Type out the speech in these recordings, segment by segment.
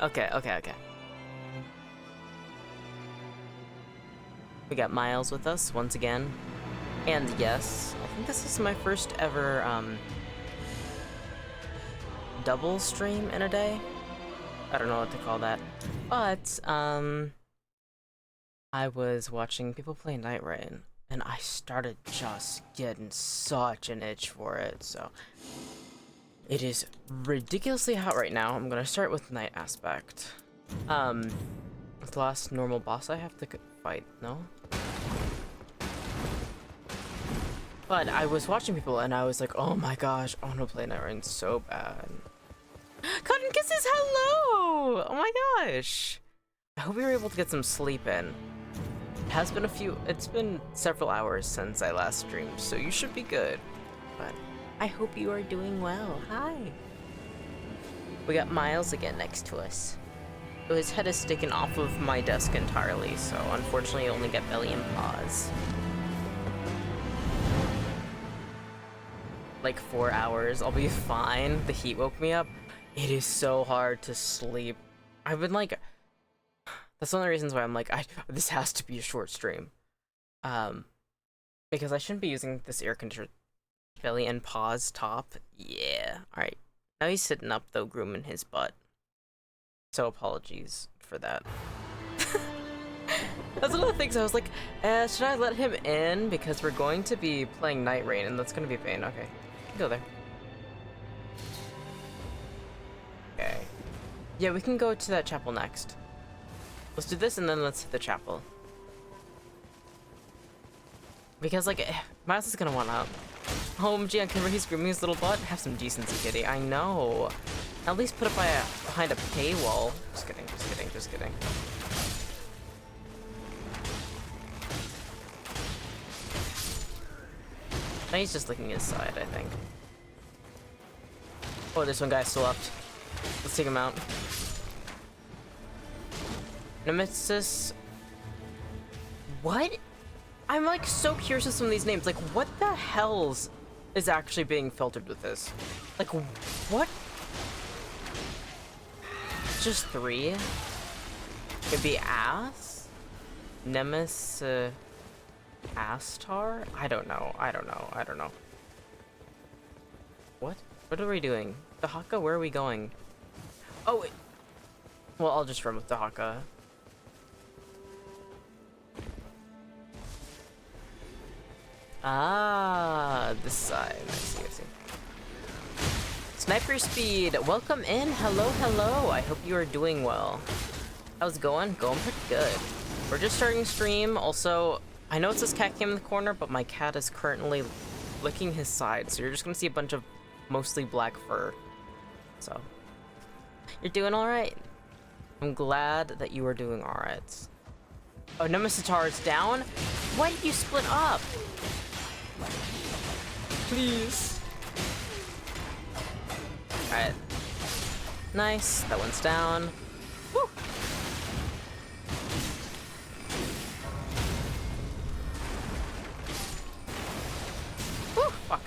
Okay, okay, okay. We got Miles with us once again. And yes, I think this is my first ever double stream in a day. I don't know what to call that. But I was watching people play Nightreign and I started just getting such an itch for it. So it is ridiculously hot right now. I'm gonna start with Night Aspect. With the last normal boss I have to fight, no? But I was watching people and I was like, oh my gosh, I want to play Nightreign so bad. Cotton Kisses, hello! Oh my gosh! I hope you were able to get some sleep in. It's been several hours since I last streamed, so you should be good. But I hope you are doing well. Hi! We got Miles again next to us. So his head is taken off of my desk entirely, so unfortunately you only get belly and paws. Like 4 hours, I'll be fine. The heat woke me up. It is so hard to sleep. I've been like, that's one of the reasons why I'm like, this has to be a short stream. Because I shouldn't be using this air conditioner. Belly and paws top. Yeah. Alright. Now he's sitting up though, grooming his butt. So apologies for that. That's one of the things I was like, should I let him in? Because we're going to be playing Nightreign and that's gonna be a pain. Okay. Go there. Okay. Yeah, we can go to that chapel next. Let's do this and then let's hit the chapel. Because, like, Miles is gonna want out. Oh, OMG, on camera, he's grooming his little butt. Have some decency, kitty. I know. At least put it behind a paywall. Just kidding, just kidding, just kidding. Now he's just licking his side, I think. Oh, this one guy's still left. Let's take him out. Nemesis. What? I'm like so curious with some of these names. Like, what the hell's is actually being filtered with this? Like, what? Just 3? Could be Ass? Nemesis. Astar? I don't know. I don't know. I don't know. What? What are we doing? Dahaka, where are we going? Oh, wait. Well, I'll just run with Dahaka. Ah, this side. I see, I see. Sniper Speed, welcome in. Hello, hello. I hope you are doing well. How's it going? Going pretty good. We're just starting stream. Also, I know it says cat cam in the corner, but my cat is currently licking his side, so you're just gonna see a bunch of mostly black fur. So, you're doing alright. I'm glad that you are doing alright. Oh, Nemesitar is down? Why did you split up? Please. Alright. Nice, that one's down. Woo! Fuck.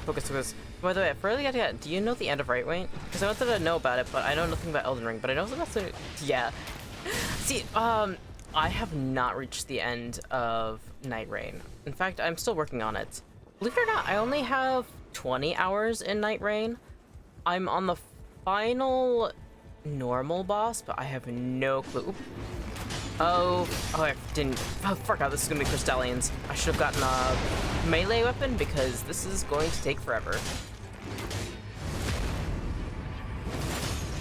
Focus, focus. By the way, for really yet, do you know the end of Nightreign? Because I wanted to know about it, but I know nothing about Elden Ring, but I know something. Yeah. See, I have not reached the end of Nightreign. In fact, I'm still working on it. Believe it or not, I only have 20 hours in Nightreign. I'm on the final normal boss, but I have no clue. Oh, I didn't. Oh, forgot this is gonna be Crystallians. I should have gotten a melee weapon because this is going to take forever.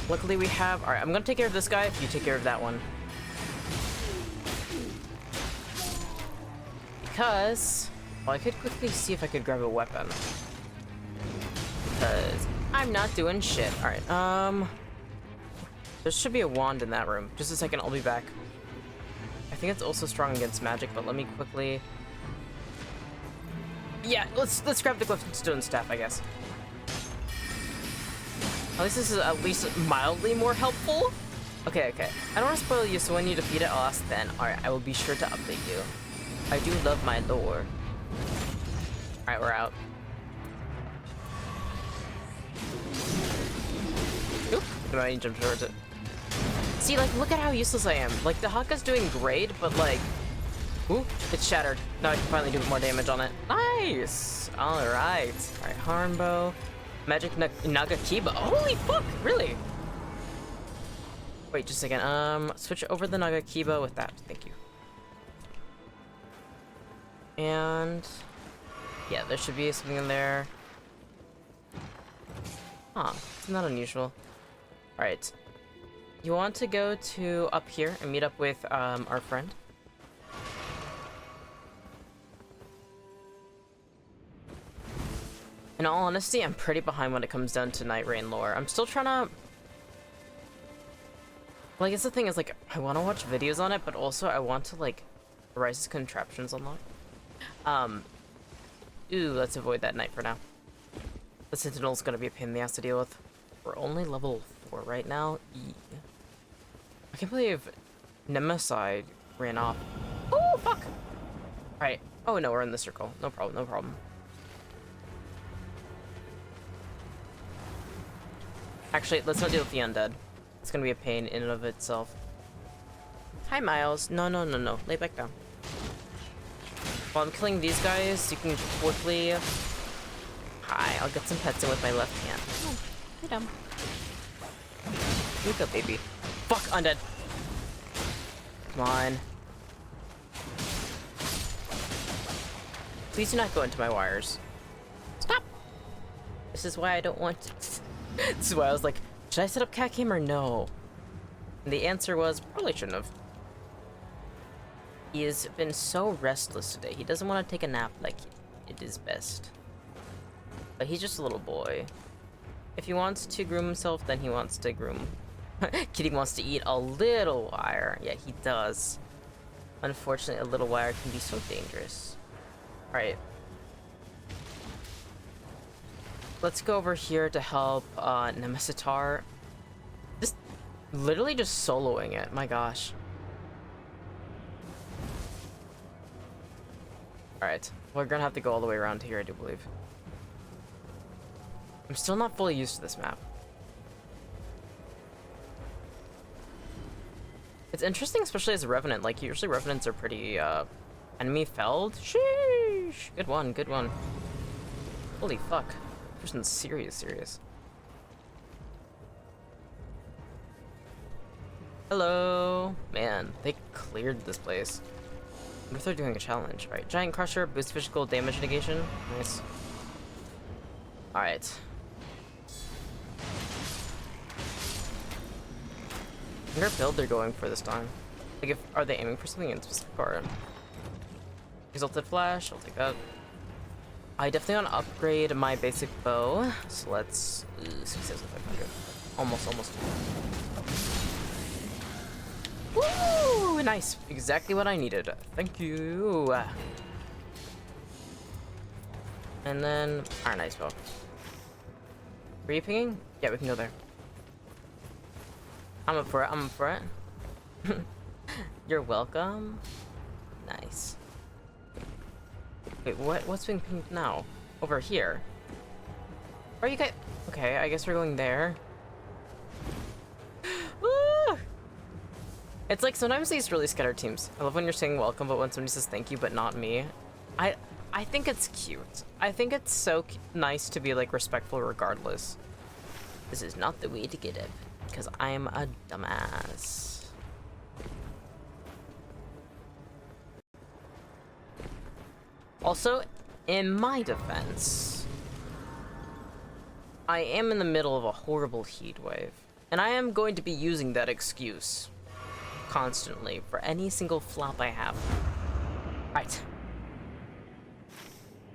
Luckily we have. Alright, I'm gonna take care of this guy if you take care of that one. Because, well, I could quickly see if I could grab a weapon. Because I'm not doing shit. Alright, there should be a wand in that room. Just a second, I'll be back. I think it's also strong against magic, but let me quickly... Yeah, let's grab the Glowstone staff, I guess. At least this is at least mildly more helpful. Okay, okay. I don't want to spoil you, so when you defeat it, I'll ask then. Alright, I will be sure to update you. I do love my lore. Alright, we're out. Oop. No, I need to jump towards it. See, like, look at how useless I am. Like, the Haka's doing great, but like... Ooh, it's shattered. Now I can finally do more damage on it. Nice! Alright. Alright, Harnbow. Magic Nagakiba. Holy fuck! Really? Wait, just a second. Switch over the Nagakiba with that. Thank you. And... yeah, there should be something in there. Huh, isn't that unusual? Alright. You want to go to up here and meet up with our friend? In all honesty, I'm pretty behind when it comes down to Nightreign lore. I'm still trying to... Well, I guess the thing is, like, I want to watch videos on it, but also I want to, like, Rise's contraptions unlock. Ooh, let's avoid that knight for now. The Sentinel's gonna be a pain in the ass to deal with. We're only level 4 right now. I can't believe Nemesis ran off. Oh, fuck! Alright. Oh, no, we're in the circle. No problem, no problem. Actually, let's not deal with the undead. It's gonna be a pain in and of itself. Hi, Miles. No, no, no, no. Lay back down. While I'm killing these guys, you can quickly... Hi, I'll get some pets in with my left hand. Oh, you're dumb. Wake up, baby. Fuck, undead. Come on. Please do not go into my wires. Stop! This is why I don't want to... This is why I was like, should I set up cat cam or no? And the answer was, probably shouldn't have. He has been so restless today. He doesn't want to take a nap like it is best. But he's just a little boy. If he wants to groom himself, then he wants to groom. Kitty wants to eat a little wire. Yeah, he does. Unfortunately, a little wire can be so dangerous. Alright. Let's go over here to help Nemesitar. Just literally just soloing it. My gosh. Alright. We're gonna have to go all the way around here, I do believe. I'm still not fully used to this map. It's interesting, especially as a Revenant. Like, usually Revenants are pretty, enemy felled. Sheesh! Good one, good one. Holy fuck. Person's serious. Hello! Man, they cleared this place. I wonder if they're doing a challenge. Alright, Giant Crusher, boost physical damage negation. Nice. Alright. I wonder what build they're going for this time. Like, are they aiming for something in specific or... Exalted Flash, I'll take that. I definitely want to upgrade my basic bow, so let's... 6,500. Almost. Woo! Nice! Exactly what I needed. Thank you! And then... Iron Ice Bow. Are you pinging? Yeah, we can go there. I'm up for it. You're welcome. Nice. Wait, what's being pinged now? Over here. Where are you guys? Okay, I guess we're going there. Woo! It's like sometimes these really scattered teams. I love when you're saying welcome, but when somebody says thank you, but not me. I think it's cute. I think it's so nice to be like respectful regardless. This is not the way to get it. Because I'm a dumbass. Also, in my defense, I am in the middle of a horrible heat wave. And I am going to be using that excuse constantly for any single flop I have. Right.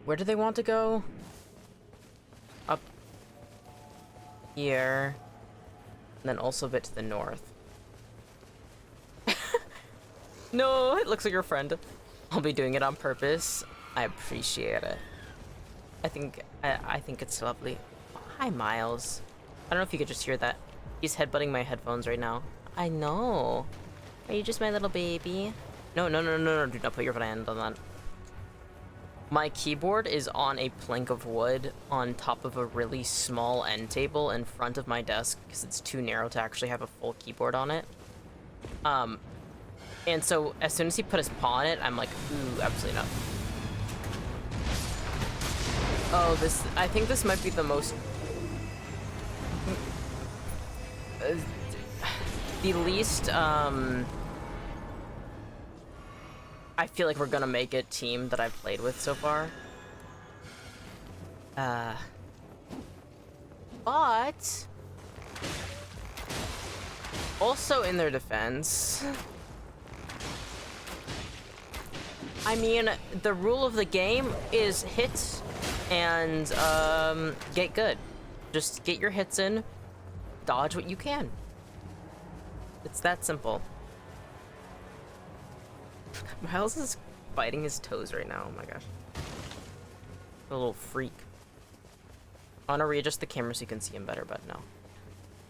Where do they want to go? Up here. And then also a bit to the north. No, it looks like your friend. I'll be doing it on purpose. I appreciate it. I think it's lovely. Oh, hi, Miles. I don't know if you could just hear that. He's headbutting my headphones right now. I know. Are you just my little baby? No. Do not put your hand on that. My keyboard is on a plank of wood on top of a really small end table in front of my desk because it's too narrow to actually have a full keyboard on it. And so as soon as he put his paw on it, I'm like, ooh, absolutely not. Oh, I think this might be the most... the least, I feel like we're gonna make it team that I've played with so far. But... also in their defense... I mean, the rule of the game is hit and, get good. Just get your hits in, dodge what you can. It's that simple. Miles is biting his toes right now, oh my gosh. A little freak. I want to readjust the camera so you can see him better, but no.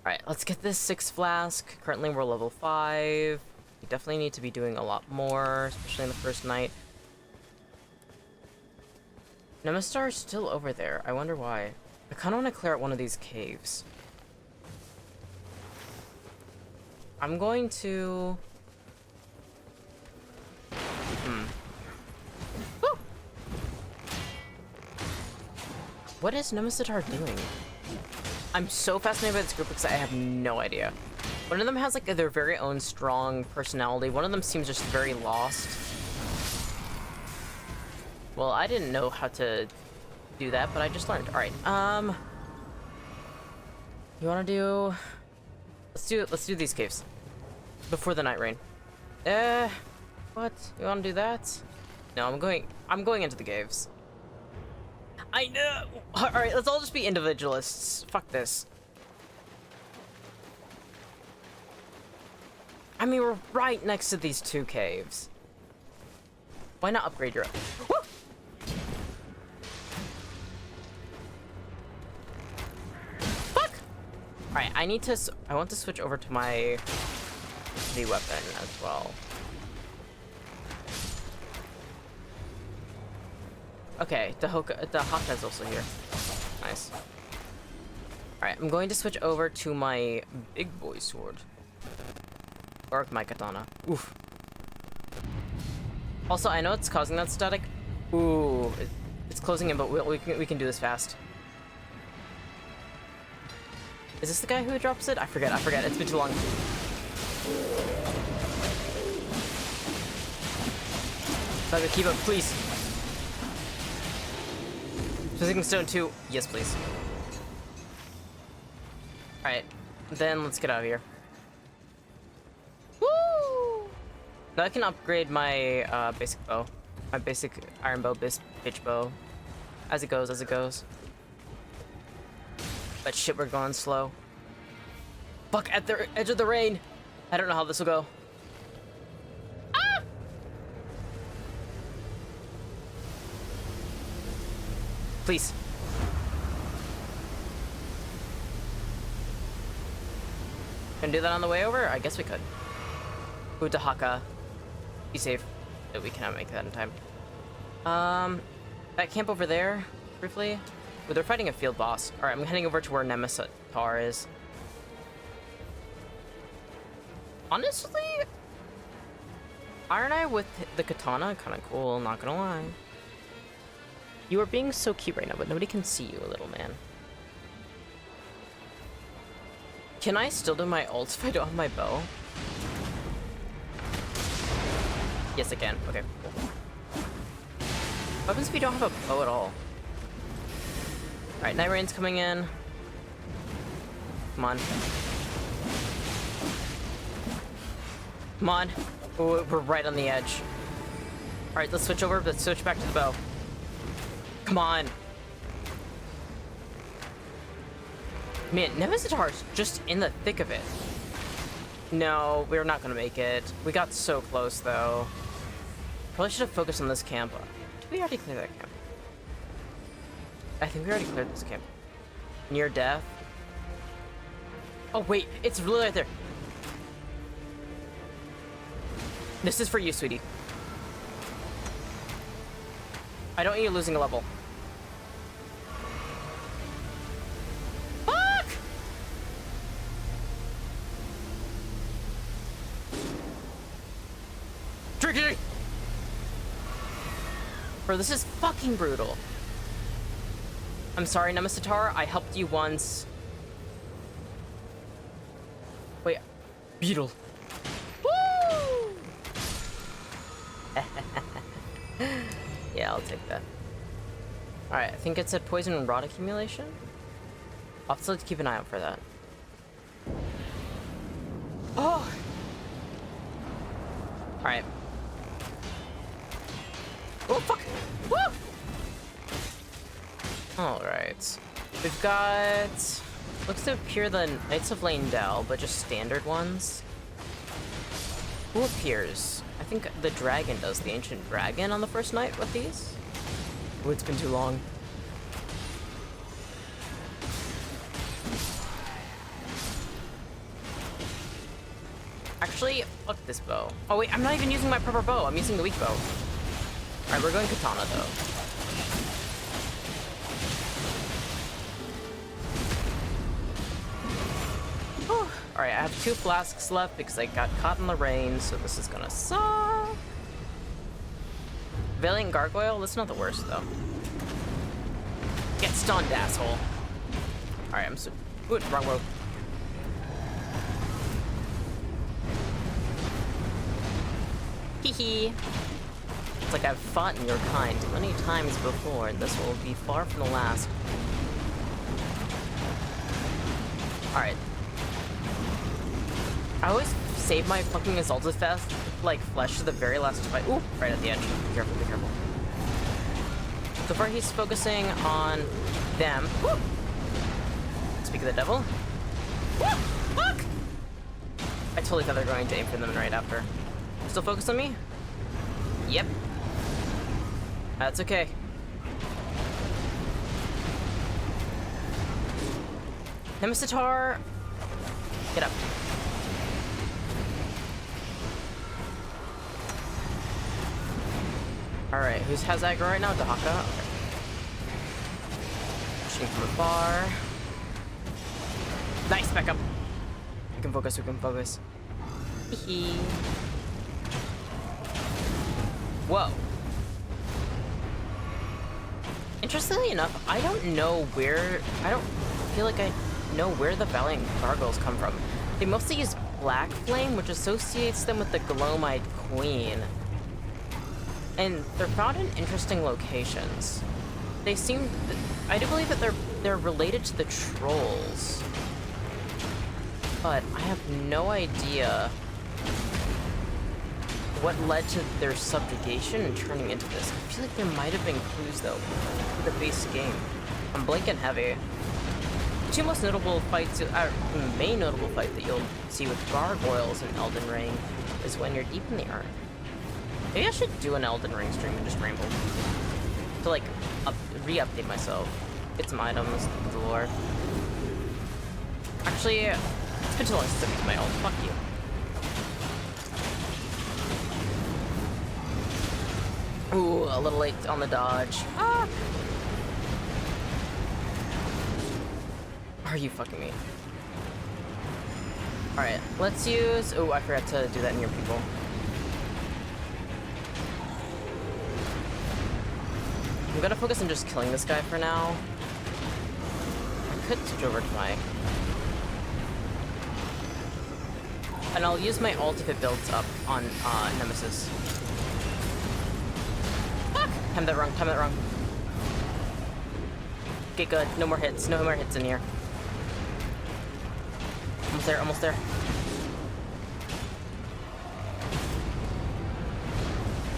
Alright, let's get this 6 flask. Currently we're level 5. We definitely need to be doing a lot more, especially in the first night. Nemastar is still over there. I wonder why. I kind of want to clear out one of these caves. I'm going to... Woo! What is Nemesitar doing? I'm so fascinated by this group because I have no idea. One of them has like their very own strong personality. One of them seems just very lost. Well, I didn't know how to do that, but I just learned. All right. You want to do? Let's do these caves before the Nightreign. What? You want to do that? No, I'm going into the caves. I know. All right, let's all just be individualists. Fuck this. I mean, we're right next to these 2 caves. Why not upgrade your... Woo! Fuck! Alright, I want to switch over to my... the weapon as well. Okay, the Haka's also here. Nice. Alright, I'm going to switch over to my big boy sword. Or my katana. Oof. Also, I know it's causing that static. Ooh, it's closing in, but we can do this fast. Is this the guy who drops it? I forget. It's been too long. Saga, keep up, please. Physical stone 2. Yes, please. Alright, then let's get out of here. Now I can upgrade my basic bow. My basic iron bow, pitch bow. As it goes. But shit, we're going slow. Fuck, at the edge of the rain. I don't know how this will go. Ah! Please. Can do that on the way over? I guess we could. Utahaka. Be safe. No, we cannot make that in time. That camp over there, briefly. Oh, they're fighting a field boss. Alright, I'm heading over to where Nemesitar is. Honestly, Iron Eye with the katana, kind of cool, not gonna lie. You are being so cute right now, but nobody can see you, little man. Can I still do my ults if I don't have my bow? Yes, I can. Okay, cool. What happens if you don't have a bow at all? Alright, Nightrein's coming in. Come on. Come on. Ooh, we're right on the edge. Alright, let's switch over. Let's switch back to the bow. Come on. Man, Nemesitar's just in the thick of it. No, we're not gonna make it. We got so close, though. Probably should have focused on this camp. Did we already clear that camp? I think we already cleared this camp. Near death. Oh, wait. It's really right there. This is for you, sweetie. I don't need you losing a level. Fuck! Tricky! Bro, this is fucking brutal. I'm sorry, Nemesitar. I helped you once. Wait, beetle. Woo! Yeah, I'll take that. Alright, I think it said poison and rot accumulation. I'll still have to keep an eye out for that. Oh! Alright. Oh, fuck! Woo! Alright. We've got... Looks to appear the Knights of Leyndell, but just standard ones. Who appears? I think the dragon does. The ancient dragon on the first night with these. Oh, it's been too long. Actually, fuck this bow. Oh wait, I'm not even using my proper bow. I'm using the weak bow. Alright, we're going katana though. Alright, I have 2 flasks left because I got caught in the rain, so this is gonna suck. Valiant Gargoyle? That's not the worst, though. Get stunned, asshole. Alright, I'm so... Ooh, wrong road. Hee. It's like I've fought in your kind many times before, and this will be far from the last. Alright. I always save my fucking Exalted Fest, like, flesh to the very last fight. Ooh, right at the edge. Be careful, be careful. So far, he's focusing on them. Woo! Speak of the devil. Woo! Fuck! I totally thought they were going to aim for them right after. Still focused on me? Yep. That's okay. Nemesitar, get up. Alright, has aggro right now? Dahaka? Okay. Shooting from afar. Nice, back up. We can focus, we can focus. Hee. Whoa. Interestingly enough, I don't feel like I know where the Valiant Gargoyles come from. They mostly use Black Flame, which associates them with the Gloam-Eyed Queen. And they're found in interesting locations. They seem... I do believe that they're related to the trolls. But I have no idea what led to their subjugation and turning into this. I feel like there might have been clues, though, to the base game. I'm blinking heavy. The 2 most notable fights, the main notable fight that you'll see with gargoyles in Elden Ring is when you're deep in the earth. Maybe I should do an Elden Ring stream and just ramble. To, like, re-update myself. Get some items, galore. Actually, it's been too long since I used my ult. Fuck you. Ooh, a little late on the dodge. Ah! Are you fucking me? Alright, let's use... Oh, I forgot to do that near people. I'm gonna focus on just killing this guy for now. I could switch over to my... And I'll use my ult if it builds up on Nemesis. Fuck! Timed that wrong, timed that wrong. Okay, good. No more hits. No more hits in here. Almost there, almost there.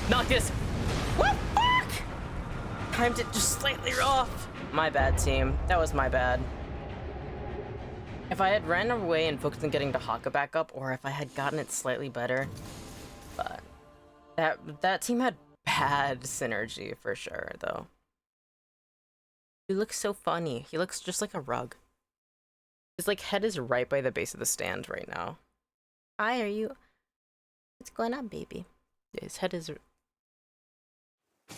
Not this! What? Fuck! Timed it just slightly off. My bad, team. That was my bad. If I had ran away and focused on getting Dahaka back up, or if I had gotten it slightly better, but that team had bad synergy for sure, though. He looks so funny. He looks just like a rug. His like head is right by the base of the stand right now. Hi, are you? What's going on, baby? His head is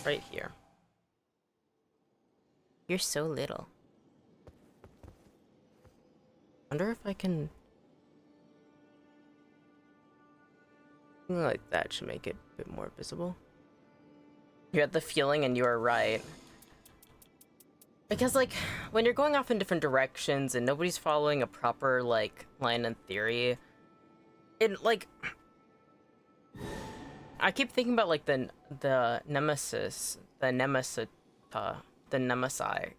right here. You're so little. Wonder if I can... Something like that should make it a bit more visible. You had the feeling and you were right. Because, like, when you're going off in different directions and nobody's following a proper, like, line in theory, it, like... I keep thinking about, like, the Nemesis, the Nemesita, the Nemesi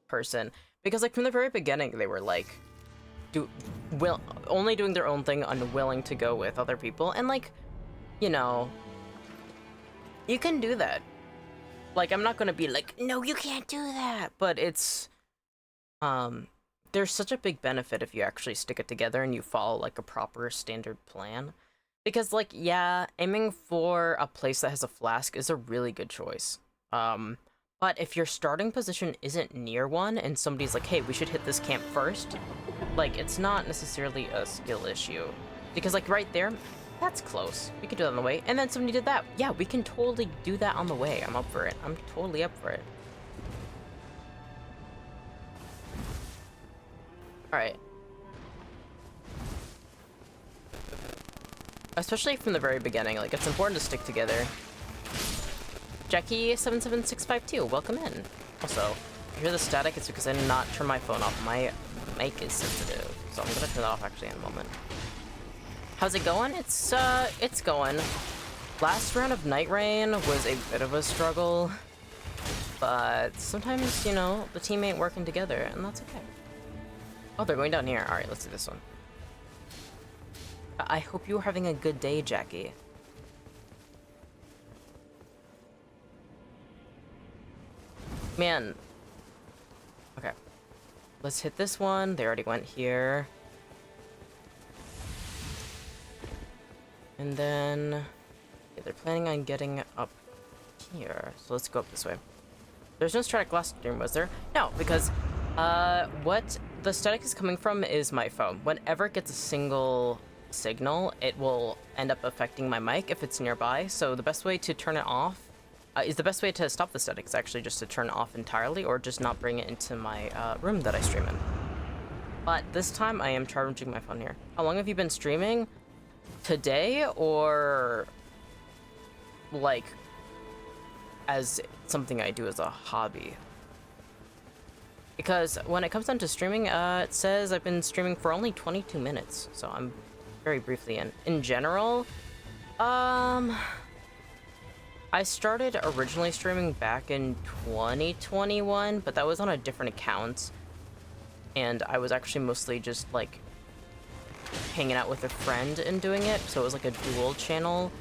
person. Because, like, from the very beginning, they were, like, only doing their own thing, unwilling to go with other people. And, like, you know, you can do that. Like, I'm not gonna be like, no, you can't do that. But it's, there's such a big benefit if you actually stick it together and you follow, like, a proper standard plan. Because, like, yeah, aiming for a place that has a flask is a really good choice. But if your starting position isn't near one and somebody's like, hey, we should hit this camp first, like, it's not necessarily a skill issue. Because, like, right there, that's close. We could do that on the way. And then somebody did that. Yeah, we can totally do that on the way. I'm up for it. I'm totally up for it. Alright. Especially from the very beginning, like, it's important to stick together. Jackie77652, welcome in. Also, if you hear the static, it's because I did not turn my phone off. My mic is sensitive, so I'm gonna turn that off actually in a moment. How's it going? It's going. Last round of Nightreign was a bit of a struggle, but sometimes, you know, the team ain't working together, and that's okay. Oh, they're going down here. All right, let's do this one. I hope you're having a good day, Jackie. Man. Okay. Let's hit this one. They already went here. And then... yeah, they're planning on getting up here. So let's go up this way. There's no static last stream, was there? No, because what the static is coming from is my phone. Whenever it gets a single signal, it will end up affecting my mic if it's nearby. So the best way to turn it off is the best way to stop the static is actually just to turn it off entirely or just not bring it into my room that I stream in. But this time I am charging my phone here. How long have you been streaming? Today, or like as something I do as a hobby? Because when it comes down to streaming, it says I've been streaming for only 22 minutes, so I'm very briefly in. In general, I started originally streaming back in 2021, but that was on a different account, and I was actually mostly just like hanging out with a friend and doing it, so it was like a dual channel.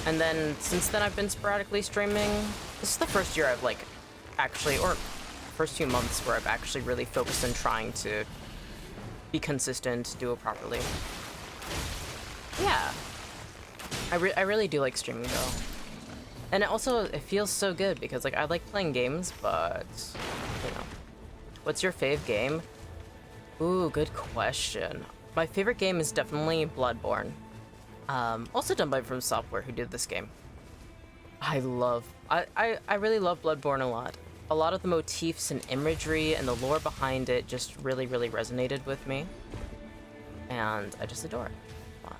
And then since then I've been sporadically streaming. This is the first year I've like actually, or first few months where I've actually really focused on trying to be consistent, do it properly. Yeah. I really do like streaming though. And it feels so good because like I like playing games, but you know. What's your fave game? Ooh, good question. My favorite game is definitely Bloodborne. Also done by From Software, who did this game. I really love Bloodborne a lot. A lot of the motifs and imagery and the lore behind it just really, really resonated with me. And I just adore it. Wow.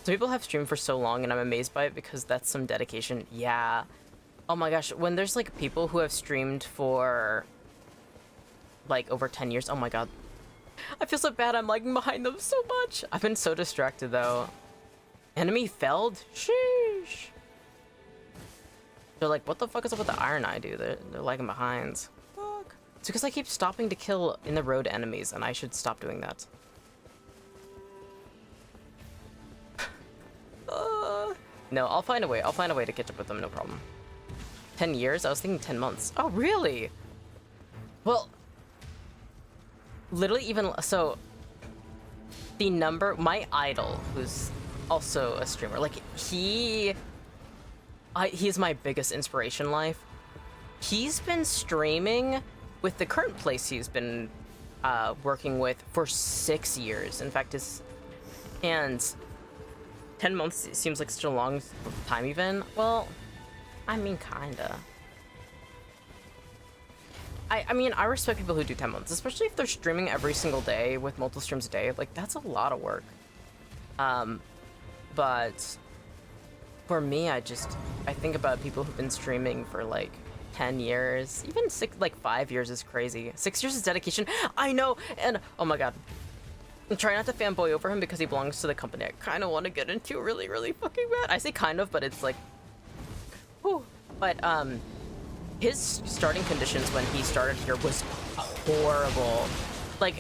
Some people have streamed for so long and I'm amazed by it because that's some dedication. Yeah. Oh my gosh, when there's like people who have streamed for like over 10 years, oh my god. I feel so bad I'm lagging behind them so much. I've been so distracted though. Enemy felled? Sheesh. They're like, what the fuck is up with the iron eye, dude? They're lagging behind. Fuck. It's because I keep stopping to kill in the road enemies and I should stop doing that. No, I'll find a way. I'll find a way to catch up with them, no problem. 10 years? I was thinking 10 months. Oh, really? Well, literally even, so, the number, my idol, who's also a streamer, like, he's my biggest inspiration in life. He's been streaming with the current place he's been working with for 6 years. In fact, and 10 months seems like such a long time even. Well, I mean, kinda. I mean, I respect people who do 10 months, especially if they're streaming every single day with multiple streams a day. Like, that's a lot of work. But for me, I think about people who've been streaming for like 10 years, even 5 years is crazy. 6 years is dedication. I know, and oh my god. I'm trying not to fanboy over him because he belongs to the company I kind of want to get into really, really fucking bad. I say kind of, but it's like, whew. But his starting conditions when he started here was horrible. Like,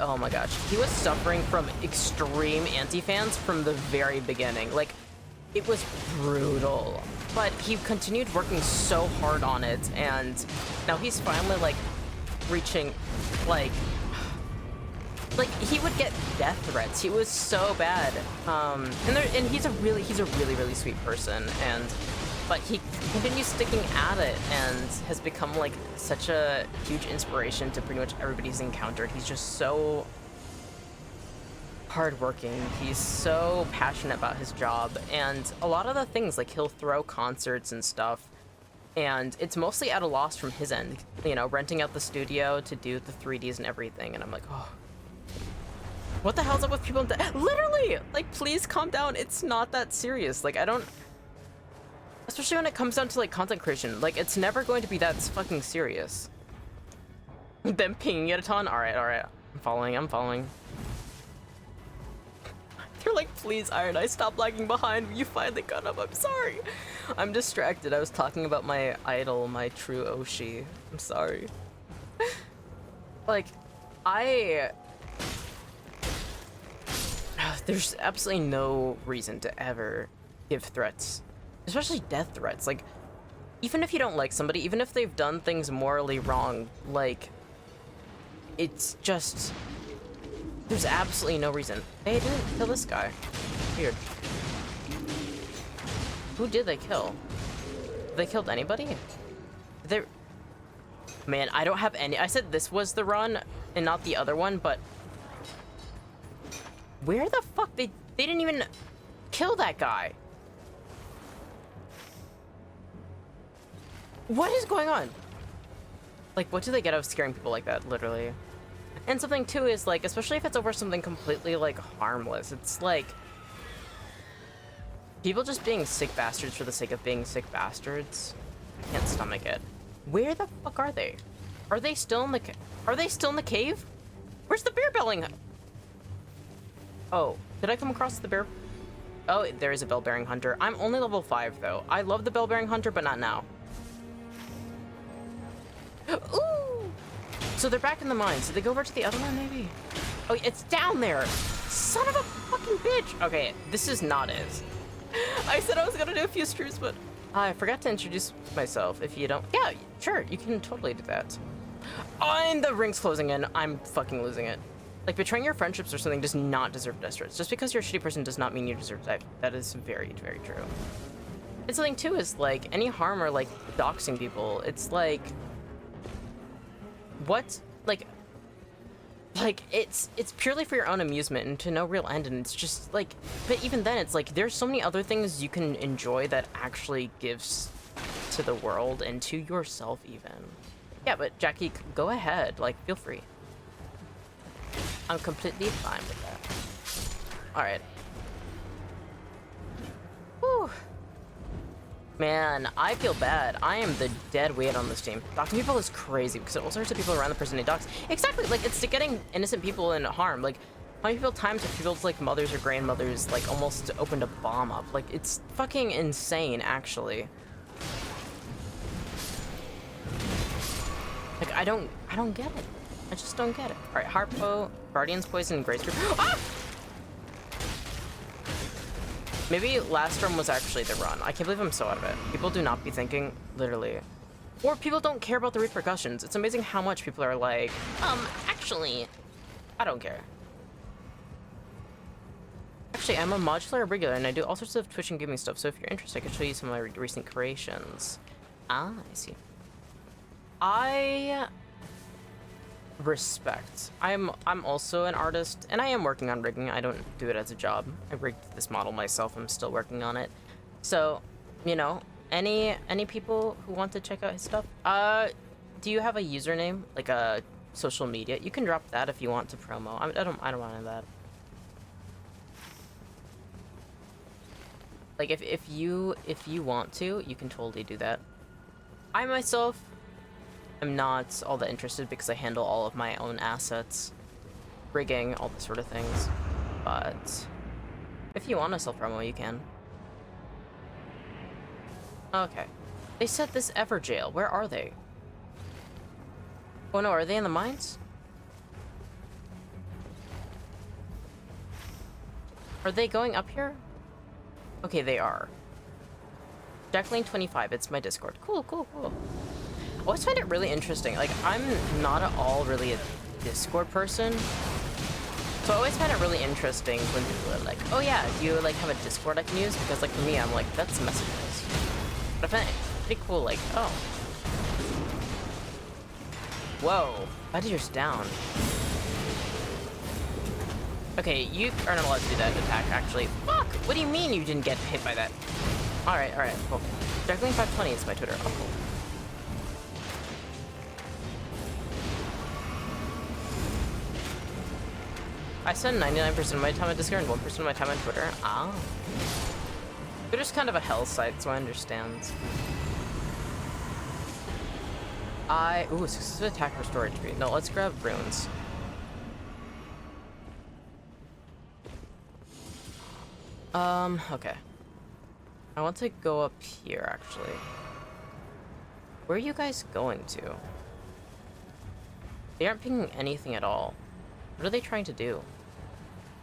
oh my gosh, he was suffering from extreme anti-fans from the very beginning. Like, it was brutal. But he continued working so hard on it, and now he's finally, like, reaching, like, he would get death threats. He was so bad. And he's a really, really sweet person, but he continues sticking at it and has become, like, such a huge inspiration to pretty much everybody he's encountered. He's just so hardworking. He's so passionate about his job, and a lot of the things, like, he'll throw concerts and stuff, and it's mostly at a loss from his end, you know, renting out the studio to do the 3Ds and everything, and I'm like, oh, what the hell's up with people? Literally, like, please calm down. It's not that serious. Like, I don't, especially when it comes down to, like, content creation, like, it's never going to be that fucking serious. Them pinging it a ton. All right, I'm following. They're like, please, Iron, I stopped lagging behind. You finally got up. I'm sorry. I'm distracted. I was talking about my idol, my true Oshi. I'm sorry. Like, there's absolutely no reason to ever give threats, especially death threats. Like, even if you don't like somebody, even if they've done things morally wrong, like, it's just, there's absolutely no reason. Hey, didn't kill this guy. Weird. Who did they kill? They killed anybody? Man, I don't have any. I said this was the run and not the other one, but where the fuck? They didn't even kill that guy. What is going on? Like, what do they get out of scaring people like that, literally? And something too is, like, especially if it's over something completely, like, harmless, it's like people just being sick bastards for the sake of being sick bastards. I can't stomach it. Where the fuck are they? Are they still in the cave? Where's the bear belling? Oh, did I come across the bear? Oh, there is a bell-bearing hunter. I'm only level 5, though. I love the bell-bearing hunter, but not now. Ooh! So they're back in the mines. Did they go over to the other one, maybe? Oh, it's down there! Son of a fucking bitch! Okay, this is not it. I said I was gonna do a few streams, but I forgot to introduce myself. If you don't... Yeah, sure, you can totally do that. Oh, and the ring's closing in. I'm fucking losing it. Like, betraying your friendships or something does not deserve death threats. Just because you're a shitty person does not mean you deserve death. That is very, very true. And something, too, is, like, any harm or, like, doxing people, it's, like... What? Like, it's purely for your own amusement and to no real end, and it's just, like... But even then, it's, like, there's so many other things you can enjoy that actually gives to the world and to yourself, even. Yeah, but, Jackie, go ahead. Like, feel free. I'm completely fine with that. Alright. Whew. Man, I feel bad. I am the dead weight on this team. Doxing people is crazy because all sorts of people around the person they dox. Exactly, like, it's getting innocent people in harm. Like, how many people times have people's, like, mothers or grandmothers, like, almost opened a bomb up? Like, it's fucking insane, actually. Like, I don't get it. I just don't get it. Alright, Harpo, Guardian's Poison, Grace Group. Ah! Maybe last run was actually the run. I can't believe I'm so out of it. People do not be thinking, literally. Or people don't care about the repercussions. It's amazing how much people are like, actually, I don't care. Actually, I'm a modular regular and I do all sorts of Twitch and gaming stuff, so if you're interested, I can show you some of my recent creations. Ah, I see. I respect. I'm also an artist, and I am working on rigging. I don't do it as a job. I rigged this model myself. I'm still working on it. So, you know, any people who want to check out his stuff, do you have a username, like a social media? You can drop that if you want to promo. I don't want that. Like if you want to, you can totally do that. I myself am not all that interested because I handle all of my own assets, rigging, all the sort of things. But if you want to self-promo, you can. Okay. They said this Ever jail. Where are they? Oh no, are they in the mines? Are they going up here? Okay, they are. Jacqueline25, it's my Discord. Cool, cool, cool. I always find it really interesting. Like, I'm not at all really a Discord person. So I always find it really interesting when people are like, oh yeah, do you like have a Discord I can use? Because like for me, I'm like, that's messages. But I find it pretty cool, like, oh. Whoa, Gladiator's down. Okay, you are not allowed to do that attack, actually. Fuck! What do you mean you didn't get hit by that? Alright, cool. Jacqueline520 is my Twitter. Oh, cool. I spend 99% of my time on Discord and 1% of my time on Twitter. Ah. Twitter's kind of a hell site, so I understand. Ooh, successful attack for storage tree. No, let's grab runes. Okay. I want to go up here, actually. Where are you guys going to? They aren't pinging anything at all. What are they trying to do?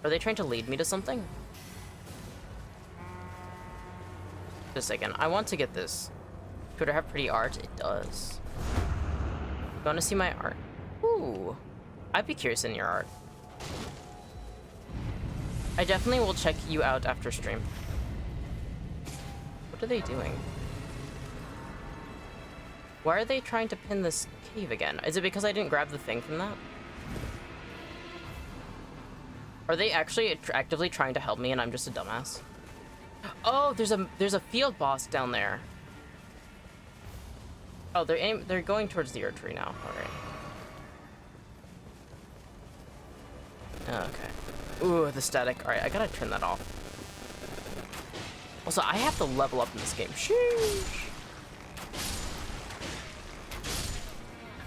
Are they trying to lead me to something? Just a second. I want to get this. Could I have pretty art? It does. You want to see my art? Ooh. I'd be curious in your art. I definitely will check you out after stream. What are they doing? Why are they trying to pin this cave again? Is it because I didn't grab the thing from that? Are they actually actively trying to help me and I'm just a dumbass? Oh, there's a field boss down there. Oh, they're going towards the Earth tree now. Alright. Okay. Ooh, the static. Alright, I gotta turn that off. Also, I have to level up in this game. Sheesh.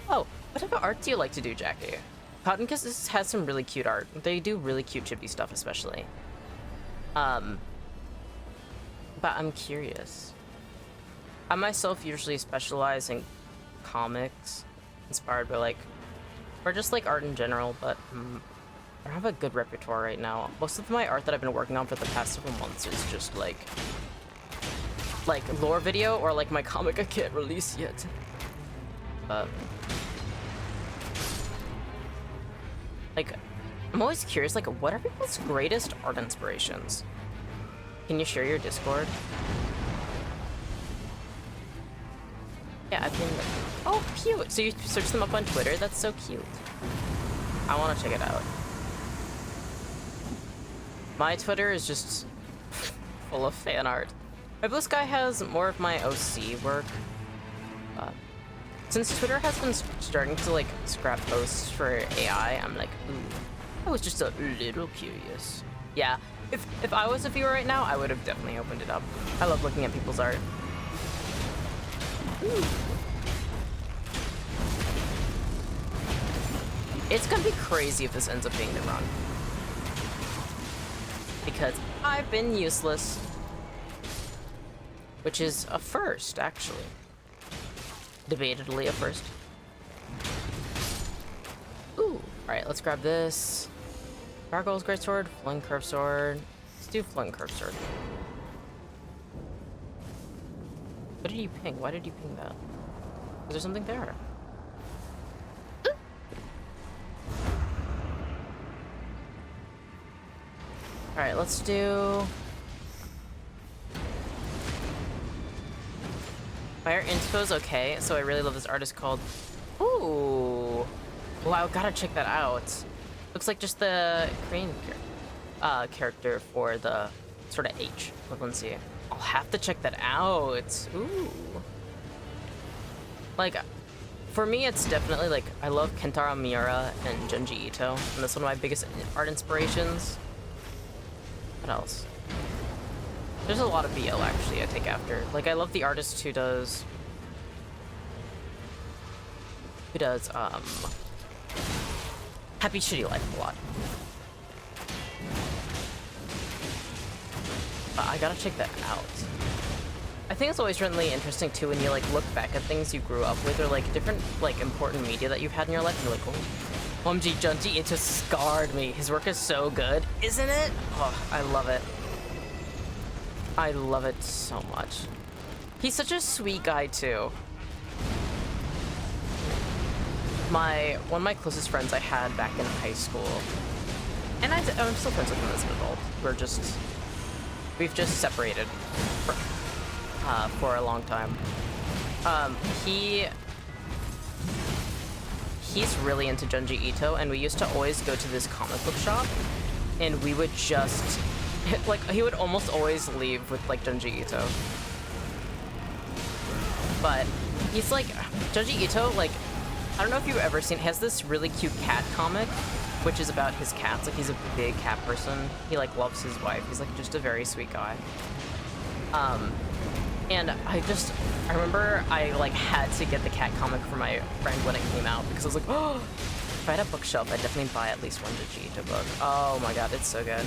Oh, what type of art do you like to do, Jackie? Cotton Kisses has some really cute art. They do really cute chibi stuff, especially. But I'm curious. I myself usually specialize in comics, inspired by like, or just like art in general, but I don't have a good repertoire right now. Most of my art that I've been working on for the past several months is just like lore video or like my comic I can't release yet. Like, I'm always curious, like, what are people's greatest art inspirations? Can you share your Discord? Yeah, I've been... Oh, cute! So you search them up on Twitter? That's so cute. I want to check it out. My Twitter is just full of fan art. My Blue Sky has more of my OC work. Since Twitter has been starting to like scrap posts for AI, I'm like, ooh, I was just a little curious. Yeah, if I was a viewer right now, I would have definitely opened it up. I love looking at people's art. Ooh. It's gonna be crazy if this ends up being the run. Because I've been useless. Which is a first, actually. Debatedly a first. Ooh. Alright, let's grab this. Gargoyle's Greatsword, Flung Curved Sword. Let's do Flung Curved Sword. What did you ping? Why did you ping that? Was there something there? Alright, let's do... Fire Inspo's okay, so I really love this artist called... Ooh! Wow, gotta check that out. Looks like just the Korean character for the sort of H equivalency. I'll have to check that out. Ooh. Like, For me, it's definitely like I love Kentaro Miura and Junji Ito, and that's one of my biggest art inspirations. What else? There's a lot of BL actually I take after. Like I love the artist who does Happy Shitty Life a lot. I gotta check that out. I think it's always really interesting too when you like look back at things you grew up with or like different like important media that you've had in your life and you're like, oh, OMG, Junji, it just scarred me. His work is so good, isn't it? Oh, I love it. I love it so much. He's such a sweet guy too. One of my closest friends I had back in high school, and I'm still friends with him as an adult. We've just separated for a long time. He's really into Junji Ito, and we used to always go to this comic book shop, and we would just like he would almost always leave with like Junji Ito. But he's like Junji Ito, like I don't know if you've ever seen, he has this really cute cat comic, which is about his cats. Like he's a big cat person. He like loves his wife. He's like just a very sweet guy. And I remember I like had to get the cat comic for my friend when it came out because I was like, oh, if I had a bookshelf, I'd definitely buy at least one Junji Ito book. Oh my god, it's so good.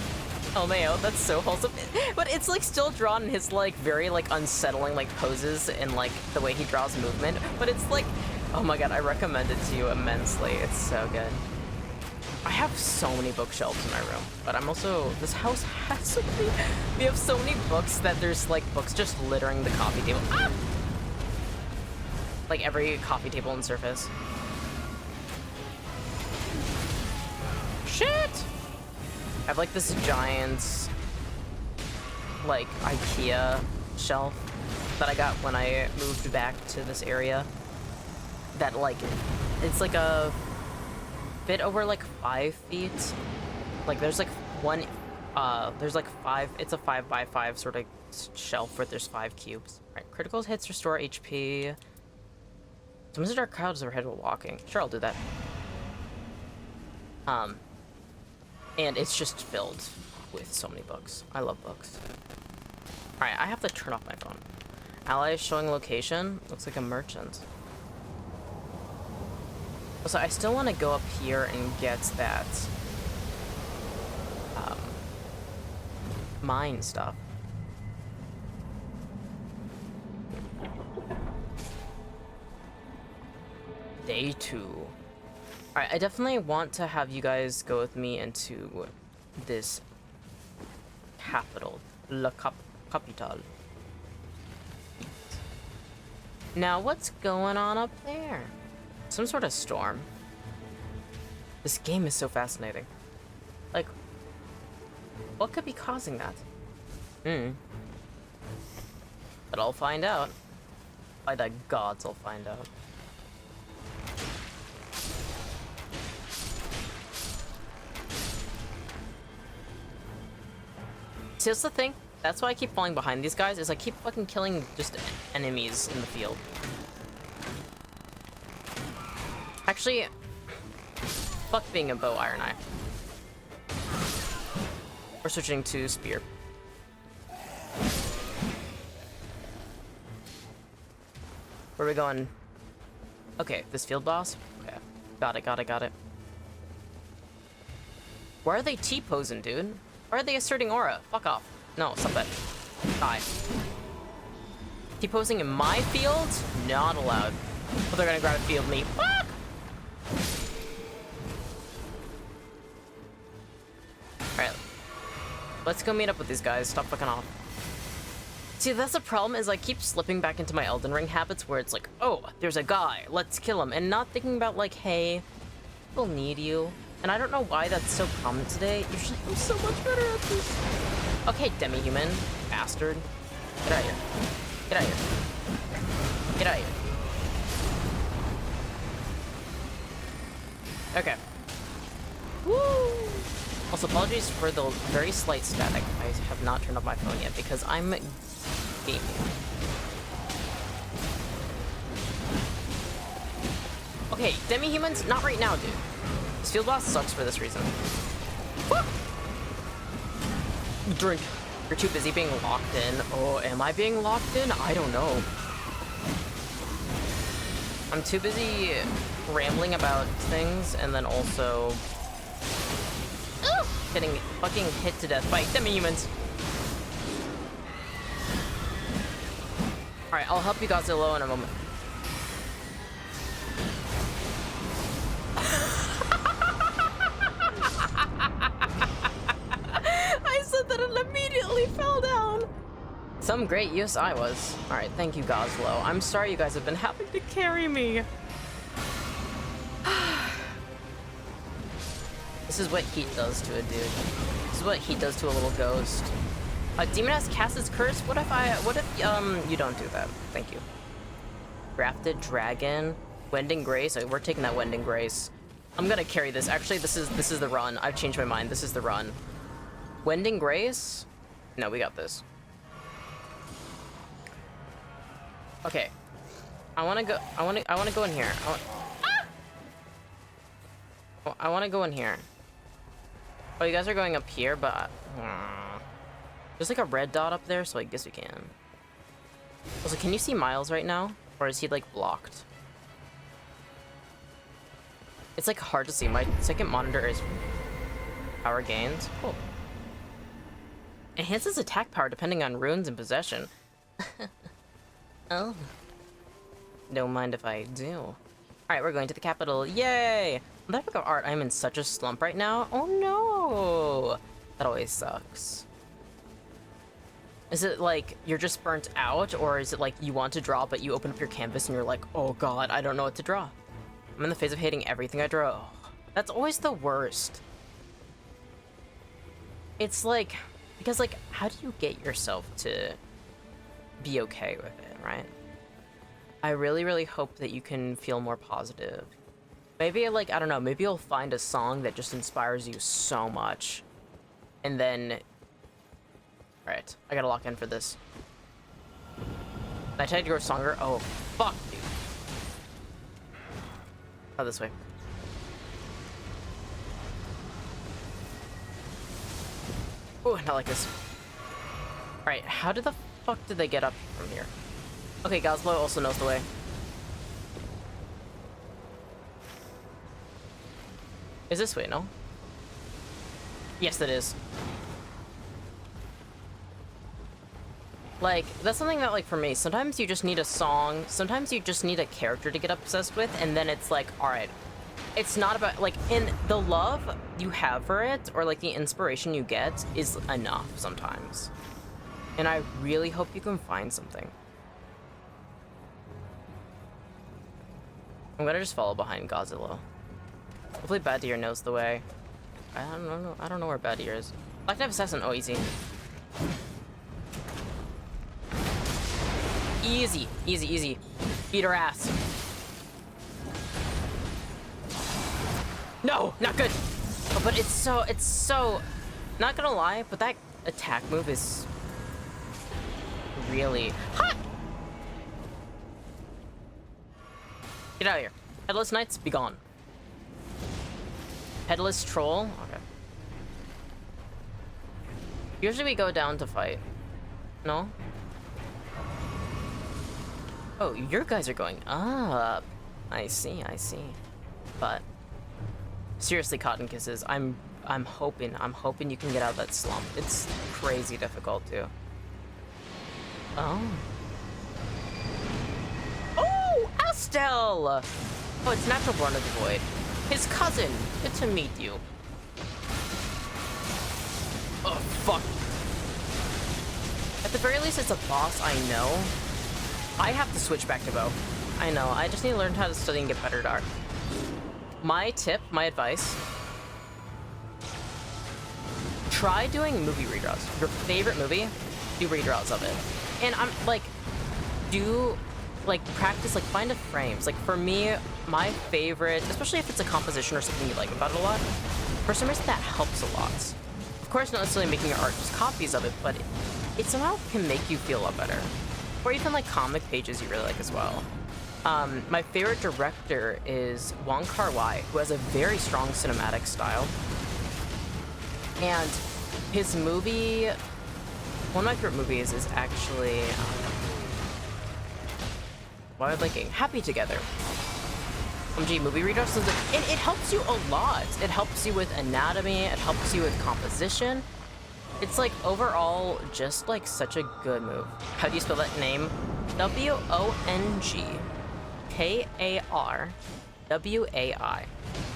Oh Mayo, that's so wholesome. But it's like still drawn in his like very like unsettling like poses and like the way he draws movement. But it's like, oh my god, I recommend it to you immensely. It's so good. I have so many bookshelves in my room, but I'm also, this house has so many, we have so many books that there's like books just littering the coffee table. Ah! Like every coffee table and surface. Shit! I have like this giant, like IKEA shelf that I got when I moved back to this area. That like, it's like a bit over like 5 feet. Like there's like one, there's like 5, it's a 5x5 sort of shelf where there's 5 cubes. Right, critical hits restore HP. Some dark clouds overhead while walking. Sure, I'll do that. And it's just filled with so many books. I love books. Alright, I have to turn off my phone. Ally showing location. Looks like a merchant. So I still want to go up here and get that mine stuff. Day 2. Alright, I definitely want to have you guys go with me into this capital, La Capitale. Now, what's going on up there? Some sort of storm. This game is so fascinating. Like, what could be causing that? But I'll find out. By the gods, I'll find out. See, that's the thing. That's why I keep falling behind these guys, is I keep fucking killing just enemies in the field. Actually, fuck being a bow iron eye. We're switching to spear. Where are we going? Okay, this field boss? Okay. Got it. Why are they T-posing, dude? Why are they asserting aura? Fuck off. No, stop that. Die. T-posing in my field? Not allowed. But they're gonna grab a field me. Fuck! Alright. Let's go meet up with these guys. Stop fucking off. See, that's the problem, is I keep slipping back into my Elden Ring habits where it's like, oh, there's a guy, let's kill him, and not thinking about like, hey, people need you. And I don't know why that's so common today. Usually I'm so much better at this. Okay, demi-human, bastard. Get out of here. Get out of here. Get out of here. Okay. Woo! Also, apologies for the very slight static. I have not turned off my phone yet because I'm gaming. Okay, demi-humans, not right now, dude. This field boss sucks for this reason. Woo! Drink. You're too busy being locked in. Oh, am I being locked in? I don't know. I'm too busy rambling about things and then also getting fucking hit to death by demi-humans. Alright, I'll help you Godzilla in a moment. I said that and immediately fell down. Some great use I was. Alright, thank you, Goslow. I'm sorry you guys have been having to carry me. This is what heat does to a dude. This is what heat does to a little ghost. A demon has cast its curse? What if you don't do that? Thank you. Grafted Dragon. Wending Grace. We're taking that Wending Grace. I'm gonna carry this. Actually, this is the run. I've changed my mind. This is the run. Wending Grace? No, we got this. Okay. I wanna go in here. I wanna go in here. Oh, you guys are going up here, but there's like a red dot up there, so I guess we can. Also, can you see Miles right now? Or is he like blocked? It's like hard to see. My second monitor is power gains. Cool. Enhances attack power depending on runes and possession. Oh. Don't mind if I do. Alright, we're going to the capital. Yay! That book of art, I'm in such a slump right now. Oh no! That always sucks. Is it like you're just burnt out, or is it like you want to draw but you open up your canvas and you're like, oh god, I don't know what to draw? I'm in the phase of hating everything I draw. That's always the worst. It's like, because like, how do you get yourself to be okay with it, right? I really, really hope that you can feel more positive. Maybe like, I don't know, maybe you'll find a song that just inspires you so much. And then, right, I gotta lock in for this. Did I tell you to go stronger? Oh, fuck, dude. Oh, this way. Ooh, not like this. Alright, how did the fuck did they get up from here? Okay, Goslow also knows the way. Is this way, no? Yes, it is. Like, that's something that, like, for me, sometimes you just need a song, sometimes you just need a character to get obsessed with, and then it's like, alright, it's not about, like, in the love you have for it, or, like, the inspiration you get is enough sometimes. And I really hope you can find something. I'm gonna just follow behind Godzilla. Hopefully Bad Deer knows the way. I don't know where Bad Deer is. Black Knife Assassin, oh, easy. Easy, easy, easy. Beat her ass. No, not good. Oh, but it's so, not gonna lie, but that attack move is really hot. Get out of here. Headless Knights, be gone. Headless Troll, okay. Usually we go down to fight. No? Oh, your guys are going up. I see, I see. But seriously, Cotton Kisses, I'm hoping you can get out of that slump. It's crazy difficult too. Oh. Oh, Estelle! Oh, it's Natural Born of the Void. His cousin. Good to meet you. Oh, fuck. At the very least, it's a boss I know. I have to switch back to bow. I know, I just need to learn how to study and get better at art. My tip, my advice, try doing movie redraws. Your favorite movie, do redraws of it. And I'm like, practice, like find the frames. Like for me, my favorite, especially if it's a composition or something you like about it a lot, for some reason that helps a lot. Of course, not necessarily making your art just copies of it, but it somehow can make you feel a lot better. Or even like comic pages you really like as well. My favorite director is Wong Kar-wai, who has a very strong cinematic style. And his movie, one of my favorite movies is actually, why am I blinking? Happy Together. OMG, movie reader, so it helps you a lot. It helps you with anatomy, it helps you with composition. It's like overall just like such a good move. How do you spell that name? WONGKARWAI.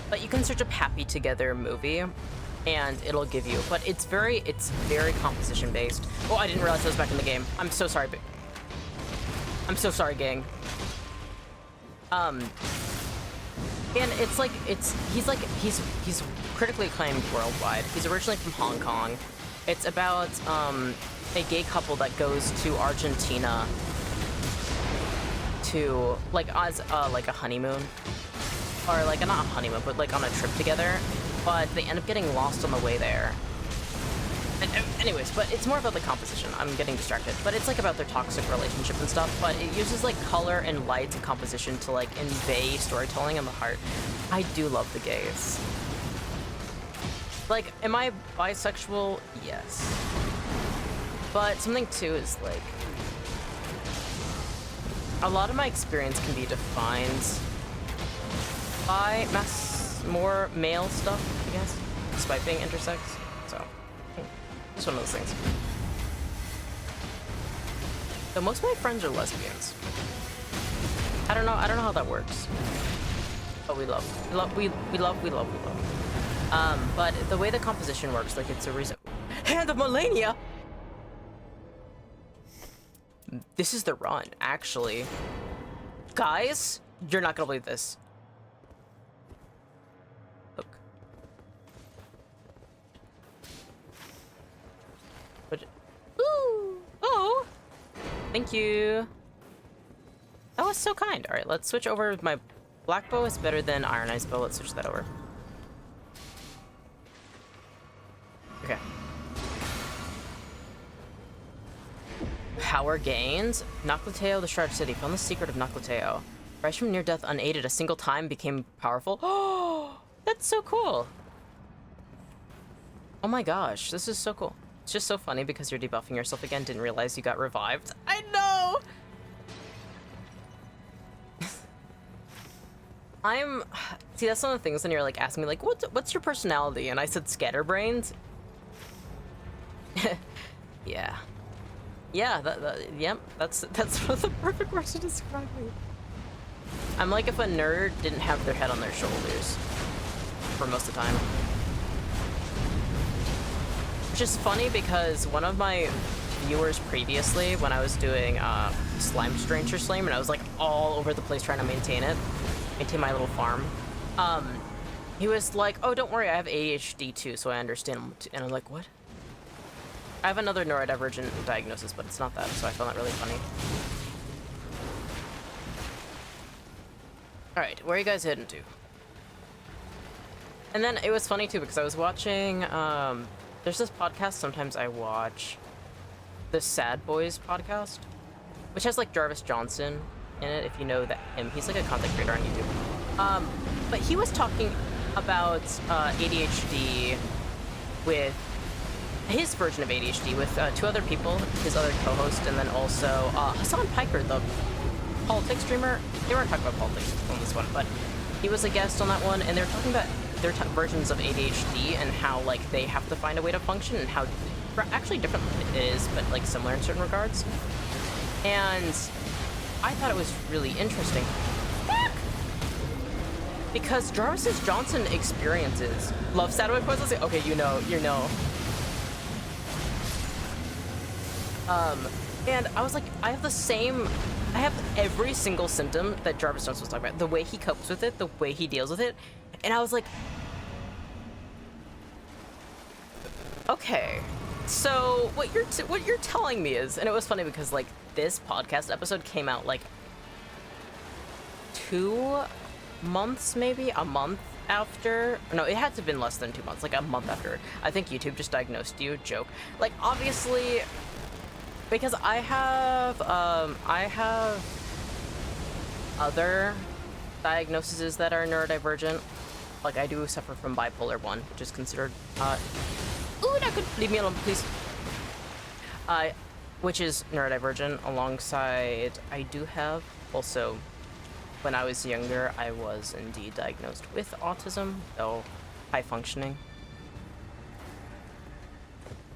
But you can search up Happy Together movie and it'll give you, but it's very composition based. Oh, I didn't realize I was back in the game. I'm so sorry. I'm so sorry, gang. And it's like, he's critically acclaimed worldwide. He's originally from Hong Kong. It's about a gay couple that goes to Argentina to like as like a honeymoon, or like not a honeymoon, but like on a trip together. But they end up getting lost on the way there. And anyways, but it's more about the composition. I'm getting distracted. But it's like about their toxic relationship and stuff. But it uses like color and light and composition to like convey storytelling in the heart. I do love the gays. Like, am I bisexual? Yes. But something too is like, a lot of my experience can be defined by more male stuff, I guess, despite being intersex. So, it's one of those things. So most of my friends are lesbians. I don't know how that works. But we love. But the way the composition works, like it's a reason. Hand of Melania! This is the run, actually. Guys, you're not gonna believe this. Look. But, ooh! Oh! Thank you. That was so kind. Alright, let's switch over. My black bow is better than Iron Eyes bow. Let's switch that over. Okay. Power gains. Noclateo, the Shroud City. Found the secret of Noclateo. Rise from near death unaided a single time, became powerful. Oh, that's so cool. Oh my gosh, this is so cool. It's just so funny because you're debuffing yourself again. Didn't realize you got revived. I know. See, that's one of the things when you're like asking me like, what's your personality? And I said scatterbrained. Yeah. Yeah, yep, that's the perfect word to describe me. I'm like if a nerd didn't have their head on their shoulders for most of the time. Which is funny because one of my viewers previously, when I was doing Slime Stranger Slime, and I was like all over the place trying to maintain my little farm, he was like, oh, don't worry, I have ADHD too, so I understand. And I'm like, what? I have another neurodivergent diagnosis, but it's not that, so I found that really funny. Alright, where are you guys heading to? And then it was funny too, because I was watching, there's this podcast sometimes I watch, the Sad Boys podcast, which has like Jarvis Johnson in it, if you know that him. He's like a content creator on YouTube. But he was talking about ADHD with his version of ADHD with two other people, his other co-host, and then also Hassan Piker, the politics streamer. They weren't talking about politics on this one, but he was a guest on that one, and they were talking about their versions of ADHD and how like they have to find a way to function and how actually different it is, but like similar in certain regards. And I thought it was really interesting. Because Jarvis Johnson experiences love satellite points. Okay, you know. And I was like, I have every single symptom that Jarvis Johnson was talking about. The way he copes with it, the way he deals with it. And I was like, okay, so what you're telling me is, and it was funny because like this podcast episode came out like 2 months, maybe a month after. No, it had to have been less than 2 months, like a month after. I think YouTube just diagnosed you. Joke. Like obviously, because I have other diagnoses that are neurodivergent. Like, I do suffer from bipolar 1, which is considered, ooh, that could leave me alone, please. Which is neurodivergent, alongside, I do have, also, when I was younger, I was indeed diagnosed with autism, though high functioning.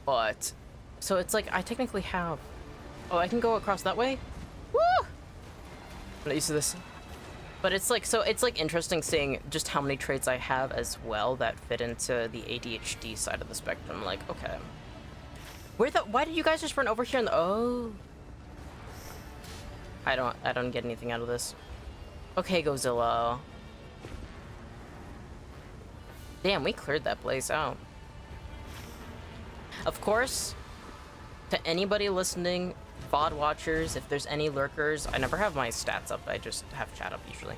But, so it's like, I technically have, oh, I can go across that way? Woo! I'm not used to this. But it's like, so it's like interesting seeing just how many traits I have as well that fit into the ADHD side of the spectrum. Like, okay. Why did you guys just run over here oh. I don't get anything out of this. Okay, Godzilla. Damn, we cleared that place out. Of course, to anybody listening, VOD watchers, if there's any lurkers, I never have my stats up, I just have chat up usually.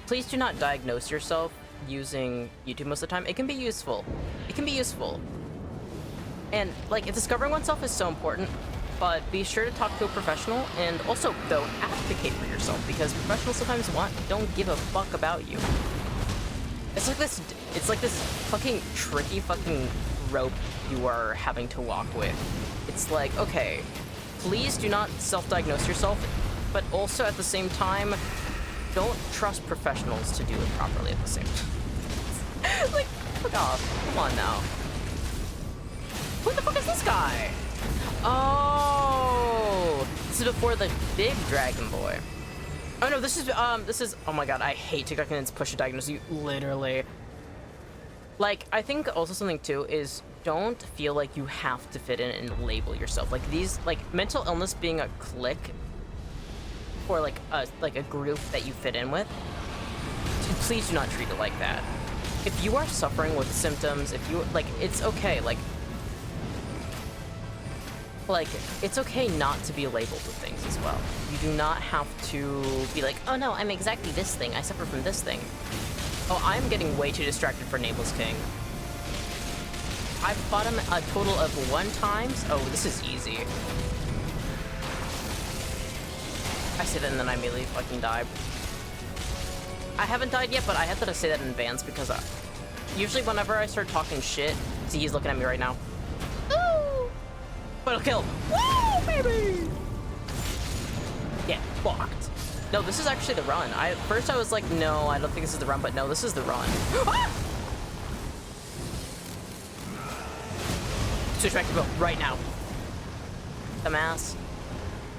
Please do not diagnose yourself using YouTube most of the time. It can be useful. It can be useful. And, like, discovering oneself is so important, but be sure to talk to a professional, and also, though, advocate for yourself, because professionals sometimes don't give a fuck about you. It's like this fucking tricky fucking rope you are having to walk with. It's like, okay, please do not self-diagnose yourself, but also at the same time, don't trust professionals to do it properly at the same time. Like, fuck off. Come on now. Who the fuck is this guy? Oh, this is before the big dragon boy. Oh no, this is, oh my god, I hate TikTok and it's push to diagnose you, literally. Like, I think also something too is don't feel like you have to fit in and label yourself. Like these, like mental illness being a clique or like a group that you fit in with, please do not treat it like that. If you are suffering with symptoms, if you, like, it's okay, like, it's okay not to be labeled with things as well. You do not have to be like, oh no, I'm exactly this thing, I suffer from this thing. Oh, I'm getting way too distracted for Nameless King. I've fought him a total of 1 time. Oh, this is easy. I say that and then I immediately fucking die. I haven't died yet, but I have to say that in advance because usually whenever I start talking shit, see, he's looking at me right now. Ooh! But I'll kill him. Woo, baby! Get fucked. No, this is actually the run. First I was like, no, I don't think this is the run, but no, this is the run. Ah! Switch back to boat right now. Dumbass.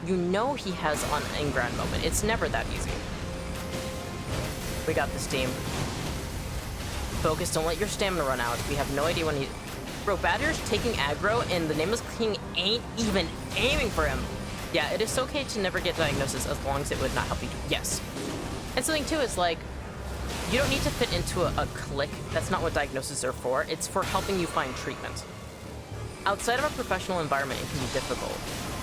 You know he has an in-ground moment. It's never that easy. We got this team. Focus, don't let your stamina run out. We have no idea when he... Bro, Badger's taking aggro and the Nameless King ain't even aiming for him. Yeah, it is okay to never get diagnosis as long as it would not help you do. Yes. And something too is like, you don't need to fit into a clique. That's not what diagnoses are for. It's for helping you find treatment. Outside of a professional environment, it can be difficult.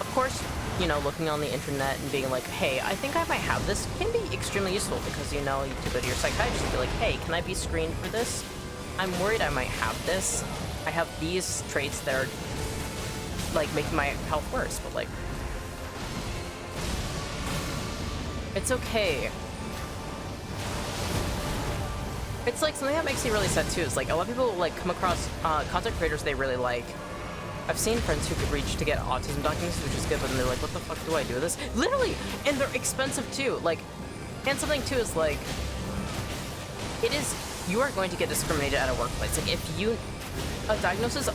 Of course, you know, looking on the internet and being like, hey, I think I might have this can be extremely useful because, you know, you could go to your psychiatrist and be like, hey, can I be screened for this? I'm worried I might have this. I have these traits that are, like, making my health worse, but, like, it's okay. It's, like, something that makes me really sad, too, is, like, a lot of people, like, come across content creators they really like. I've seen friends who could reach to get autism diagnosis, which is good, but then they're like, what the fuck do I do with this? Literally! And they're expensive, too. Like, and something, too, is, like, you are going to get discriminated at a workplace. Like, if you... A diagnosis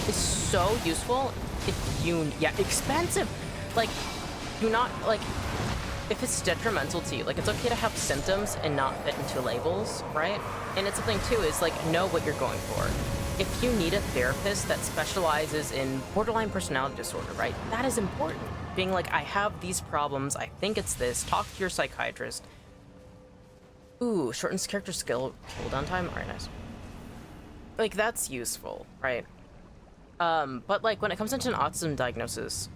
is so useful if you... Yeah, expensive! Like, do not, like... If it's detrimental to you, like, it's okay to have symptoms and not fit into labels, right? And it's something, too, is, like, know what you're going for. If you need a therapist that specializes in borderline personality disorder, right? That is important. Being like, I have these problems, I think it's this, talk to your psychiatrist. Ooh, shortens character skill cooldown time? Alright, nice. Like, that's useful, right? But, like, when it comes into an autism diagnosis,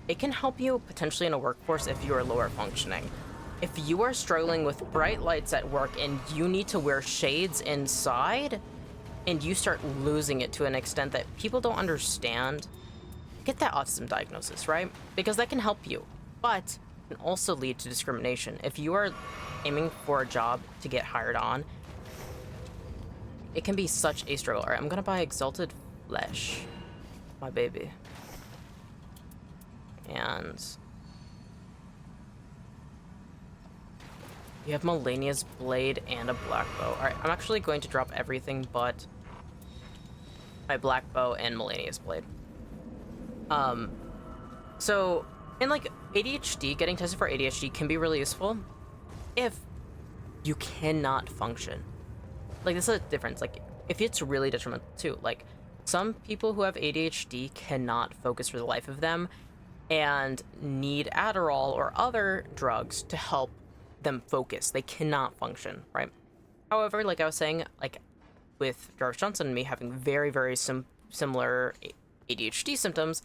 it can help you potentially in a workforce if you are lower functioning. If you are struggling with bright lights at work and you need to wear shades inside, and you start losing it to an extent that people don't understand, get that autism diagnosis, right? Because that can help you. But can also lead to discrimination. If you are aiming for a job to get hired on, it can be such a struggle. All right, I'm gonna buy Exalted Flesh, my baby. And you have Melania's Blade and a black bow. All right, I'm actually going to drop everything but my black bow and Melania's Blade. So in like ADHD, getting tested for ADHD can be really useful if you cannot function. Like, this is a difference. Like, if it's really detrimental too. Like, some people who have ADHD cannot focus for the life of them and need Adderall or other drugs to help them focus. They cannot function, right? However, like I was saying, like with Jarvis Johnson and me having very, very similar ADHD symptoms,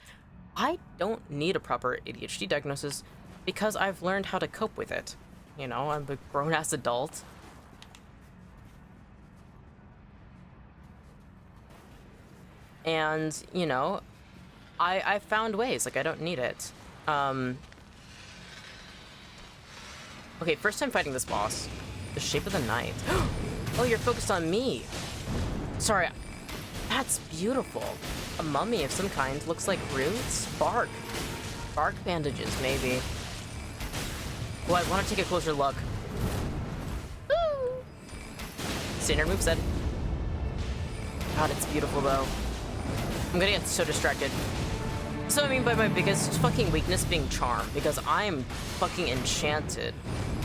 I don't need a proper ADHD diagnosis because I've learned how to cope with it. You know, I'm a grown-ass adult. And, you know, I found ways. Like, I don't need it. Okay, first time fighting this boss. The Shape of the Night. Oh, you're focused on me. Sorry. That's beautiful. A mummy of some kind. Looks like roots? Bark. Bark bandages, maybe. Well, I want to take a closer look. Woo! Standard moveset. God, it's beautiful, though. I'm gonna get so distracted. So I mean by my biggest fucking weakness being charm, because I am fucking enchanted.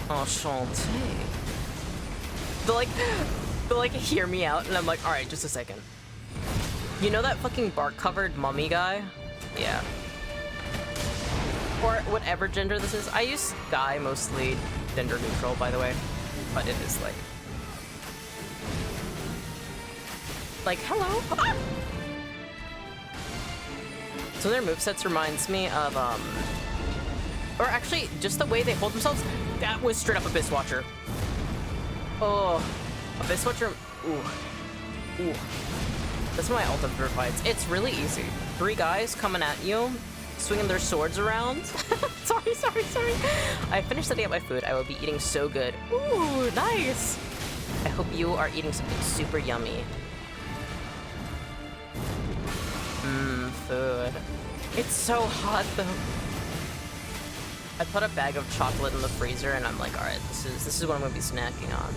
Enchanté. They'll like hear me out, and I'm like, alright, just a second. You know that fucking bark-covered mummy guy? Yeah. Or whatever gender this is. I use guy, mostly gender neutral, by the way. But it is like, hello? Ah! So their movesets reminds me of, or actually, just the way they hold themselves, that was straight up Abyss Watcher. Oh, Abyss Watcher, ooh. That's my ult for fights. It's really easy. 3 guys coming at you, swinging their swords around. Sorry. I finished setting up my food. I will be eating so good. Ooh, nice. I hope you are eating something super yummy. Food. It's so hot though. I put a bag of chocolate in the freezer and I'm like, alright, this is what I'm gonna be snacking on.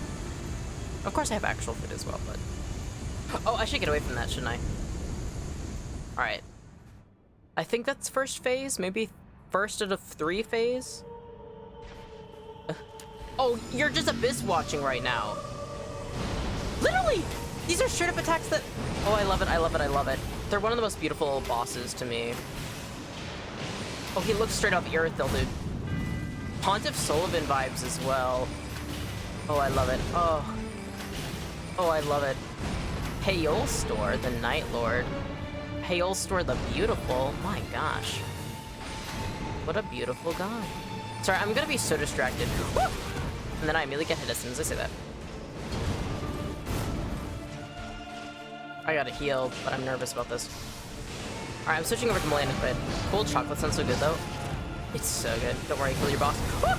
Of course I have actual food as well, but oh, I should get away from that, shouldn't I? Alright. I think that's first phase, maybe first out of 3 phase. Oh, you're just Abyss watching right now. Literally! These are straight up attacks that, oh, I love it. They're one of the most beautiful bosses to me. Oh, he looks straight up Irithyll, dude. Pontiff Sullivan vibes as well. Oh, I love it. Oh, I love it. Heolstor, the Night Lord. Heolstor the Beautiful. My gosh. What a beautiful guy. Sorry, I'm gonna be so distracted. Woo! And then I immediately get hit as soon as I say that. I gotta heal, but I'm nervous about this. Alright, I'm switching over to Melania's Blade. Cold chocolate sounds so good, though. It's so good. Don't worry, kill your boss. Woo!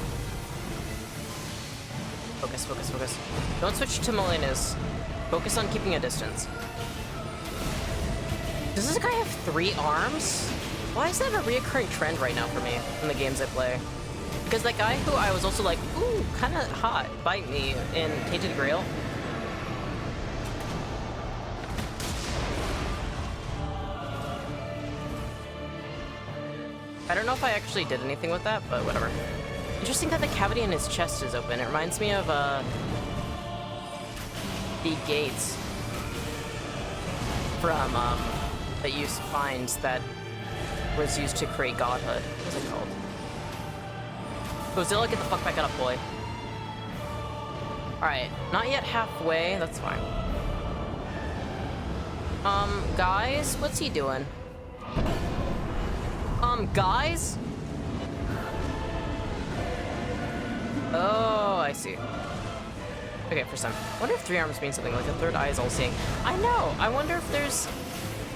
Focus. Don't switch to Melania's. Focus on keeping a distance. Does this guy have 3 arms? Why is that a reoccurring trend right now for me in the games I play? Because that guy who I was also like, ooh, kind of hot, bite me in Tainted Grail. I don't know if I actually did anything with that, but whatever. Interesting that the cavity in his chest is open. It reminds me of, the gates from, that you find that was used to create godhood. What's it called? Godzilla, get the fuck back up, boy. Alright, not yet halfway. That's fine. Guys, what's he doing? Guys? Oh, I see. Okay, first time. I wonder if 3 arms means something, like the 3rd eye is all seeing. I know! I wonder if there's...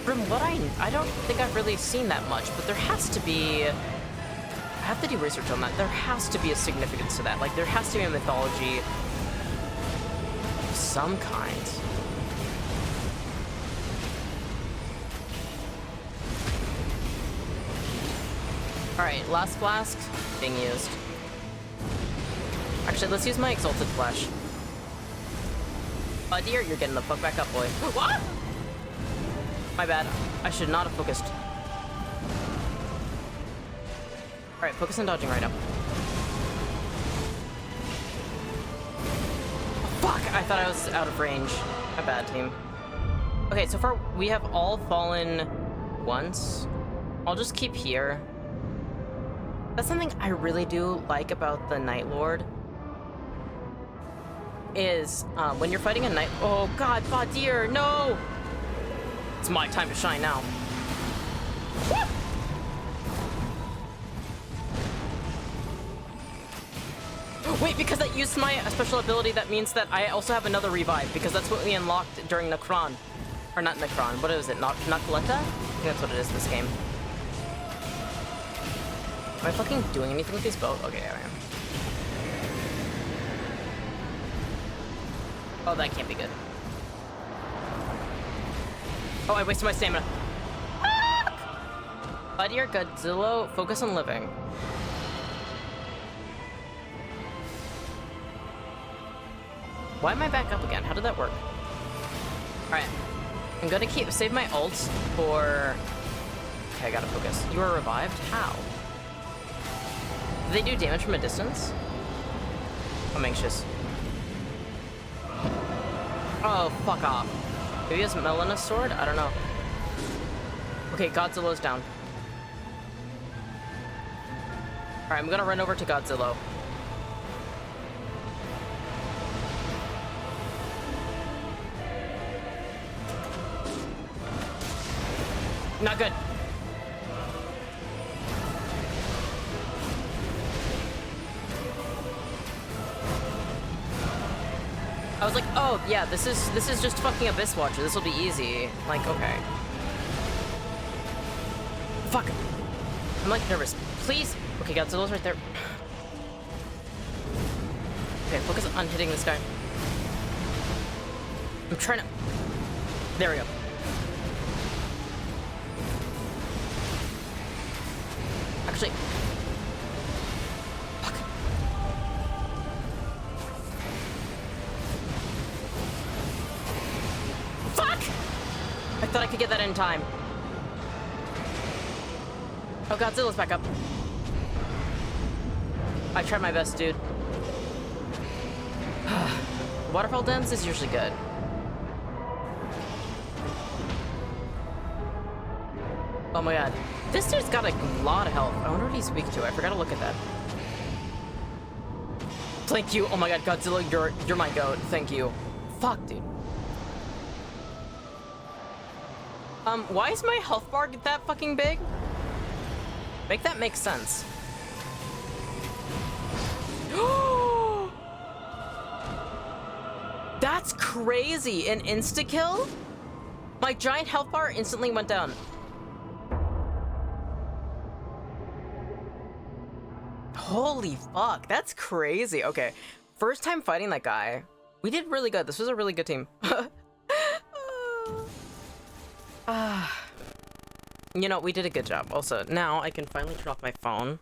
From what I don't think I've really seen that much, but there has to be... have to do research on that. There has to be a significance to that. Like, there has to be a mythology of some kind. Alright, last flask being used. Actually, let's use my Exalted Flash. Dear, you're getting the fuck back up, boy. What? My bad. I should not have focused. Alright, focus on dodging right now. Oh, fuck! I thought I was out of range. My bad, team. Okay, so far we have all fallen once. I'll just keep here. That's something I really do like about the Night Lord. Is, when you're fighting a Night... Oh god, Badir, no! It's my time to shine now. What? Wait, because I used my special ability, that means that I also have another revive, because that's what we unlocked during Necron. Or not Necron, what is it? Nacoletta? I think that's what it is this game. Am I fucking doing anything with these bows? Okay, I am. Oh, that can't be good. Oh, I wasted my stamina. Ah! Dear Godzilla, focus on living. Why am I back up again? How did that work? Alright. I'm gonna save my ults for... Okay, I gotta focus. You are revived? How? Do they do damage from a distance? I'm anxious. Oh, fuck off. Maybe it's Melina's sword? I don't know. Okay, Godzilla's down. Alright, I'm gonna run over to Godzilla. Not good. I was like, oh yeah, this is just fucking Abyss Watcher. This will be easy. Like, okay. Fuck. I'm like nervous. Please. Okay, Godzilla's right there. Okay, focus on hitting this guy. I'm trying to. There we go. Actually. Fuck. Fuck! I thought I could get that in time. Oh, Godzilla's back up. I tried my best, dude. Waterfall dance is usually good. Oh my god. This dude's got a lot of health. I wonder what he's weak to. I forgot to look at that. Thank you. Oh my god, Godzilla, you're my goat. Thank you. Fuck, dude. Why is my health bar that fucking big? Make that make sense. That's crazy. An insta-kill? My giant health bar instantly went down. Holy fuck, that's crazy. Okay, first time fighting that guy. We did really good. This was a really good team. You know, we did a good job. Also, now I can finally turn off my phone.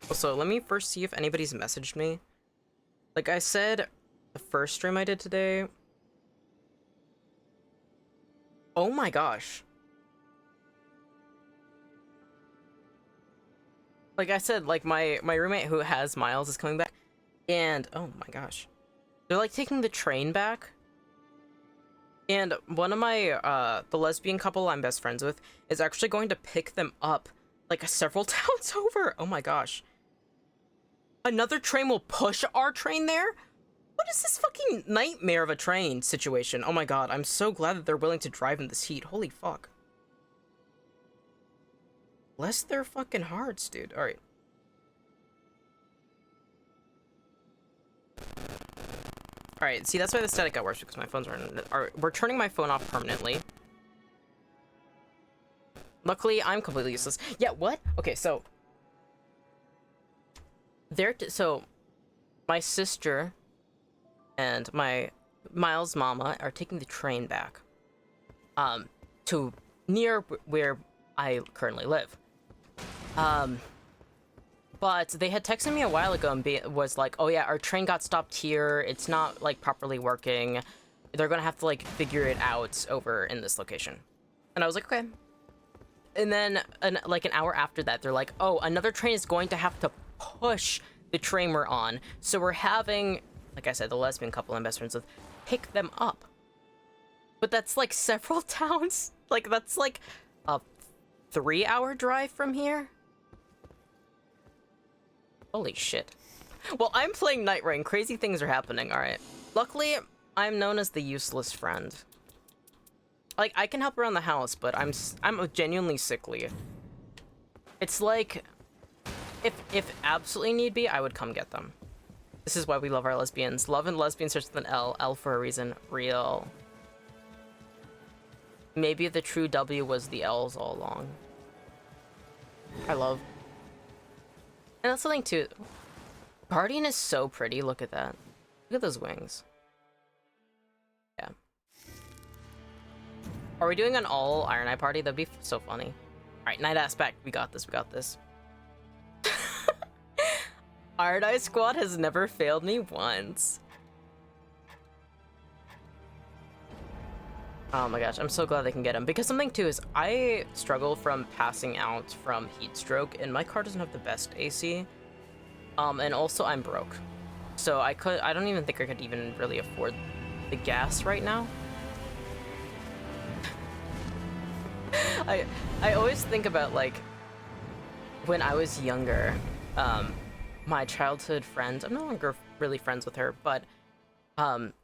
Also, let me first see if anybody's messaged me. Like I said, the first stream I did today. Oh my gosh. Like I said, like my roommate who has Miles is coming back. And, oh my gosh. They're like taking the train back. And one of my, the lesbian couple I'm best friends with is actually going to pick them up like several towns over. Oh my gosh. Another train will push our train there? What is this fucking nightmare of a train situation? Oh my god, I'm so glad that they're willing to drive in this heat. Holy fuck. Bless their fucking hearts, dude. Alright. Alright, see, that's why the static got worse, because my phones we're turning my phone off permanently. Luckily, I'm completely useless. Yeah, what? Okay, so So my sister and my Miles' mama are taking the train back, to near where I currently live. But they had texted me a while ago and was like, oh yeah, our train got stopped here. It's not like properly working. They're gonna have to like figure it out over in this location. And I was like, okay. And then like an hour after that, they're like, oh, another train is going to have to push the train we're on. So we're having, like I said, the lesbian couple I'm best friends with, pick them up. But that's like several towns. Like that's like a 3-hour drive from here. Holy shit. Well, I'm playing Nightreign. Crazy things are happening, alright. Luckily, I'm known as the useless friend. Like, I can help around the house, but I'm genuinely sickly. It's like, if absolutely need be, I would come get them. This is why we love our lesbians. Love and lesbian starts with an L. L for a reason. Real. Maybe the true W was the L's all along. I love. And that's something too. Guardian is so pretty. Look at that. Look at those wings. Yeah. Are we doing an all Iron Eye party? That'd be so funny. Alright, Night Aspect. We got this. We got this. Iron Eye Squad has never failed me once. Oh my gosh, I'm so glad they can get him. Because something too is I struggle from passing out from heat stroke, and my car doesn't have the best AC. And also I'm broke. So I don't even think I could even really afford the gas right now. I always think about like when I was younger, my childhood friend, I'm no longer really friends with her, but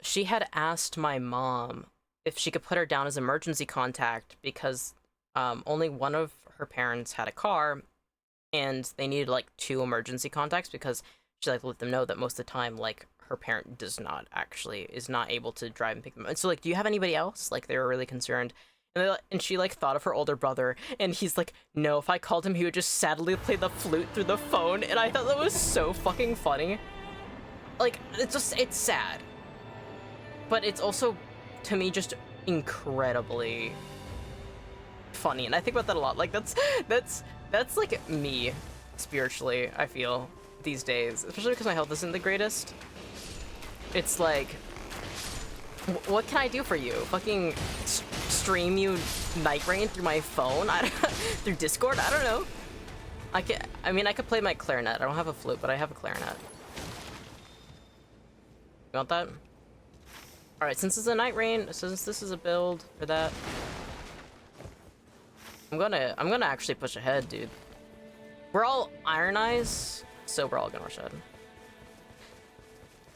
she had asked my mom if she could put her down as emergency contact because only one of her parents had a car and they needed like 2 emergency contacts because she like let them know that most of the time like her parent is not able to drive and pick them up. And so like, do you have anybody else? Like they were really concerned. And she like thought of her older brother and he's like, no, if I called him, he would just sadly play the flute through the phone. And I thought that was so fucking funny. Like, it's sad. But it's also, to me, just incredibly funny, and I think about that a lot. Like that's like me spiritually, I feel these days, especially because my health isn't the greatest. It's like, what can I do for you? Fucking stream you Nightreign through my phone? Through Discord? I don't know. I mean I could play my clarinet. I don't have a flute, but I have a clarinet. You want that? Alright, since it's a Nightreign, since this is a build for that, I'm gonna actually push ahead, dude. We're all Iron Eyes, so we're all gonna rush ahead.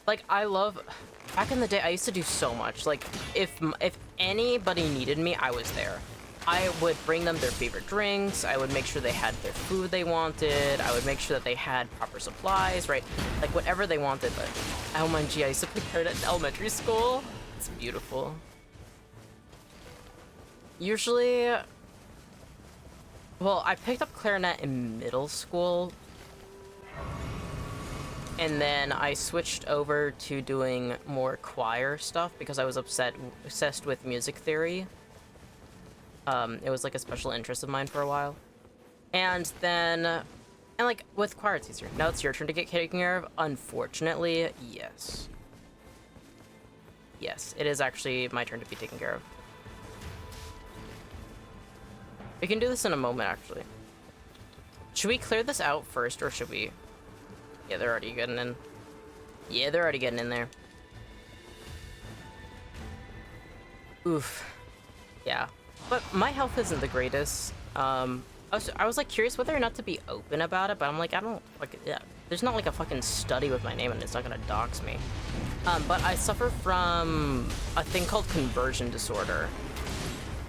Like, back in the day, I used to do so much. Like, if anybody needed me, I was there. I would bring them their favorite drinks, I would make sure they had their food they wanted, I would make sure that they had proper supplies, right? Like, whatever they wanted, but OMG, I used to play clarinet in elementary school. It's beautiful. Usually, well, I picked up clarinet in middle school, and then I switched over to doing more choir stuff because I was obsessed with music theory. It was like a special interest of mine for a while. And then, like with choir, it's easier. Now it's your turn to get taken care of. Unfortunately, yes. Yes, it is actually my turn to be taken care of. We can do this in a moment, actually. Should we clear this out first, or should we? Yeah, they're already getting in. Yeah, they're already getting in there. Oof. Yeah. But my health isn't the greatest. I was like curious whether or not to be open about it, but I'm like, I don't like, yeah. There's not like a fucking study with my name and it's not gonna dox me. But I suffer from a thing called conversion disorder,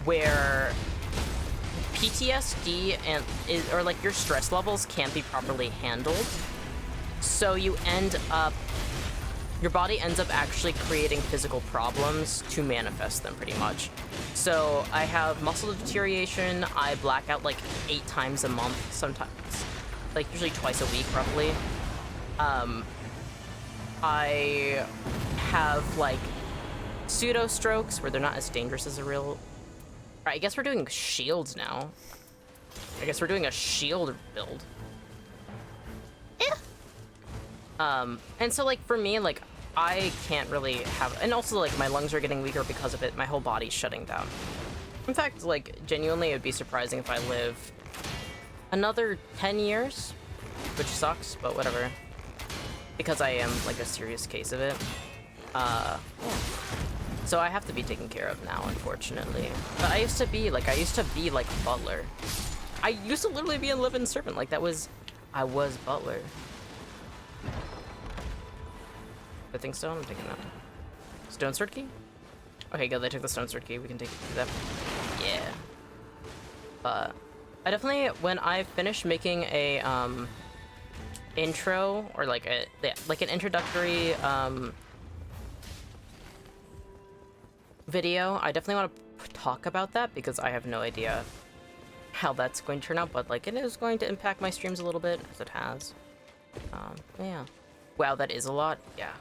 where PTSD or like your stress levels can't be properly handled. So you end up, your body ends up actually creating physical problems to manifest them pretty much. So I have muscle deterioration, I black out like 8 times a month sometimes, like usually twice a week roughly. I have like pseudo strokes where they're not as dangerous as a real. Right, I guess we're doing shields now. I guess we're doing a shield build. Yeah. And so like for me, like I can't really have, and also like my lungs are getting weaker because of it. My whole body's shutting down. In fact, like genuinely, it would be surprising if I live another 10 years, which sucks, but whatever. Because I am like a serious case of it. Yeah. So I have to be taken care of now, unfortunately. But I used to be like Butler. I used to literally be a living servant. Like I was Butler. Good thing stone, I'm taking that. Stone sword key? Okay, good, they took the stone sword key. We can take that. Yeah. I definitely, when I finish making a intro or like an introductory video, I definitely want to talk about that because I have no idea how that's going to turn out, but like it is going to impact my streams a little bit, as it has. Yeah. Wow, that is a lot. Yeah.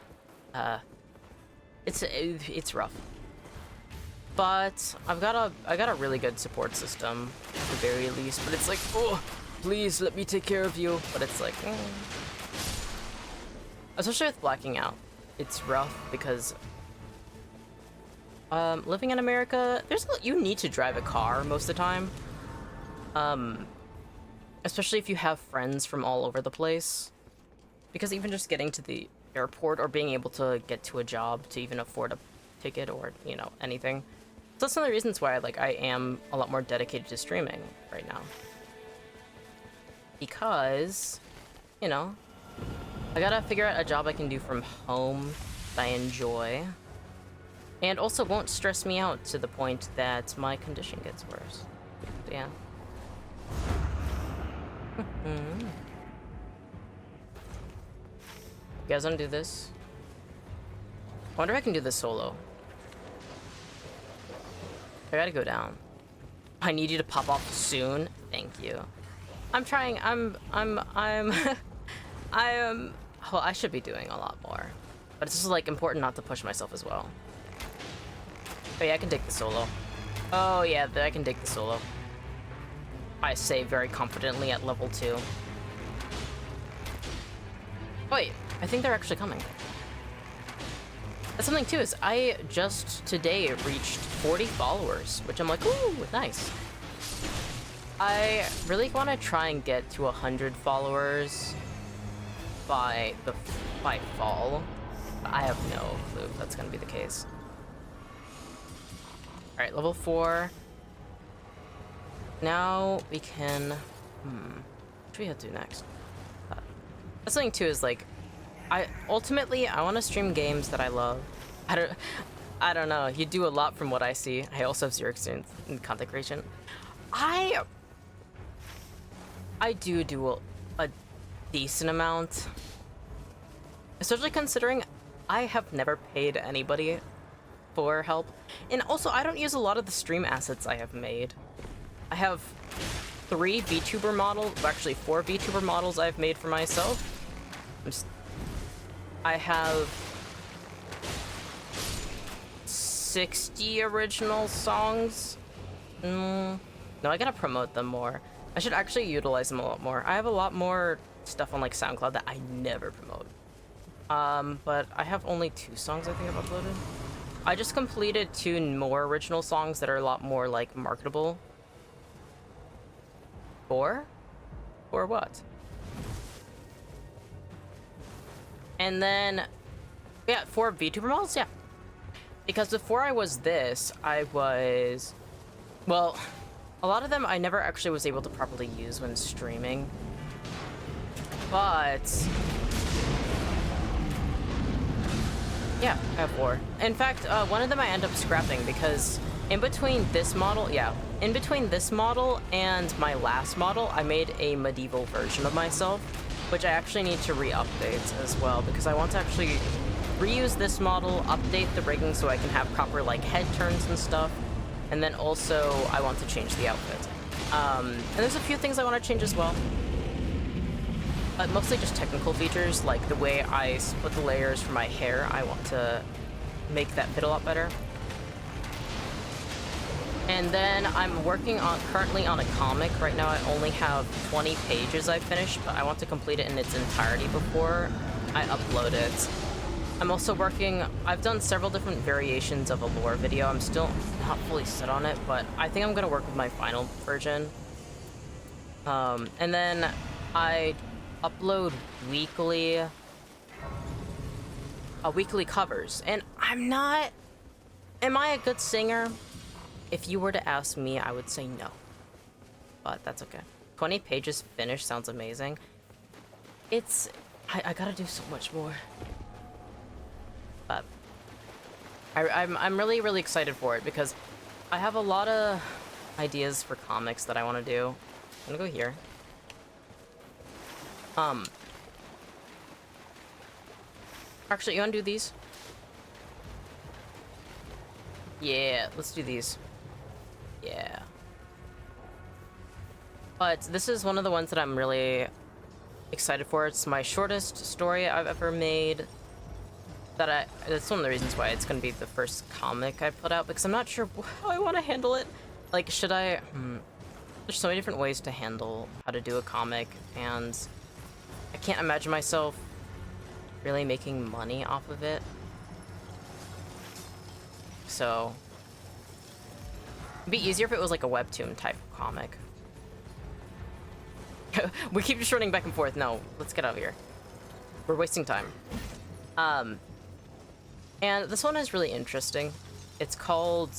It's rough. But I got a really good support system at the very least, but it's like, oh, please let me take care of you. But it's like, especially with blacking out, it's rough because living in America, you need to drive a car most of the time. Especially if you have friends from all over the place, because even just getting to the airport or being able to get to a job to even afford a ticket or, you know, anything. So that's one of the reasons why like I am a lot more dedicated to streaming right now. Because, you know, I gotta figure out a job I can do from home that I enjoy and also won't stress me out to the point that my condition gets worse. So, yeah. You guys wanna do this? I wonder if I can do this solo. I gotta go down. I need you to pop off soon. Thank you. I'm trying. Well, I should be doing a lot more, but it's just like important not to push myself as well. Oh yeah, I can take the solo. Oh yeah, I can take the solo. I say very confidently at level 2. Wait, I think they're actually coming. That's something too, is I just today reached 40 followers, which I'm like, ooh, nice. I really want to try and get to 100 followers by fall. I have no clue if that's gonna be the case. All right, level 4. Now we can, what do we have to do next? That's something too, is like, ultimately I want to stream games that I love. I don't know. You do a lot from what I see. I also have 0 experience in content creation. I do a decent amount, especially considering I have never paid anybody for help, and also I don't use a lot of the stream assets I have made. I have 3 VTuber models, actually 4 VTuber models I've made for myself. I have 60 original songs. No, I gotta promote them more. I should actually utilize them a lot more. I have a lot more stuff on like SoundCloud that I never promote. But I have only 2 songs I think I've uploaded. I just completed 2 more original songs that are a lot more like marketable. 4? Or what? And then, yeah, 4 VTuber models, yeah. Because before I was this, I was, well, a lot of them I never actually was able to properly use when streaming. But, yeah, I have 4. In fact, one of them I end up scrapping because in between this model, in between this model and my last model, I made a medieval version of myself, which I actually need to re-update as well, because I want to actually reuse this model, update the rigging so I can have proper like head turns and stuff, and then also I want to change the outfit. And there's a few things I want to change as well. Mostly just technical features, like the way I split the layers for my hair. I want to make that fit a lot better. And then I'm working on currently on a comic. Right now I only have 20 pages I've finished, but I want to complete it in its entirety before I upload it. I'm also working, I've done several different variations of a lore video. I'm still not fully set on it, but I think I'm gonna work with my final version. And then I upload weekly covers. And am I a good singer? If you were to ask me, I would say no. But that's okay. 20 pages finished sounds amazing. I gotta do so much more. But I'm really, really excited for it because I have a lot of ideas for comics that I want to do. I'm gonna go here. Actually, you wanna do these? Yeah, let's do these. Yeah. But this is one of the ones that I'm really excited for. It's my shortest story I've ever made. That's one of the reasons why it's gonna be the first comic I put out, because I'm not sure how I want to handle it. Like, should I... There's so many different ways to handle how to do a comic, and I can't imagine myself really making money off of it. So... It'd be easier if it was like a webtoon type of comic. We keep just running back and forth. No, let's get out of here. We're wasting time. And this one is really interesting. It's called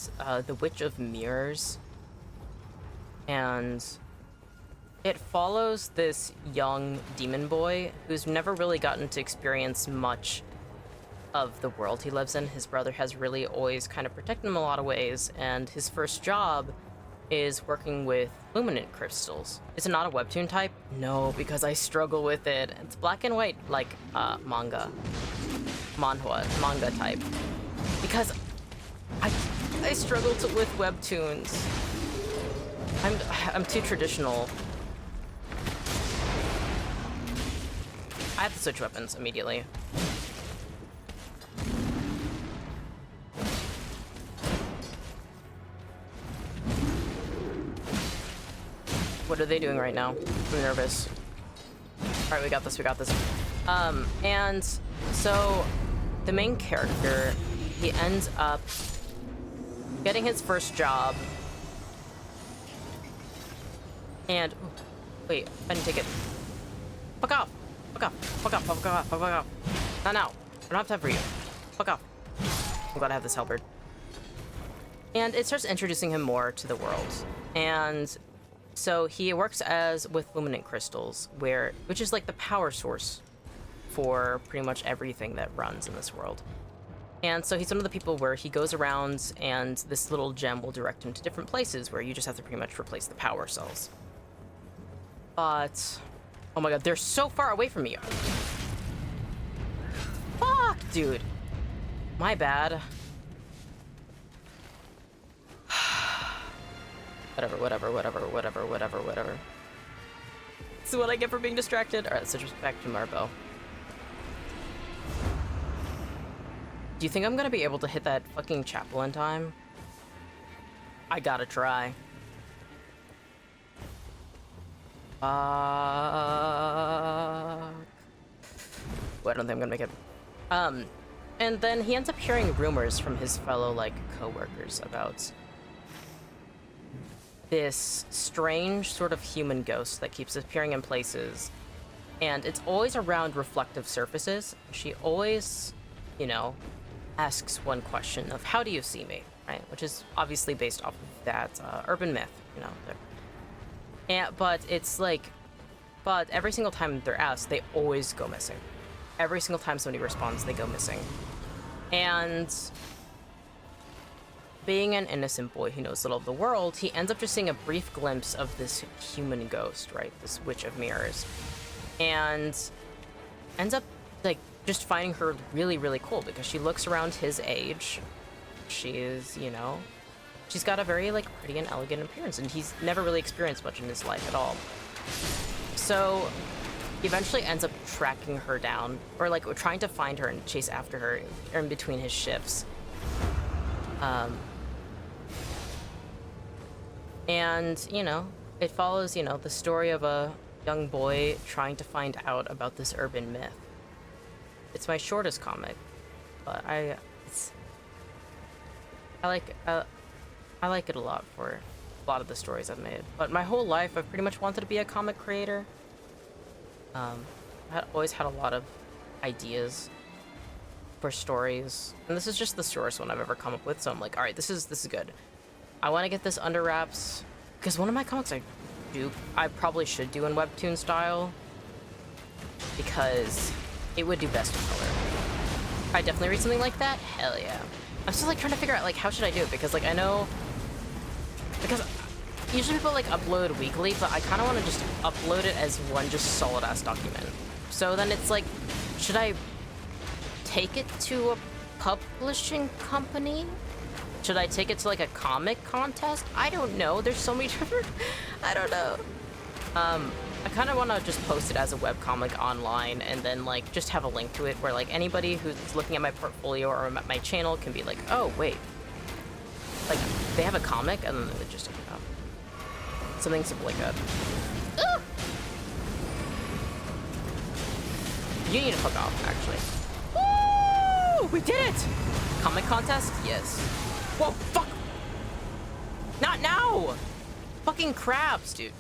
The Witch of Mirrors. And it follows this young demon boy who's never really gotten to experience much of the world he lives in. His brother has really always kind of protected him in a lot of ways, and his first job is working with luminant crystals. Is it not a webtoon type? No, because I struggle with it. It's black and white, like manga type. Because I struggle with webtoons. I'm too traditional. I have to switch weapons immediately. What are they doing right now? I'm nervous. Alright, we got this, we got this. And so the main character, he ends up getting his first job. And, wait, I didn't take it. Fuck off! Fuck off! Fuck off! Fuck off! Fuck off! Not now! I don't have time for you. Fuck off. I'm glad I have this halberd. And it starts introducing him more to the world. And so he works with luminant crystals, which is like the power source for pretty much everything that runs in this world. And so he's one of the people where he goes around and this little gem will direct him to different places where you just have to pretty much replace the power cells. But, oh my god, they're so far away from me. Fuck, dude. My bad. Whatever. This is what I get for being distracted. Alright, let's switch back to Marbo. Do you think I'm gonna be able to hit that fucking chapel in time? I gotta try. Well, I don't think I'm gonna make it. And then he ends up hearing rumors from his fellow, like, co-workers about this strange sort of human ghost that keeps appearing in places, and it's always around reflective surfaces. She always, you know, asks one question of, how do you see me, right? Which is obviously based off of that urban myth, you know. But it's like, but every single time they're asked, they always go missing. Every single time somebody responds, they go missing. And being an innocent boy who knows little of the world, he ends up just seeing a brief glimpse of this human ghost, right? This Witch of Mirrors. And ends up, like, just finding her really, really cool because she looks around his age. She is, you know, she's got a very, like, pretty and elegant appearance, and he's never really experienced much in his life at all. So he eventually ends up tracking her down, or like trying to find her and chase after her in between his shifts. And, you know, it follows, you know, the story of a young boy trying to find out about this urban myth. It's my shortest comic, but I like it a lot for a lot of the stories I've made. But my whole life, I've pretty much wanted to be a comic creator. I always had a lot of ideas for stories, and this is just the shortest one I've ever come up with. So I'm like, all right, this is good. I want to get this under wraps because one of my comics I probably should do in webtoon style because it would do best in color. I definitely read something like that. Hell yeah. I'm still like trying to figure out like how should I do it because like I know because usually people like upload weekly, but I kind of want to just upload it as one just solid ass document. So then it's like, should I take it to a publishing company? Should I take it to like a comic contest? I don't know. There's so many different. I don't know. I kind of want to just post it as a webcomic online and then like just have a link to it where like anybody who's looking at my portfolio or my channel can be like, oh wait, like they have a comic, and then they just, you know, something simple like that. Ugh! You need to fuck off, actually. Woo! We did it! Comic contest? Yes. Whoa, fuck! Not now! Fucking crabs, dude.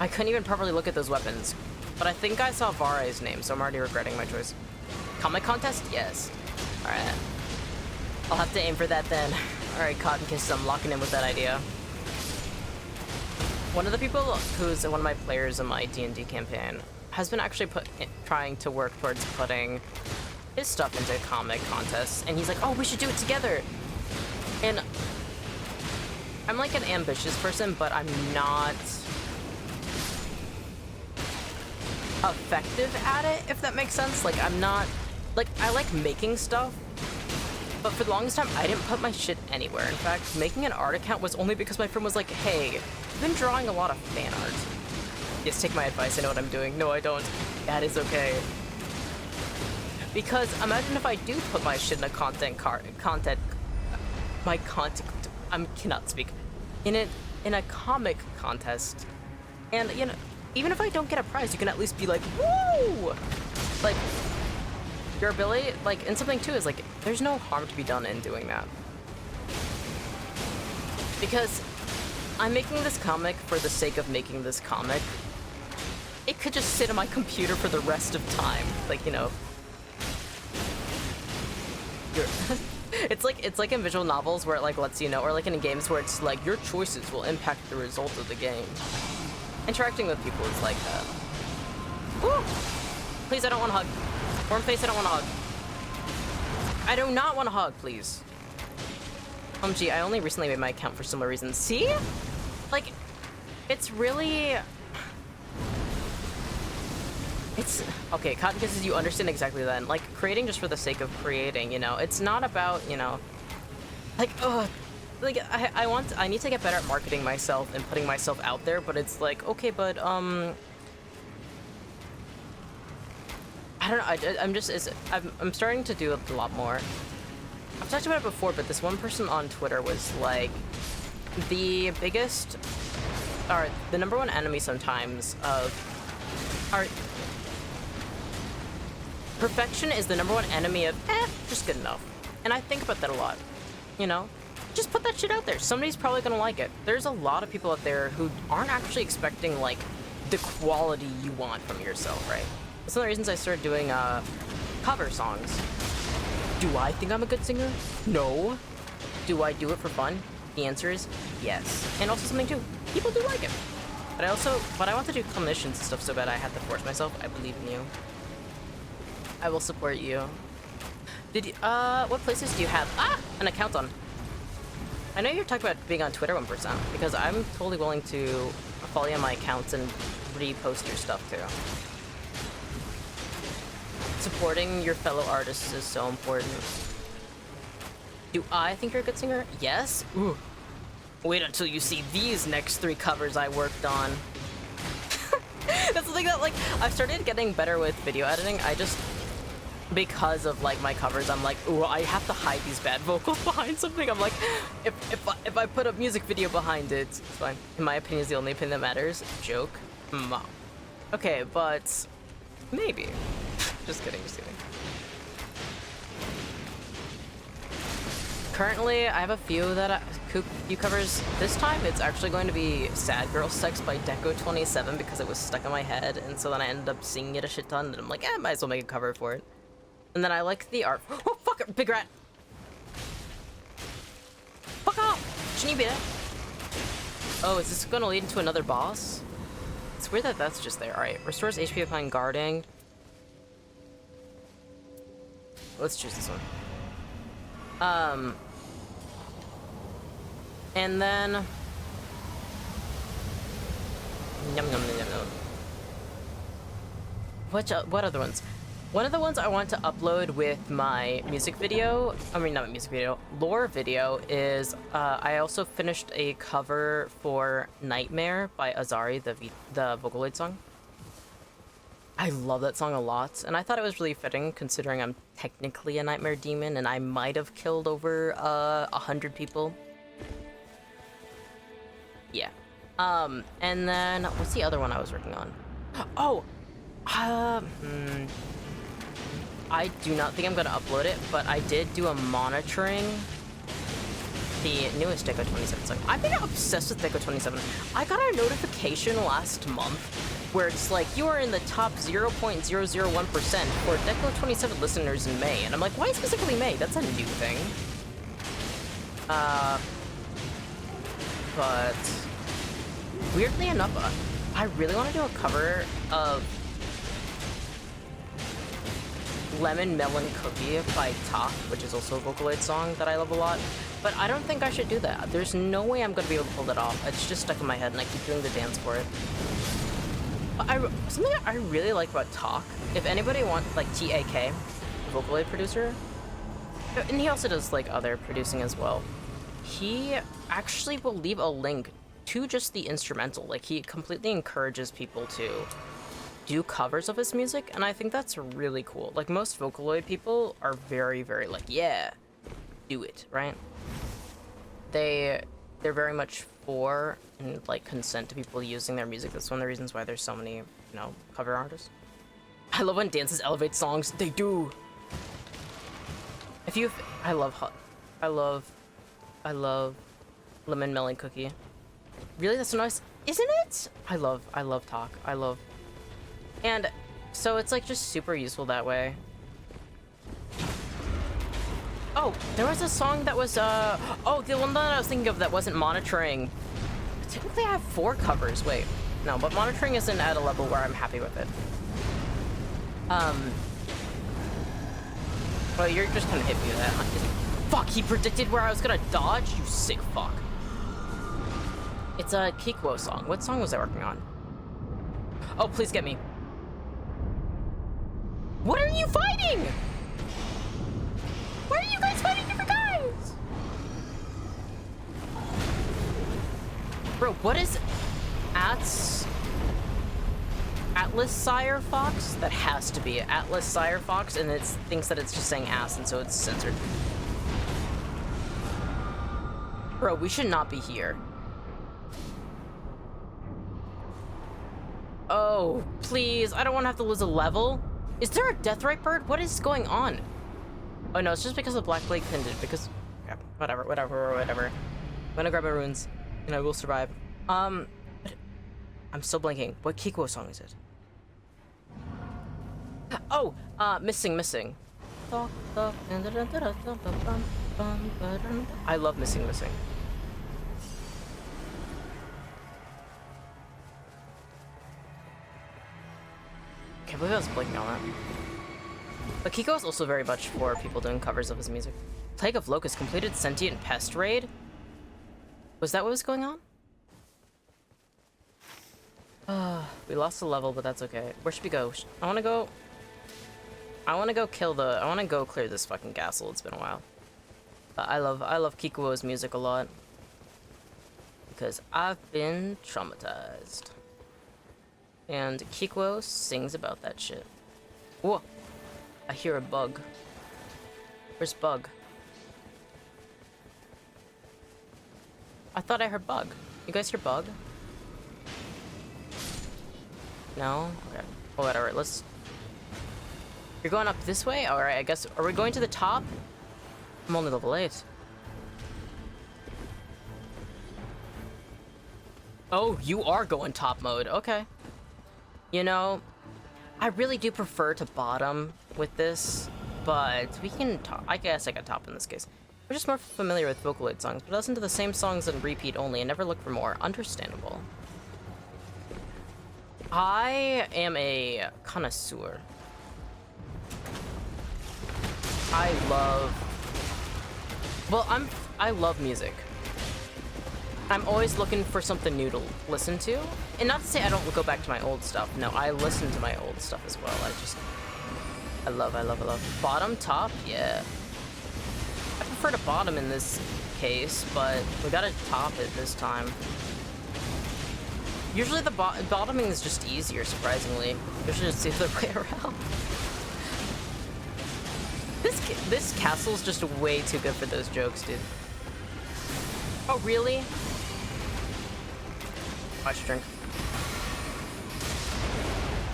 I couldn't even properly look at those weapons, but I think I saw Vare's name, so I'm already regretting my choice. Comic contest? Yes. Alright. I'll have to aim for that then. Alright, Cotton Kisses, I'm locking in with that idea. One of the people who's one of my players in my D&D campaign has been actually trying to work towards putting his stuff into comic contests, and he's like, oh, we should do it together. And I'm like an ambitious person, but I'm not effective at it, if that makes sense. Like, I'm not, like, I like making stuff, but for the longest time, I didn't put my shit anywhere. In fact, making an art account was only because my friend was like, hey, I've been drawing a lot of fan art. Yes, take my advice, I know what I'm doing. No, I don't. That is okay. Because imagine if I do put my shit in a cannot speak. In a comic contest, and you know, even if I don't get a prize, you can at least be like, woo! Like, your ability, like, and something too is like, there's no harm to be done in doing that. Because I'm making this comic for the sake of making this comic. It could just sit on my computer for the rest of time. Like, you know. It's like in visual novels where it like lets you know, or like in games where it's like your choices will impact the result of the game. Interacting with people is like that. Woo! Please, I don't want to hug. Warm face, I don't want to hug. I do not want to hug, please. Gee, I only recently made my account for similar reasons. See? Like, it's really... It's... Okay, Cotton Kisses, you understand exactly then. Like, creating just for the sake of creating, you know? It's not about, you know... Like, ugh. Like, I need to get better at marketing myself and putting myself out there, but it's like, okay, but, I don't know, I'm starting to do it a lot more. I've talked about it before, but this one person on Twitter was like, the biggest, or the number one enemy sometimes of art. Perfection is the number one enemy of, just good enough. And I think about that a lot, you know? Just put that shit out there. Somebody's probably gonna like it. There's a lot of people out there who aren't actually expecting, like, the quality you want from yourself, right? That's one of the reasons I started doing, cover songs. Do I think I'm a good singer? No. Do I do it for fun? The answer is yes. And also something too, people do like it. But I want to do commissions and stuff so bad I had to force myself. I believe in you. I will support you. Did you, what places do you have, an account on? I know you're talking about being on Twitter 1%, because I'm totally willing to follow you on my accounts and repost your stuff too. Supporting your fellow artists is so important. Do I think you're a good singer? Yes? Ooh. Wait until you see these next 3 covers I worked on. That's the thing that, like, I've started getting better with video editing. I just, because of, like, my covers, I'm like, ooh, I have to hide these bad vocals behind something. I'm like, if I put a music video behind it, it's fine. In my opinion, is the only opinion that matters. Joke. Okay, but maybe. Just kidding, just kidding. Currently, I have a few that few covers. This time, it's actually going to be Sad Girl Sex by Deco27 because it was stuck in my head, and so then I ended up singing it a shit ton, and I'm like, might as well make a cover for it. And then I like the art. Oh, fuck it, big rat! Fuck off! Shouldn't you be dead? Oh, is this gonna lead into another boss? It's weird that that's just there. Alright, restores HP upon guarding. Let's choose this one. And then... Yum, yum, yum, yum, yum. What other ones? One of the ones I want to upload with my music video, I mean, not my music video, lore video, is I also finished a cover for Nightmare by Azari, the Vocaloid song. I love that song a lot, and I thought it was really fitting considering I'm technically a Nightmare demon and I might have killed over 100 people. Yeah. And then, what's the other one I was working on? Oh! I do not think I'm gonna upload it, but I did do a monitoring the newest Deco27 song. I've been obsessed with Deco27. I got a notification last month where it's like, you are in the top 0.001% for Deco27 listeners in May. And I'm like, why specifically May? That's a new thing. But weirdly enough, I really want to do a cover of Lemon Melon Cookie by Talk, which is also a Vocaloid song that I love a lot. But I don't think I should do that. There's no way I'm going to be able to pull that off. It's just stuck in my head and I keep doing the dance for it. Something I really like about Talk, if anybody wants, like, TAK, Vocaloid producer, and he also does, like, other producing as well, he actually will leave a link to just the instrumental. Like, he completely encourages people to do covers of his music, and I think that's really cool. Like, most Vocaloid people are very, very, like, yeah, do it, right? They're very much for and, like, consent to people using their music. That's one of the reasons why there's so many, you know, cover artists. I love when dances elevate songs. They do. I love Lemon Melon Cookie. Really? That's so nice, isn't it? I love Talk. And so it's, like, just super useful that way. Oh, there was a song that was, oh, the one that I was thinking of that wasn't monitoring. Typically I have 4 covers, wait. No, but monitoring isn't at a level where I'm happy with it. Well, you're just gonna hit me with that. Fuck, he predicted where I was gonna dodge? You sick fuck. It's a Kikuo song. What song was I working on? Oh, please get me. What are you fighting? Why are you guys fighting different guys? Bro, what is Atlas Sire Fox? That has to be Atlas Sire Fox, and it thinks that it's just saying ass, and so it's censored. Bro, we should not be here. Oh, please, I don't want to have to lose a level. Is there a Deathrite bird? What is going on? Oh no, it's just because the Black Blade pinned it, because... Yeah, whatever. I'm gonna grab my runes, and I will survive. I'm still blanking. What Kikuo song is it? Oh, Missing. I love Missing. Can't believe I was blanking on that. But Kiko is also very much for people doing covers of his music. Plague of Locusts completed Sentient Pest raid? Was that what was going on? We lost a level, but that's okay. Where should we go? I wanna go clear this fucking castle. It's been a while. I love Kikuo's music a lot. Because I've been traumatized. And Kikwo sings about that shit. Whoa! I hear a bug. Where's Bug? I thought I heard Bug. You guys hear Bug? No? Okay. Oh, whatever. Let's... You're going up this way? Alright, I guess... Are we going to the top? I'm only level 8. Oh, you are going top mode. Okay. You know, I really do prefer to bottom with this, but we can top. I guess I can top in this case. We're just more familiar with Vocaloid songs, but I listen to the same songs on repeat only and never look for more. Understandable. I am a connoisseur. I love... Well, I love music. I'm always looking for something new to listen to. And not to say I don't go back to my old stuff. No, I listen to my old stuff as well. I love. Bottom, top, yeah. I prefer to bottom in this case, but we gotta top it this time. Usually the bottoming is just easier, surprisingly. Usually it's the other way around. This castle's just way too good for those jokes, dude. Oh, really? I should drink.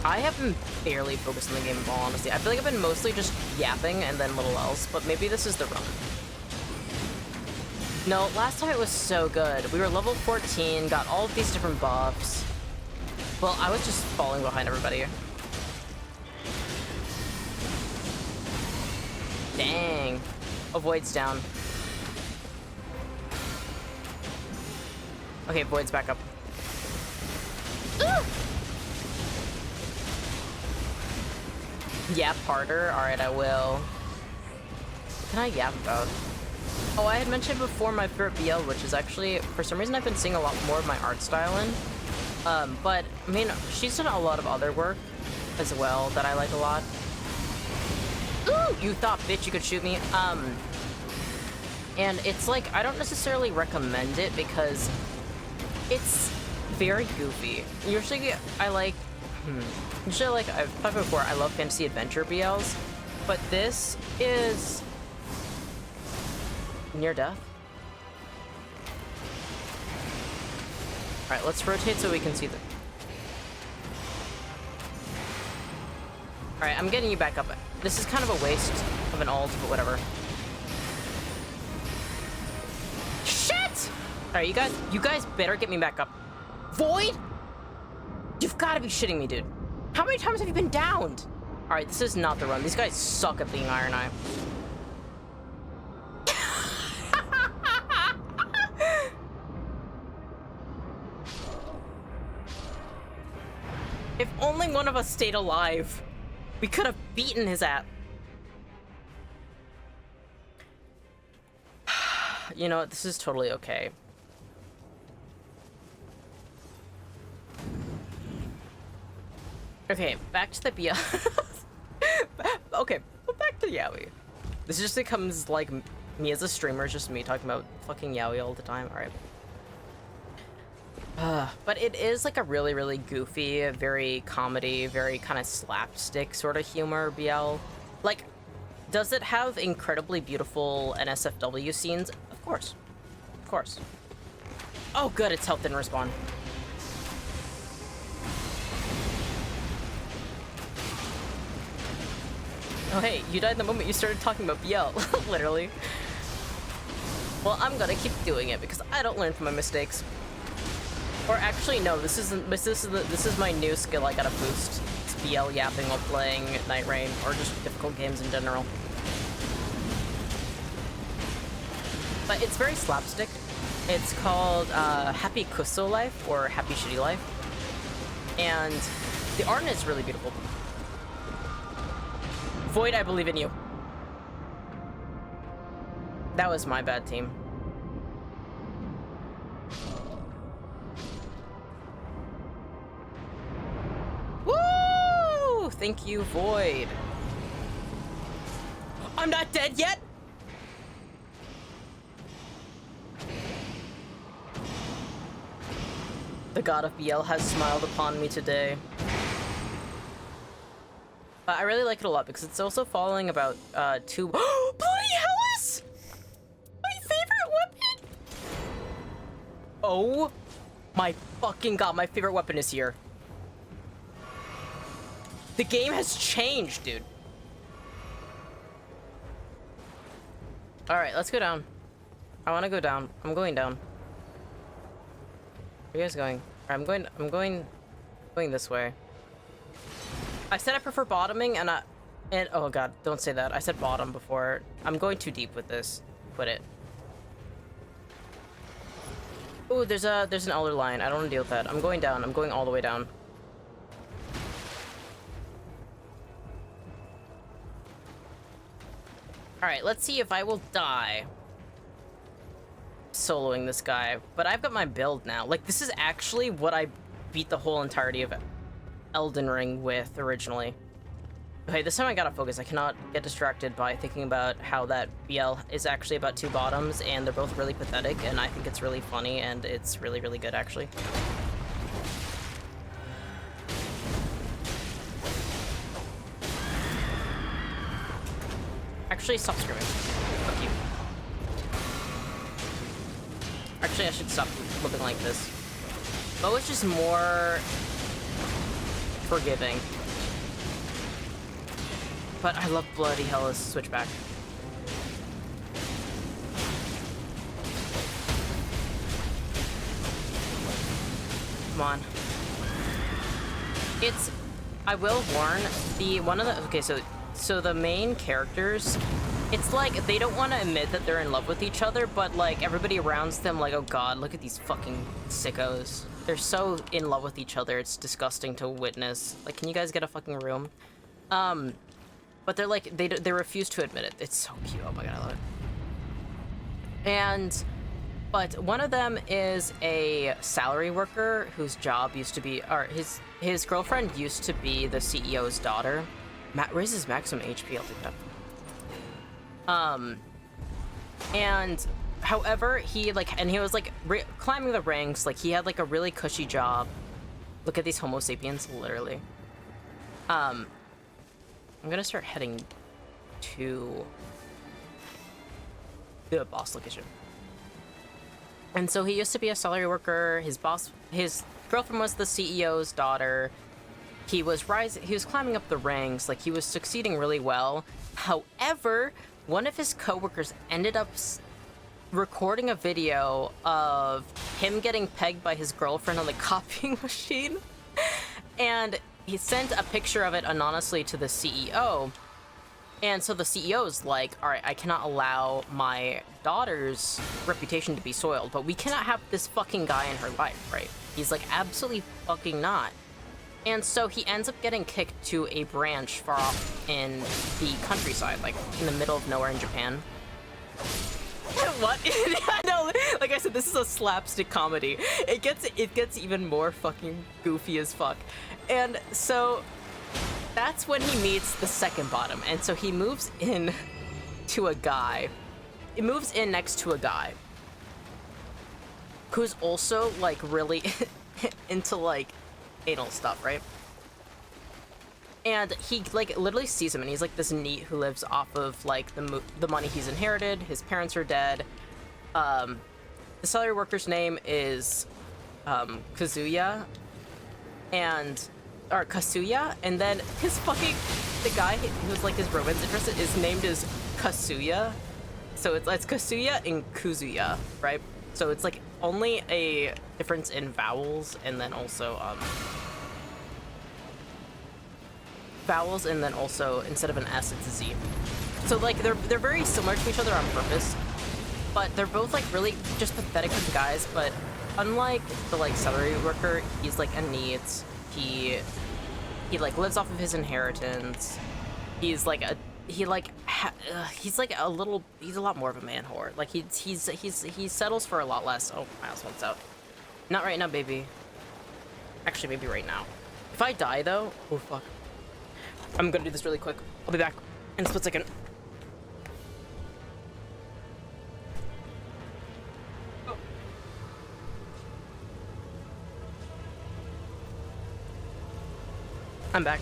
I have been barely focused on the game at all, honestly. I feel like I've been mostly just yapping and then little else, but maybe this is the run. No, last time it was so good. We were level 14, got all of these different buffs. Well, I was just falling behind everybody. Dang. Oh, Void's down. Okay, Void's back up. Yap harder? Alright, I will. What can I yap about? Oh, I had mentioned before my favorite BL, which is actually, for some reason, I've been seeing a lot more of my art style in. But, I mean, she's done a lot of other work as well that I like a lot. Ooh! You thought, bitch, you could shoot me? And it's like, I don't necessarily recommend it because it's very goofy. Usually, I like... Usually, like I've talked about before, I love fantasy adventure BLs, but this is... near death. Alright, let's rotate so we can see the... Alright, I'm getting you back up. This is kind of a waste of an ult, but whatever. Shit! Alright, you guys better get me back up. Void? You've got to be shitting me, dude. How many times have you been downed? Alright, this is not the run. These guys suck at being Iron Eye. If only one of us stayed alive, we could have beaten his ass. You know what? This is totally okay. Okay, back to the BL. Okay, but back to Yaoi. This just becomes like me as a streamer, just me talking about fucking Yaoi all the time. Alright. But it is like a really, really goofy, very comedy, very kind of slapstick sort of humor BL. Like, does it have incredibly beautiful NSFW scenes? Of course. Of course. Oh good, its health didn't respawn. Oh hey, you died the moment you started talking about BL, literally. Well, I'm gonna keep doing it because I don't learn from my mistakes. Or actually, no, this is my new skill I gotta boost. It's BL yapping while playing Nightreign, or just difficult games in general. But it's very slapstick. It's called Happy Kuso Life, or Happy Shitty Life. And the art is really beautiful. Void, I believe in you. That was my bad team. Woo! Thank you, Void. I'm not dead yet? The god of BL has smiled upon me today. I really like it a lot because it's also following about two. Bloody Hellas! My favorite weapon! Oh my fucking god, my favorite weapon is here. The game has changed, dude. Alright, let's go down. I want to go down. I'm going down. Where are you guys going? Alright, I'm going this way. I said I prefer bottoming, and oh god, don't say that. I said bottom before. I'm going too deep with this. Quit it. Ooh, there's an elder line. I don't want to deal with that. I'm going down. I'm going all the way down. Alright, let's see if I will die soloing this guy. But I've got my build now. Like, this is actually what I beat the whole entirety of Elden Ring with originally. Okay, this time I gotta focus. I cannot get distracted by thinking about how that BL is actually about two bottoms, and they're both really pathetic, and I think it's really funny, and it's really, really good, actually. Actually, stop screaming. Fuck you. Actually, I should stop looking like this. Bo is just more forgiving. But I love bloody Hellas. Switch back. Come on. It's... I will warn, okay, so the main characters, it's like they don't want to admit that they're in love with each other, but like everybody around them like, oh god, look at these fucking sickos. They're so in love with each other, it's disgusting to witness. Like, can you guys get a fucking room? But they're like, they refuse to admit it. It's so cute. Oh my god, I love it. But one of them is a salary worker whose job used to be, or his girlfriend used to be the CEO's daughter. Raises maximum HP, I'll take that. And however, he was like climbing the ranks, like he had like a really cushy job. Look at these Homo sapiens, literally. I'm gonna start heading to the boss location. And so he used to be a salary worker. His girlfriend was the CEO's daughter. He was climbing up the ranks, like he was succeeding really well. However, one of his coworkers ended up recording a video of him getting pegged by his girlfriend on the copying machine. And he sent a picture of it anonymously to the CEO. And so the CEO's like, all right, I cannot allow my daughter's reputation to be soiled, but we cannot have this fucking guy in her life, right? He's like, absolutely fucking not. And so he ends up getting kicked to a branch far off in the countryside, like in the middle of nowhere in Japan. What? I know, like I said, this is a slapstick comedy. It gets even more fucking goofy as fuck. And so that's when he meets the second bottom. And so he moves in to a guy. He moves in next to a guy who's also like really into like anal stuff, right? And he like literally sees him, and he's like this NEET who lives off of like the money he's inherited. His parents are dead. The salary worker's name is Kazuya, or Kasuya, and then the guy who's like his romance interest is named as Kasuya. So it's Kasuya and Kuzuya, right? So it's like only a difference in vowels, and then also instead of an S, it's a Z. So like they're very similar to each other on purpose, but they're both like really just pathetic looking guys. But unlike the like salary worker, he's like a NEET. He like lives off of his inheritance. He's a lot more of a man whore. Like he settles for a lot less. Oh, my house wants out. Not right now, baby. Actually, maybe right now. If I die though, oh fuck. I'm gonna do this really quick. I'll be back in a split second. I'm back.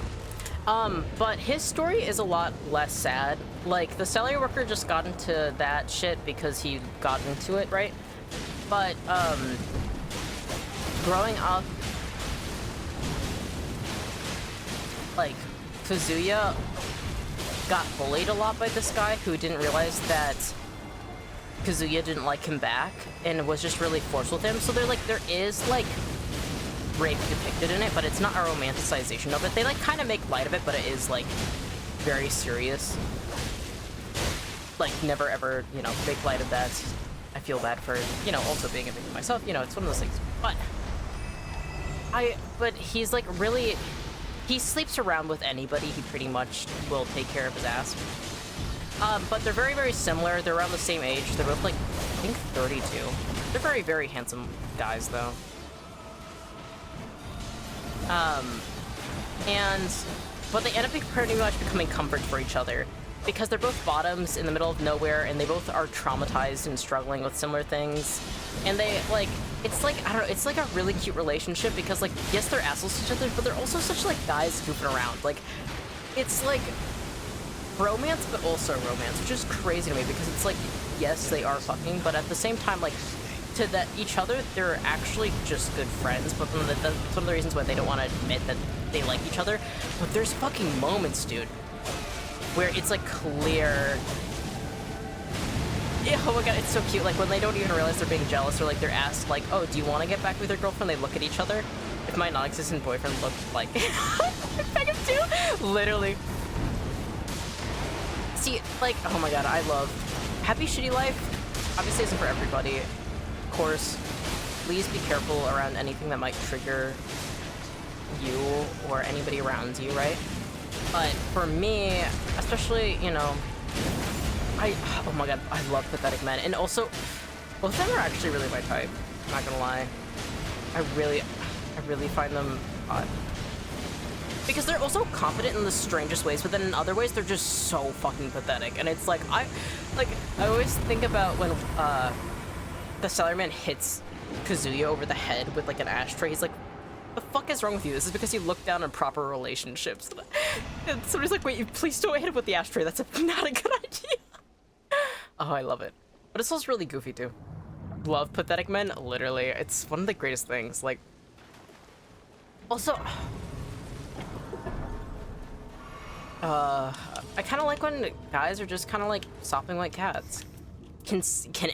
But his story is a lot less sad. Like, the salary worker just got into that shit because he got into it, right? But, growing up, like, Kazuya got bullied a lot by this guy who didn't realize that Kazuya didn't like him back and was just really forceful with him. So there is, like, rape depicted in it, but it's not a romanticization of it. They like kind of make light of it, but it is like very serious. Like, never ever, you know, make light of that. I feel bad for, you know, also being a victim myself. You know, it's one of those things. But he's like really, he sleeps around with anybody. He pretty much will take care of his ass. But they're very, very similar. They're around the same age. They're both like, I think 32. They're very, very handsome guys though. But they end up pretty much becoming comfort for each other because they're both bottoms in the middle of nowhere and they both are traumatized and struggling with similar things. And they, like, it's like, I don't know, it's like a really cute relationship because, like, yes, they're assholes to each other, but they're also such, like, guys goofing around. Like, it's like romance, but also romance, which is crazy to me because it's like, yes, they are fucking, but at the same time, like, to that each other, they're actually just good friends, but that's one of the reasons why they don't want to admit that they like each other. But there's fucking moments, dude, where it's like clear. Yeah, oh my god, it's so cute. Like when they don't even realize they're being jealous, or like they're asked, like, "Oh, do you want to get back with your girlfriend?" They look at each other. If my non-existent boyfriend looked like Beckham too, literally. See, like, oh my god, I love Happy Shitty Life. Obviously, isn't for everybody. Course, please be careful around anything that might trigger you or anybody around you, right? But for me, especially, you know, oh my god, I love pathetic men, and also both of them are actually really my type. I'm not gonna lie, I really find them odd because they're also confident in the strangest ways, but then in other ways they're just so fucking pathetic. And it's like I always think about when the salaryman hits Kazuya over the head with like an ashtray. He's like, the fuck is wrong with you? This is because you look down on proper relationships. And somebody's like, wait, please don't hit him with the ashtray. That's not a good idea. Oh, I love it. But it's also really goofy too. Love pathetic men, literally. It's one of the greatest things. Like, also, I kind of like when guys are just kind of like sopping like cats. Can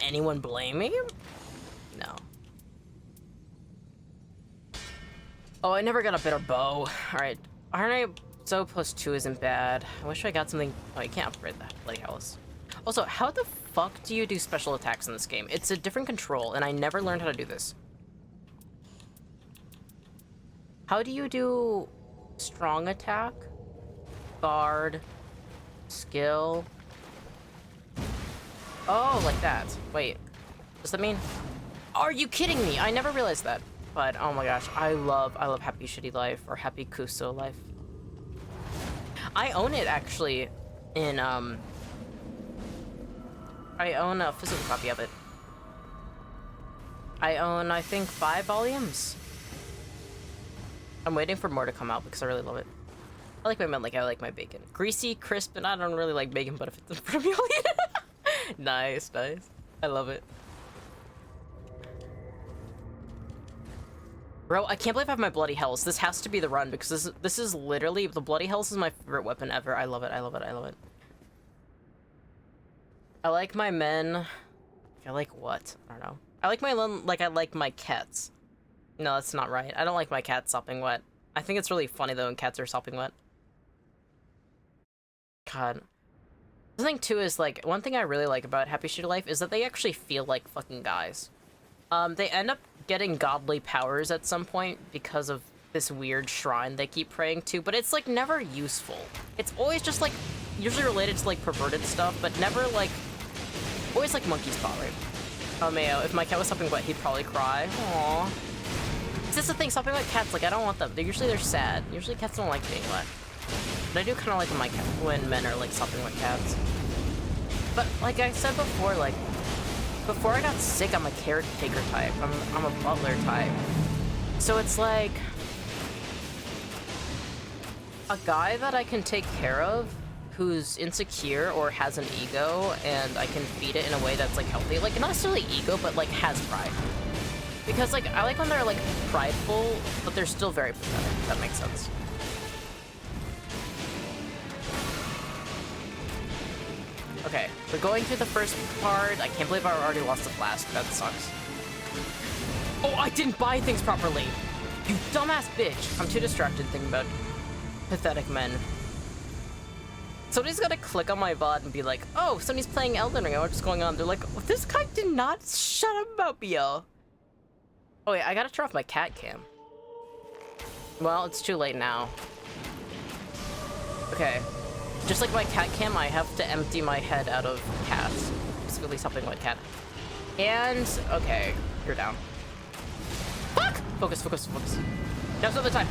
anyone blame me? No. Oh, I never got a better bow. Alright. RNA so +2 isn't bad. I wish I got something. Oh, you can't upgrade that. Bloody hells. Also, how the fuck do you do special attacks in this game? It's a different control, and I never learned how to do this. How do you do strong attack? Guard? Skill? Oh, like that. Wait, does that mean? Are you kidding me? I never realized that. But oh my gosh, I love Happy Shitty Life or Happy Kuso Life. I own it actually in I own a physical copy of it. I own, I think, 5 volumes. I'm waiting for more to come out because I really love it. I like my men like I like my bacon. Greasy, crisp, and I don't really like bacon, but if it's in front of me, I'll eat it. Nice, nice. I love it. Bro, I can't believe I have my Bloody Hells. This has to be the run because this is literally, the Bloody Hells is my favorite weapon ever. I love it, I love it, I love it. I like my men. I like what? I don't know. I like my men like I like my cats. No, that's not right. I don't like my cats sopping wet. I think it's really funny though when cats are sopping wet. God. The thing too is like, one thing I really like about Happy Shitty Life is that they actually feel like fucking guys. They end up getting godly powers at some point because of this weird shrine they keep praying to, but it's like never useful. It's always just like, usually related to like perverted stuff, but never like, always like monkey's paw, right? Oh, Mayo, if my cat was sopping wet, he'd probably cry. Aww. It's just the thing, sopping wet cats, like I don't want them. They're sad. Usually cats don't like being wet. But I do kind of like when men are like sopping wet cats. But like I said before, like, before I got sick, I'm a caretaker type. I'm a butler type. So it's like, a guy that I can take care of who's insecure or has an ego, and I can feed it in a way that's like healthy. Like, not necessarily ego, but like has pride. Because like, I like when they're like prideful, but they're still very pathetic, if that makes sense. Okay, we're going through the first part. I can't believe I already lost the flask. That sucks. Oh, I didn't buy things properly! You dumbass bitch! I'm too distracted thinking about pathetic men. Somebody's gotta click on my VOD and be like, oh, somebody's playing Elden Ring, what's going on? They're like, oh, this guy did not shut up about BL. Oh wait, I gotta turn off my cat cam. Well, it's too late now. Okay. Just like my cat cam, I have to empty my head out of cats. Specifically something like cat. And, okay, you're down. Fuck! Focus, focus, focus. Now's not the time.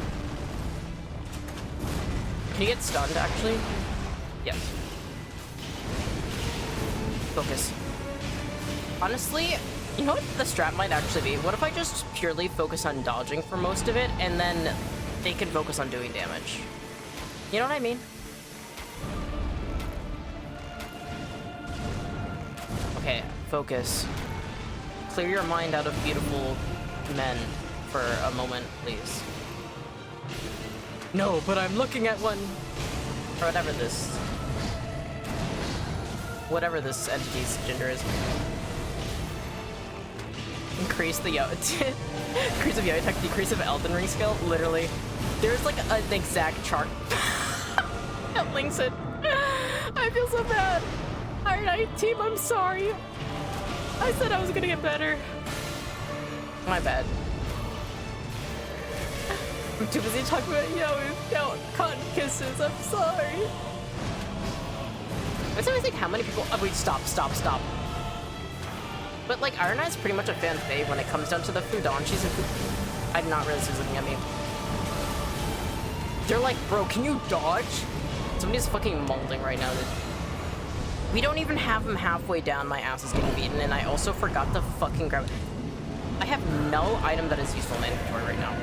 Can you get stunned, actually? Yes. Focus. Honestly, you know what the strat might actually be? What if I just purely focus on dodging for most of it, and then they can focus on doing damage? You know what I mean? Okay, focus. Clear your mind out of beautiful men for a moment, please. No, but I'm looking at one. Or whatever this entity's gender is. Increase the increase of Yaoi attack, decrease of Elden Ring skill. Literally, there's like an exact chart that links it. I feel so bad. Iron Knight team, I'm sorry. I said I was gonna get better. My bad. I'm too busy talking about Yaoi without cotton kisses. I'm sorry. I always think how many people. Oh, wait, stop. But like, Iron Knight's pretty much a fan fave when it comes down to the Fudanchis and I did not realize he was looking at me. They're like, bro, can you dodge? Somebody's fucking molding right now. We don't even have him halfway down. My ass is getting beaten, and I also forgot to fucking grab it. I have no item that is useful in my inventory right now.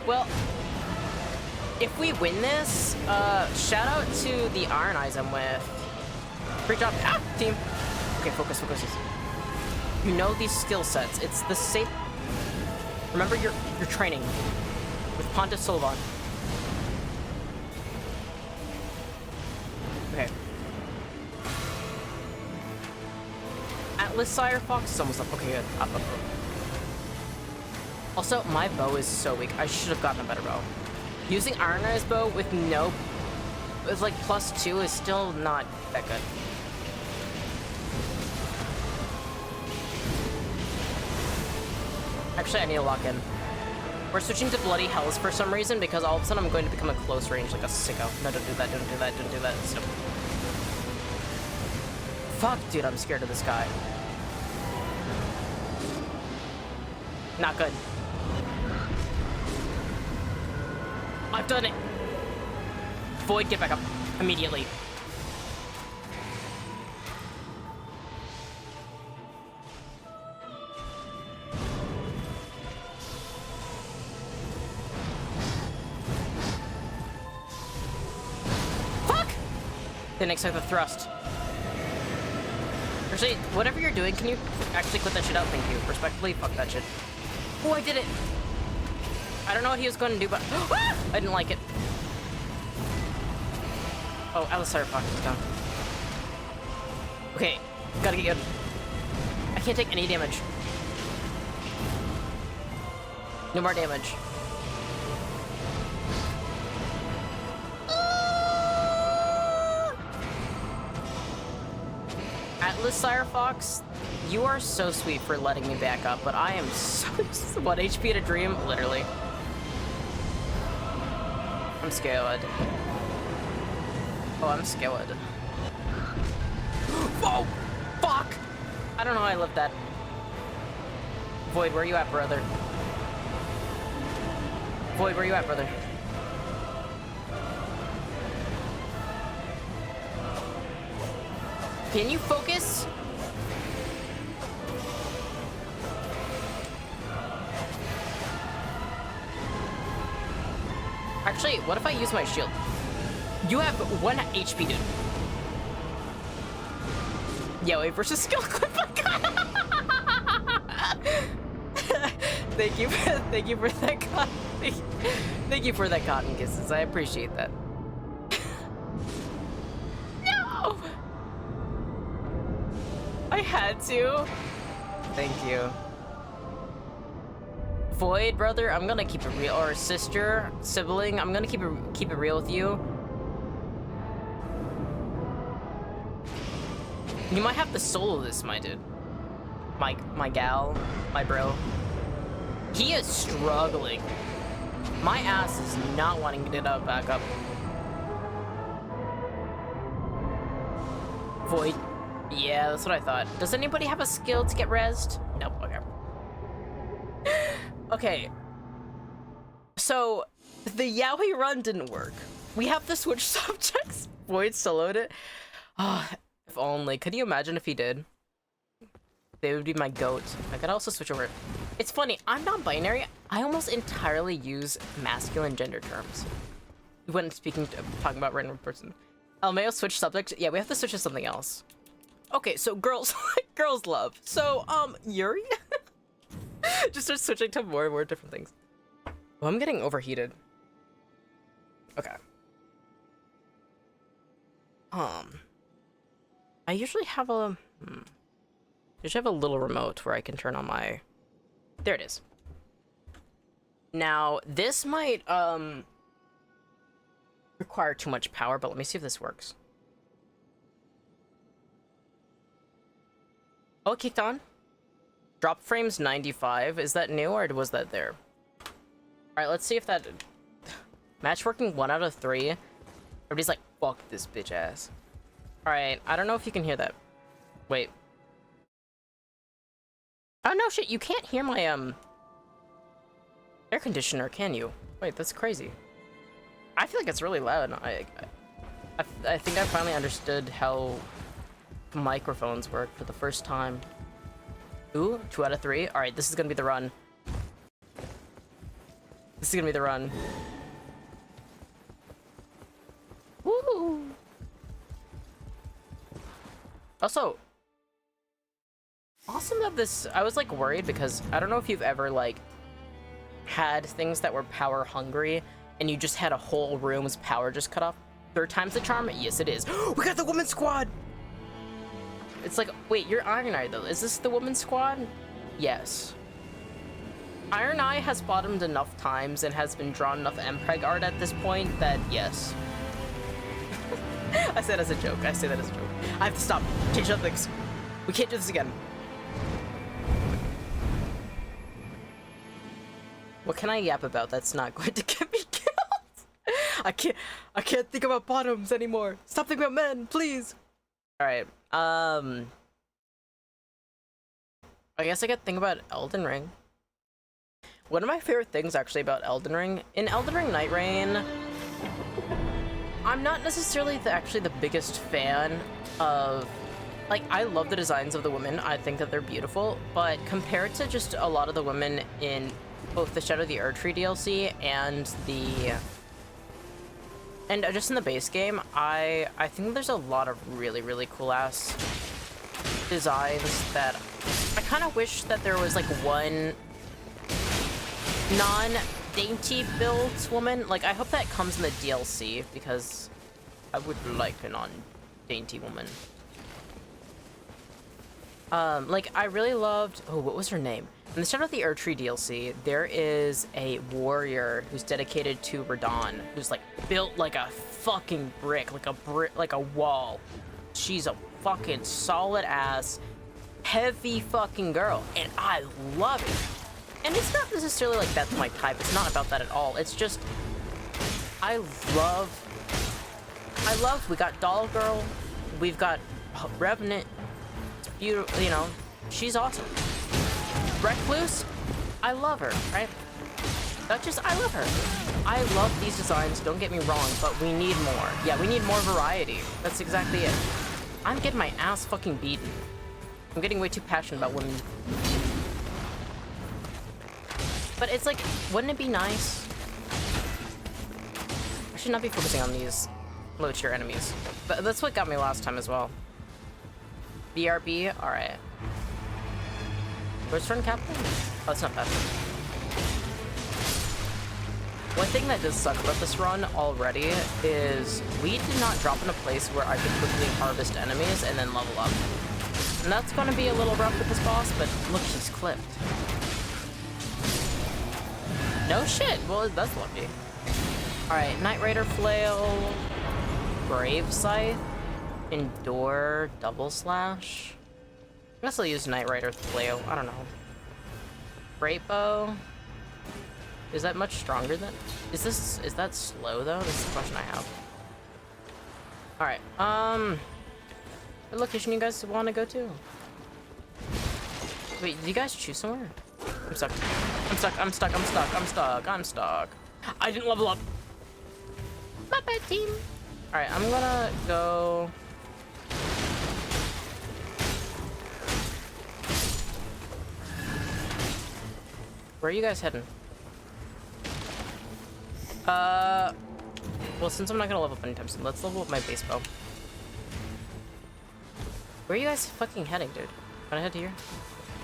Well, if we win this, shout out to the Iron Eyes I'm with. Great job, team. Okay, focus. You know these skill sets. It's the same. Remember your training with Pontus Solvan. Okay. Atlas Sire Fox is almost up. Okay, good. Up. Also, my bow is so weak. I should have gotten a better bow. Using Iron Eyes bow with like +2 is still not that good. Actually, I need to lock in. We're switching to Bloody Hells for some reason because all of a sudden I'm going to become a close range like a sicko. No, don't do that, don't do that. Stop. Fuck, dude, I'm scared of this guy. Not good. I've done it. Void, get back up. Immediately. Fuck! Didn't expect the thrust. Actually, whatever you're doing, can you actually quit that shit out? Thank you. Respectfully, fuck that shit. Oh, I did it! I don't know what he was going to do, but I didn't like it. Oh, Alistar Fox is down. Okay, gotta get good. I can't take any damage. No more damage. Atlas Sire Fox, you are so sweet for letting me back up, but I am so 1 HP at a dream, literally. I'm scared. Oh, I'm scared. Oh, fuck! I don't know how I lived that. Void, where you at, brother? Void, where you at, brother? Can you focus? Actually, what if I use my shield? You have 1 HP, dude. Yaoi versus skill clip. Thank you for that cotton. Thank you for that cotton kisses. I appreciate that. No! I had to. Thank you. Void, brother, I'm gonna keep it real. Or sister, sibling, I'm gonna keep it real with you. You might have to solo this, my dude. My gal, my bro. He is struggling. My ass is not wanting to get up, back up. Void. Yeah, that's what I thought. Does anybody have a skill to get rezzed? Nope, okay. Okay. So, the Yaoi run didn't work. We have to switch subjects. Void soloed it. Ah, if only. Could you imagine if he did? They would be my goat. I could also switch over. It's funny, I'm non-binary. I almost entirely use masculine gender terms when talking about random person. Almeo switch subject. Yeah, we have to switch to something else. Okay, so girls, girls love. So, Yuri? Just start switching to more and more different things. Oh, I'm getting overheated. Okay. I usually have a... a little remote where I can turn on my... There it is. Now, this might, require too much power, but let me see if this works. Oh, it kicked on. Drop frames 95. Is that new or was that there? Alright, let's see if that... Matchworking 1 out of 3. Everybody's like, fuck this bitch ass. Alright, I don't know if you can hear that. Wait. Oh no, shit, you can't hear my, air conditioner, can you? Wait, that's crazy. I feel like it's really loud. I think I finally understood how microphones work for the first time. Ooh, 2 out of 3. Alright, this is gonna be the run. This is gonna be the run. Woo! Also, awesome that this... I was, like, worried because I don't know if you've ever, like, had things that were power hungry and you just had a whole room's power just cut off. 3rd time's the charm? Yes, it is. We got the women's squad! It's like, wait, you're Iron Eye, though. Is this the women's squad? Yes. Iron Eye has bottomed enough times and has been drawn enough MPreg art at this point that, yes. I said as a joke. I say that as a joke. I have to stop. Change up things. We can't do this again. What can I yap about that's not going to get me killed? I can't think about bottoms anymore. Stop thinking about men, please. Alright, I guess I could think about Elden Ring. One of my favorite things actually about Elden Ring, in Elden Ring Nightreign, I'm not necessarily actually the biggest fan of, like, I love the designs of the women. I think that they're beautiful, but compared to just a lot of the women in both the Shadow of the Erdtree DLC and just in the base game, I think there's a lot of really cool ass designs that I kind of wish that there was like one non-dainty build woman. Like, I hope that comes in the DLC because I would like a non-dainty woman. Like, I really loved... Oh, what was her name? In the Shadow of the Erdtree DLC, there is a warrior who's dedicated to Radahn, who's, like, built like a fucking brick, like a wall. She's a fucking solid-ass, heavy fucking girl, and I love it. And it's not necessarily like that's my type. It's not about that at all. It's just... I love... We got Doll Girl. We've got Revenant. It's beautiful, you know. She's awesome. Recluse, I love her, right? I love her. I love these designs, don't get me wrong, but we need more. Yeah, we need more variety. That's exactly it. I'm getting my ass fucking beaten. I'm getting way too passionate about women. But it's like, wouldn't it be nice actually not be focusing on these low tier enemies. But that's what got me last time as well. BRB, alright. Where's turn captain? Oh, it's not bad. One thing that does suck about this run already is we did not drop in a place where I could quickly harvest enemies and then level up. And that's gonna be a little rough with this boss, but look, she's clipped. No shit, well, that's lucky. Alright, Nightraider Flail, Brave Scythe, Endure, Double Slash. I guess I'll use Nightraider Flail, I don't know. Great Bow. Is that much stronger than... Is that slow though? That's the question I have. Alright, what location you guys want to go to? Wait, did you guys choose somewhere? I'm stuck. I'm stuck, I'm stuck, I'm stuck, I'm stuck, I'm stuck. I didn't level up. My bad, team. Alright, I'm gonna go... Where are you guys heading? Well, since I'm not gonna level up anytime soon, let's level up my base bow. Where are you guys fucking heading, dude? Wanna head here?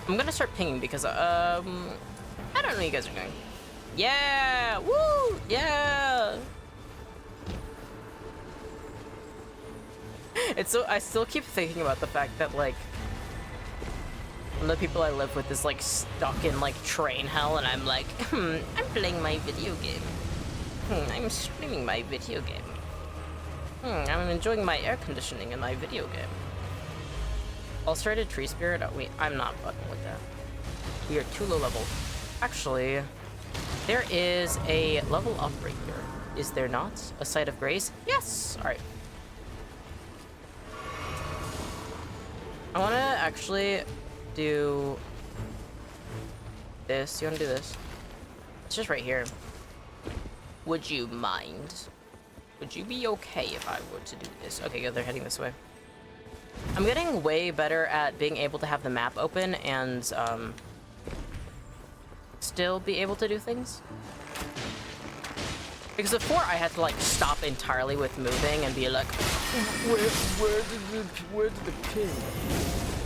I'm gonna start pinging because, I don't know what you guys are doing. Yeah! Woo! Yeah! It's so, I still keep thinking about the fact that, like, one of the people I live with is, like, stuck in, like, train hell, and I'm like, I'm playing my video game. I'm streaming my video game. I'm enjoying my air conditioning in my video game. Ulcerated Tree Spirit? Oh, wait, I'm not fucking with that. We are too low level. Actually, there is a level up right here. Is there not? A Site of Grace? Yes! Alright. I wanna actually do this. You wanna do this? It's just right here. Would you mind? Would you be okay if I were to do this? Okay, good, they're heading this way. I'm getting way better at being able to have the map open and, still be able to do things. Because before I had to, like, stop entirely with moving and be like, where did the pin?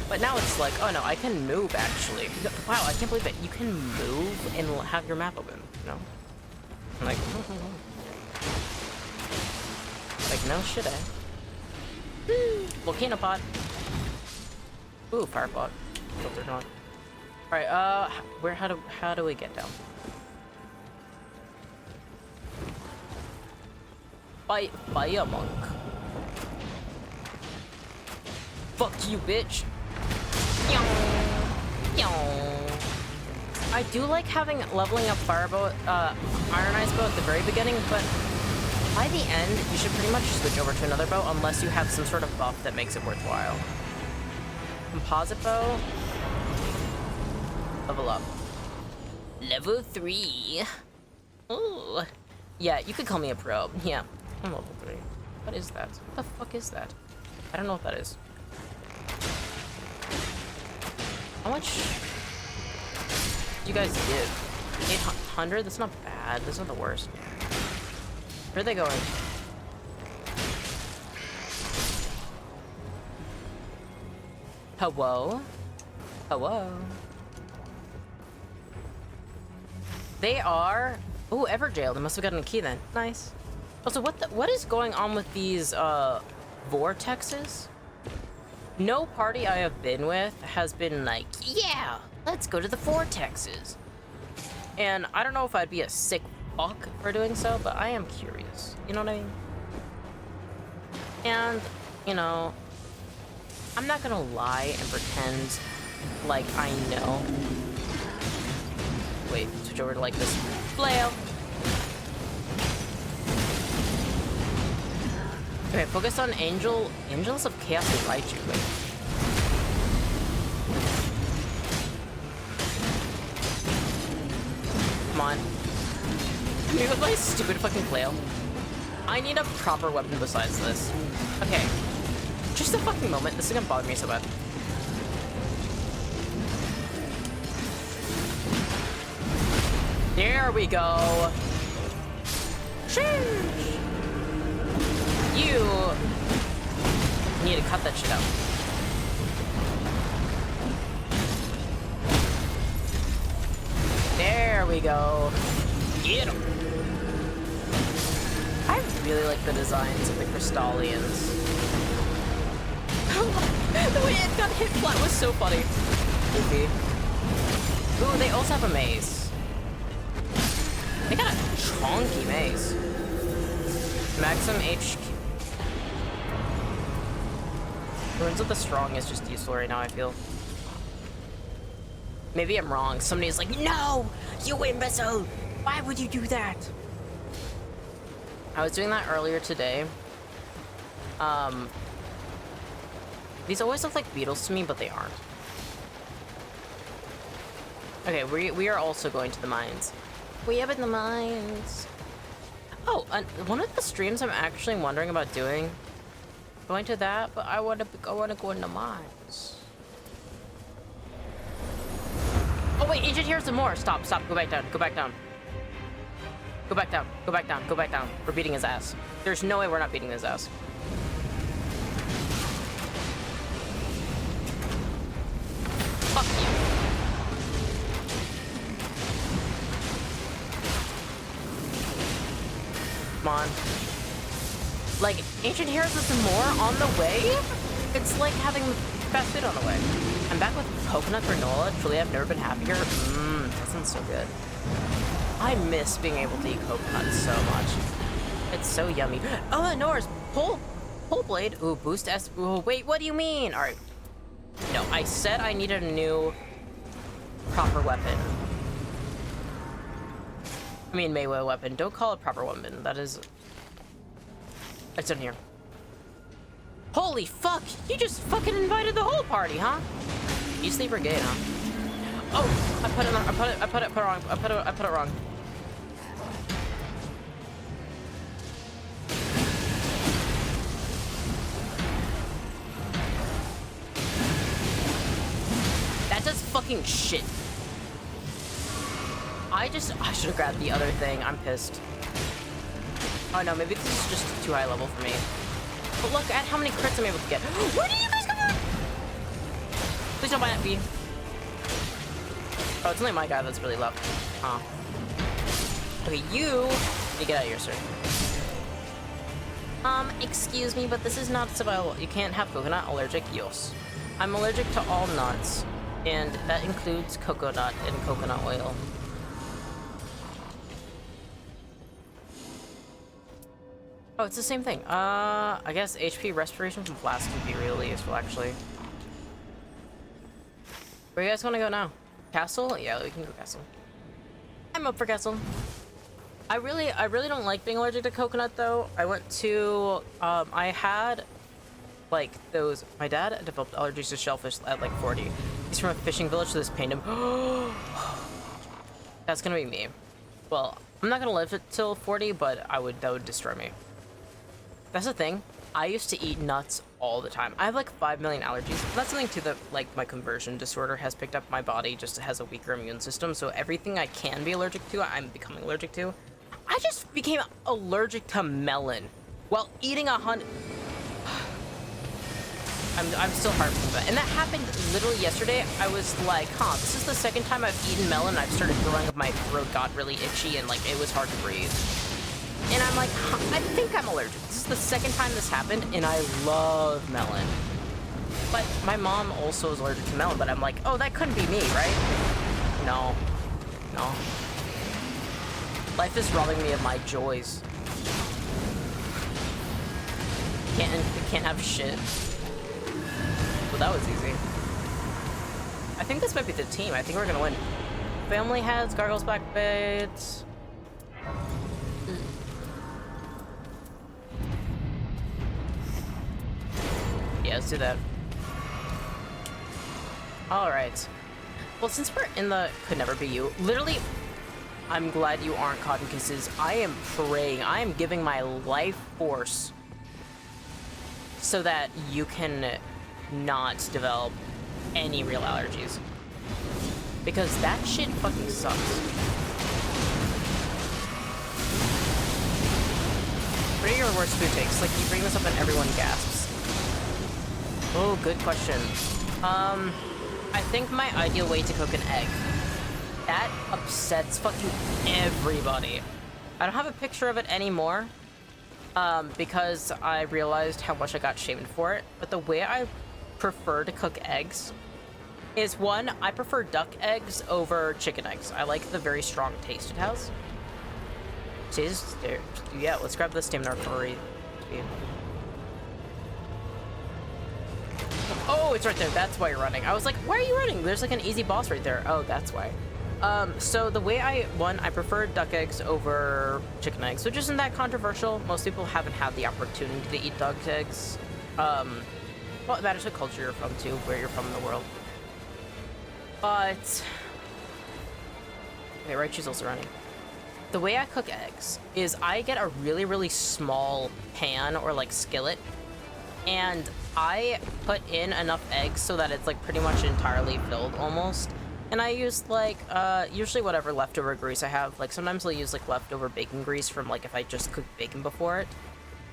But now it's like, oh no, I can move actually. Wow, I can't believe that you can move and have your map open, you know? I'm like, like, no shit, eh? Volcano pot. Ooh, fire pot. Filter not. Alright, where, how do we get down? Fire monk. Fuck you, bitch. I do like having leveling up firebow, iron ice bow at the very beginning, but by the end, you should pretty much switch over to another bow unless you have some sort of buff that makes it worthwhile. Composite bow. Level up. Level 3. Ooh. Yeah, you could call me a pro. Yeah, I'm level 3. What is that? What the fuck is that? I don't know what that is. How much do you guys give? 800? That's not bad. That's not the worst. Where are they going? Hello? Hello? They are... Ooh, Everjail. They must have gotten a key then. Nice. Also, what is going on with these, vortexes? No party I have been with has been like, yeah, let's go to the vortexes. And I don't know if I'd be a sick fuck for doing so, but I am curious. You know what I mean? And, you know, I'm not gonna lie and pretend like I know. Wait, switch over to like this flail. Okay, focus on Angels of Chaos and Raichu. Wait. Come on. Me with my stupid fucking flail. I need a proper weapon besides this. Okay. Just a fucking moment. This is gonna bother me so bad. There we go. Sheesh. You need to cut that shit out. There we go. Get him. I really like the designs of the Crystallians. The way it got hit flat was so funny. Goofy. Ooh, they also have a maze. They got a chonky maze. Maximum HQ. Ruins of the Strong is just useful right now, I feel. Maybe I'm wrong. Somebody's like, no! You imbecile! Why would you do that? I was doing that earlier today. These always look like beetles to me, but they aren't. Okay, we are also going to the mines. We have in the mines. Oh, one of the streams I'm actually wondering about doing, going to that, but I want to go in the mines. Oh wait, Agent, here's some more. Stop, go back down, go back down. Go back down, go back down, go back down. We're beating his ass. There's no way we're not beating his ass. Fuck you. Come on. Like, Ancient Heroes with some more on the way? It's like having the best food on the way. I'm back with coconut granola. Truly, I've never been happier. That sounds so good. I miss being able to eat coconut so much. It's so yummy. Oh, Norris, pull blade. Ooh, boost S. Ooh, wait, what do you mean? All right. No, I said I needed a new proper weapon. I mean, melee weapon. Don't call it proper weapon. That is... It's in here. Holy fuck! You just fucking invited the whole party, huh? You sleep brigade, huh? Oh, I put it wrong. That does fucking shit. I should have grabbed the other thing. I'm pissed. Oh no, maybe this is just too high level for me. But look at how many crits I'm able to get. Where did you guys come from? Please don't buy that B. Oh, it's only my guy that's really low. Huh. Okay, you get out of here, sir. Excuse me, but this is not survival. You can't have coconut allergic. Yes. I'm allergic to all nuts, and that includes coconut and coconut oil. Oh, it's the same thing. I guess HP restoration from flask would be really useful, actually. Where you guys want to go now? Castle? Yeah, we can go castle. I'm up for castle. I really don't like being allergic to coconut, though. I went to, I had, like, those, my dad developed allergies to shellfish at, like, 40. He's from a fishing village, so this pained him. That's gonna be me. Well, I'm not gonna live it till 40, but that would destroy me. That's the thing. I used to eat nuts all the time. I have like 5 million allergies. That's something to the, like, my conversion disorder has picked up. My body just has a weaker immune system, so everything I can be allergic to, I'm becoming allergic to. I just became allergic to melon while eating I'm still heartbroken about it. And that happened literally yesterday. I was like, huh, this is the second time I've eaten melon. I've started throwing up, my throat got really itchy and, like, it was hard to breathe. And I'm like, huh, I think I'm allergic. This is the second time this happened, and I love melon. But my mom also is allergic to melon, but I'm like, oh, that couldn't be me, right? No. No. Life is robbing me of my joys. Can't have shit. Well, that was easy. I think this might be the team. I think we're gonna win. Family heads, gargles, back beds. Yeah, let's do that. Alright. Well, since we're in the could never be you, literally, I'm glad you aren't cotton kisses. I am praying. I am giving my life force so that you can not develop any real allergies. Because that shit fucking sucks. What are are your worst food takes? Like, you bring this up and everyone gasps. Oh, good question. I think my ideal way to cook an egg. That upsets fucking everybody. I don't have a picture of it anymore, because I realized how much I got shamed for it. But the way I prefer to cook eggs is, one, I prefer duck eggs over chicken eggs. I like the very strong taste it has. See, yeah, let's grab the stamina recovery. Oh, it's right there. That's why you're running. I was like, why are you running? There's like an easy boss right there. Oh, that's why. So the way I prefer duck eggs over chicken eggs, which isn't that controversial. Most people haven't had the opportunity to eat duck eggs. Well, it matters what culture you're from too, where you're from in the world. But, okay, Raichu's also running. The way I cook eggs is I get a really, really small pan or like skillet, and I put in enough eggs so that it's like pretty much entirely filled almost. And I use like, usually whatever leftover grease I have. Like sometimes I'll use like leftover bacon grease from like if I just cooked bacon before it.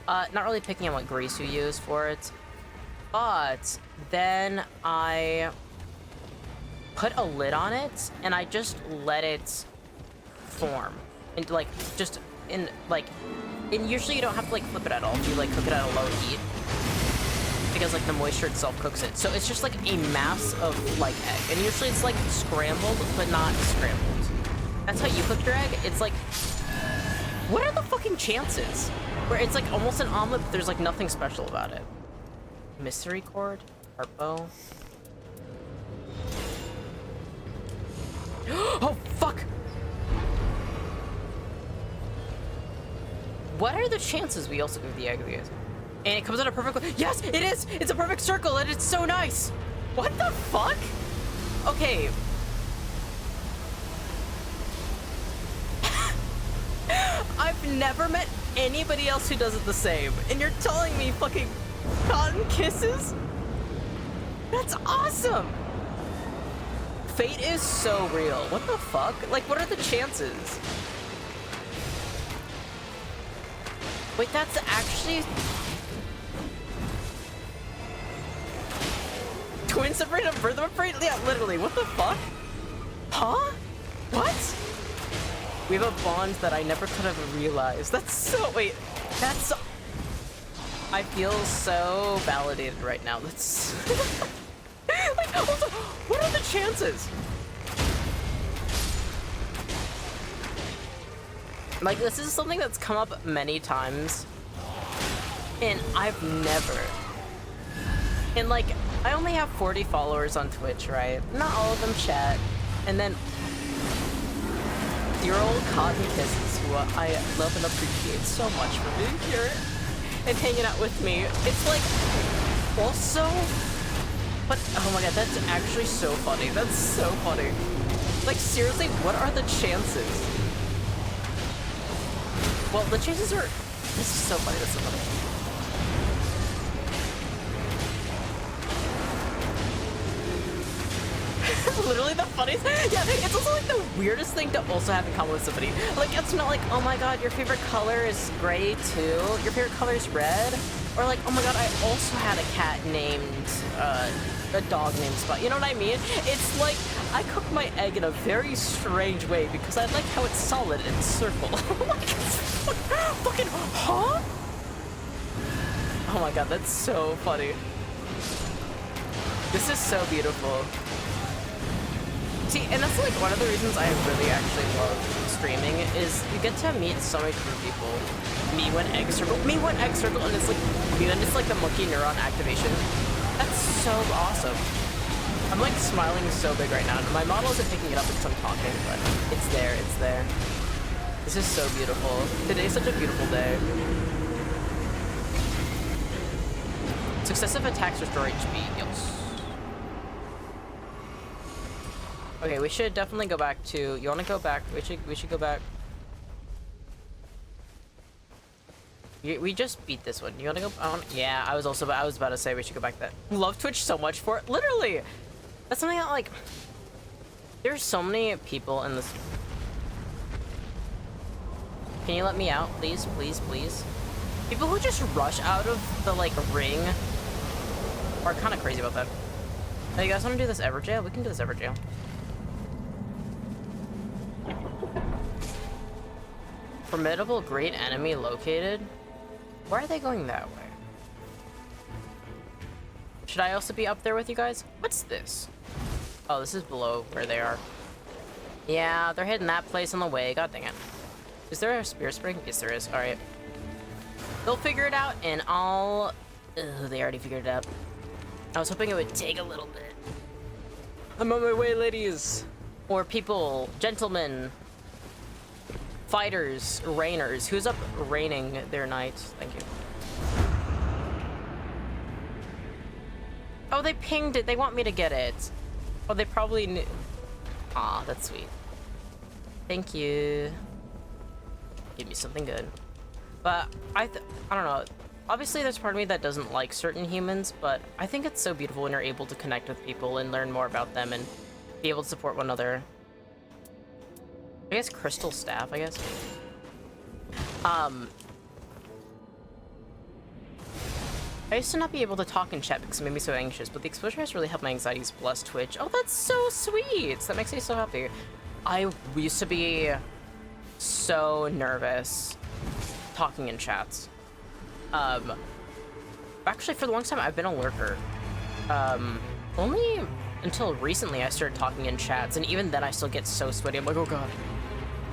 Not really picking on what grease you use for it. But then I put a lid on it and I just let it form. And like, just in like, and usually you don't have to like flip it at all if you like cook it at a low heat. Because like the moisture itself cooks it. So it's just like a mass of like egg. And usually it's like scrambled, but not scrambled. That's how you cook your egg. It's like, what are the fucking chances? Where it's like almost an omelet, but there's like nothing special about it. Mystery cord, Harpo. Oh, fuck! What are the chances we also give the egg these? And it comes out a perfect... Yes, it is! It's a perfect circle, and it's so nice! What the fuck? Okay. I've never met anybody else who does it the same. And you're telling me fucking cotton kisses? That's awesome! Fate is so real. What the fuck? Like, what are the chances? Wait, that's actually... Twin separated, birth separated? Yeah, literally, what the fuck? Huh? What? We have a bond that I never could have realized. That's so... Wait, that's so... I feel so validated right now. That's... Like, also, what are the chances? Like, this is something that's come up many times, and I've never... And, like, I only have 40 followers on Twitch, right? Not all of them chat. And then... Dear old Cotton Kisses, who I love and appreciate so much for being here and hanging out with me. It's, like, also... But, oh my god, that's actually so funny. That's so funny. Like, seriously, what are the chances? Well, the chances are... This is so funny, that's so funny. Literally the funniest... Yeah, it's also like the weirdest thing to also have in common with somebody. Like, it's not like, oh my god, your favorite color is gray too? Your favorite color is red? Or like, oh my god, I also had a cat named, a dog named Spot. You know what I mean? It's like, I cook my egg in a very strange way because I like how it's solid and circle. Like, it's fucking, huh? Oh my god, that's so funny. This is so beautiful. See, and that's like one of the reasons I really actually love streaming is you get to meet so many different people. Me when egg circle, and it's like, and it's like the monkey neuron activation. That's so awesome. I'm like smiling so big right now. My model isn't picking it up because I'm talking, but it's there, it's there. This is so beautiful. Today's such a beautiful day. Successive attacks restore HP. Yes. Okay, we should definitely go back to... You want to go back? We should go back. We just beat this one. You want to go? Yeah, I was about to say we should go back to that. Love Twitch so much for it. Literally, that's something that like. There's so many people in this. Can you let me out, please, please, please? People who just rush out of the, like, ring are kind of crazy about that. Hey, you guys want to do this ever jail? We can do this ever jail. Formidable great enemy located. Where are they going that way? Should I also be up there with you guys? What's this? Oh, this is below where they are. Yeah, they're hitting that place on the way. God dang it. Is there a spear spring? Yes, there is. All right. They'll figure it out, and I'll... Ugh, they already figured it out. I was hoping it would take a little bit. I'm on my way, ladies. Or people, gentlemen, fighters, rainers. Who's up raining their night? Thank you. Oh, they pinged it. They want me to get it. Oh, they probably knew. Aw, that's sweet. Thank you. Give me something good. But I don't know. Obviously, there's part of me that doesn't like certain humans, but I think it's so beautiful when you're able to connect with people and learn more about them and be able to support one another. I guess crystal staff, I guess. I used to not be able to talk in chat because it made me so anxious, but the exposure has really helped my anxieties bless Twitch. Oh, that's so sweet! That makes me so happy. I used to be so nervous talking in chats. Actually, for the longest time, I've been a lurker. Only until recently I started talking in chats, and even then I still get so sweaty. I'm like, oh god.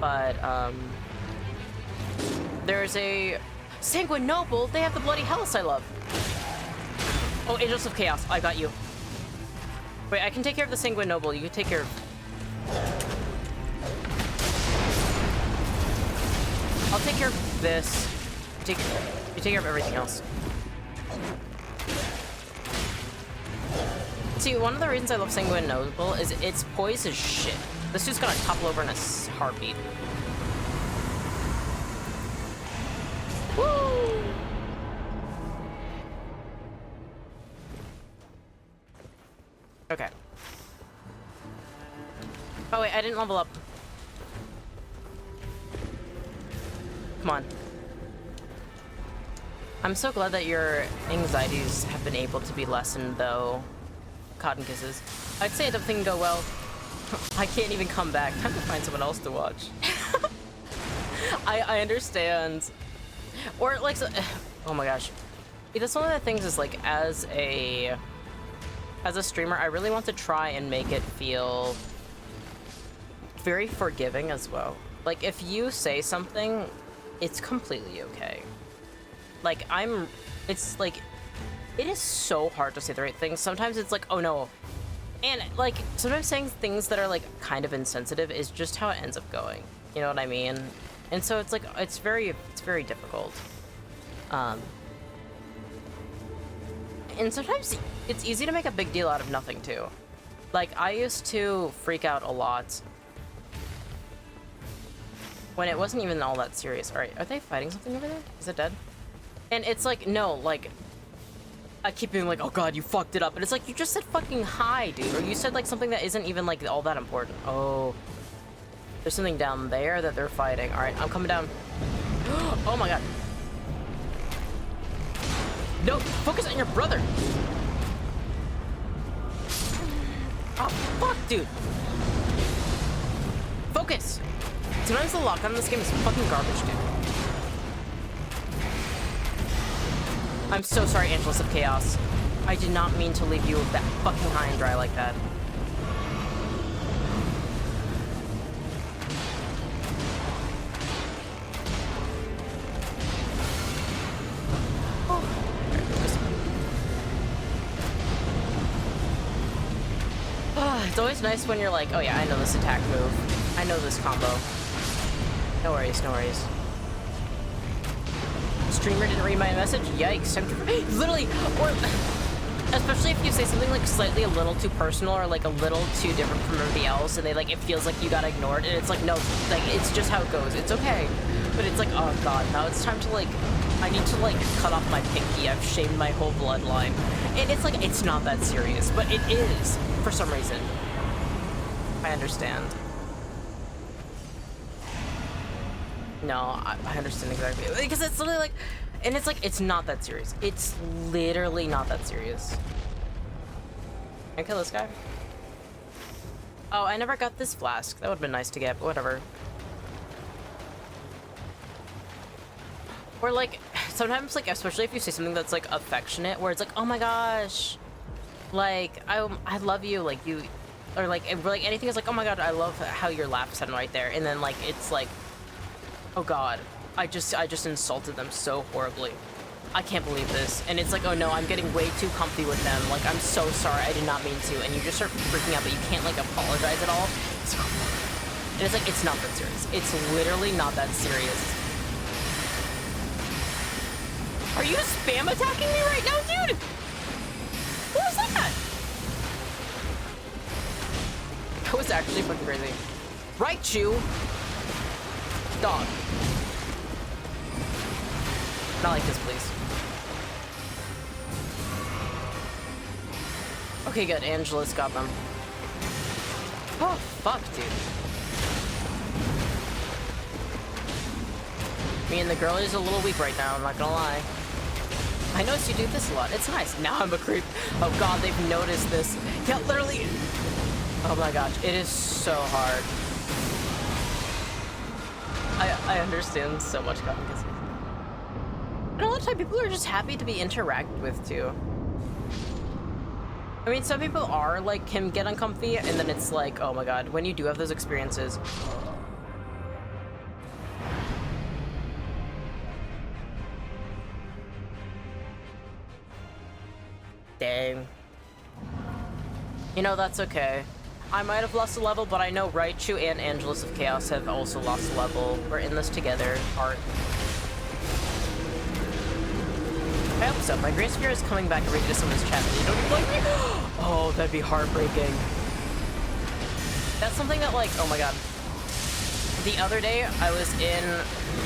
But, there's a Sanguine Noble. They have the bloody Hellas I love. Oh, Angels of Chaos. I got you. Wait, I can take care of the Sanguine Noble. You can take care of... I'll take care of this. You take care of everything else. See, one of the reasons I love Sanguine Noble is its poise is shit. This dude's gonna topple over in a heartbeat. Woo! Okay. Oh wait, I didn't level up. Come on. I'm so glad that your anxieties have been able to be lessened, though. Cotton kisses. I'd say it didn't go well. I can't even come back. Time to find someone else to watch. I understand. Or, like, so, oh my gosh. That's one of the things is, like, as a streamer, I really want to try and make it feel very forgiving as well. Like, if you say something, it's completely okay. Like, it's like, it is so hard to say the right things. Sometimes it's like, oh no. And, like, sometimes saying things that are, like, kind of insensitive is just how it ends up going. You know what I mean? And so it's like, it's very difficult. And sometimes it's easy to make a big deal out of nothing, too. Like, I used to freak out a lot when it wasn't even all that serious. All right, are they fighting something over there? Is it dead? And it's like, no, like, I keep being like, oh god, you fucked it up. And it's like, you just said fucking hi, dude. Or you said, like, something that isn't even, like, all that important. Oh. There's something down there that they're fighting. All right, I'm coming down. Oh my god. No, focus on your brother. Oh, fuck, dude. Focus. Sometimes the lock on this game is fucking garbage, dude. I'm so sorry, Angelus of Chaos. I did not mean to leave you that fucking high and dry like that. It's always nice when you're like, oh yeah, I know this attack move. I know this combo. No worries, no worries. Streamer didn't read my message? Yikes. Literally, or especially if you say something like slightly a little too personal or like a little too different from everybody else and they like, it feels like you got ignored and it's like, no, like it's just how it goes. It's okay. But it's like, oh god, now it's time to like, I need to like cut off my pinky. I've shaved my whole bloodline. And it's like, it's not that serious, but it is for some reason. I understand. No, I understand exactly. Because it's literally like, And it's like, it's not that serious. It's literally not that serious. Can I kill this guy? Oh, I never got this flask. That would've been nice to get, but whatever. Or like, sometimes like, especially if you say something that's like affectionate, where it's like, oh my gosh, like, I love you, like you, or like anything is like, oh my god, I love how your laugh sounded right there. And then like, it's like, oh god, I just insulted them so horribly. I can't believe this. And it's like, oh no, I'm getting way too comfy with them. Like, I'm so sorry, I did not mean to. And you just start freaking out, but you can't like apologize at all. And it's like, it's not that serious. It's literally not that serious. Are you spam attacking me right now, dude? What was that? That was actually fucking crazy. Right, you. Dog. Not like this, please. Okay, good. Angela's got them. Oh, fuck, dude. Me and the girl is a little weak right now, I'm not gonna lie. I noticed you do this a lot. It's nice. Now I'm a creep. Oh god, they've noticed this. Yeah, literally. Oh my gosh, it is so hard. I understand so much cotton kissing. And a lot of time people are just happy to be interacted with too. I mean, some people are like, can get uncomfy, and then it's like, oh my god, when you do have those experiences. Dang. You know, that's okay. I might have lost a level, but I know Raichu and Angelus of Chaos have also lost a level. We're in this together. Heart. I hope so. My Green Sphere is coming back and reading to someone's chat. You don't even like me? Oh, that'd be heartbreaking. That's something that, like, oh my god. The other day, I was in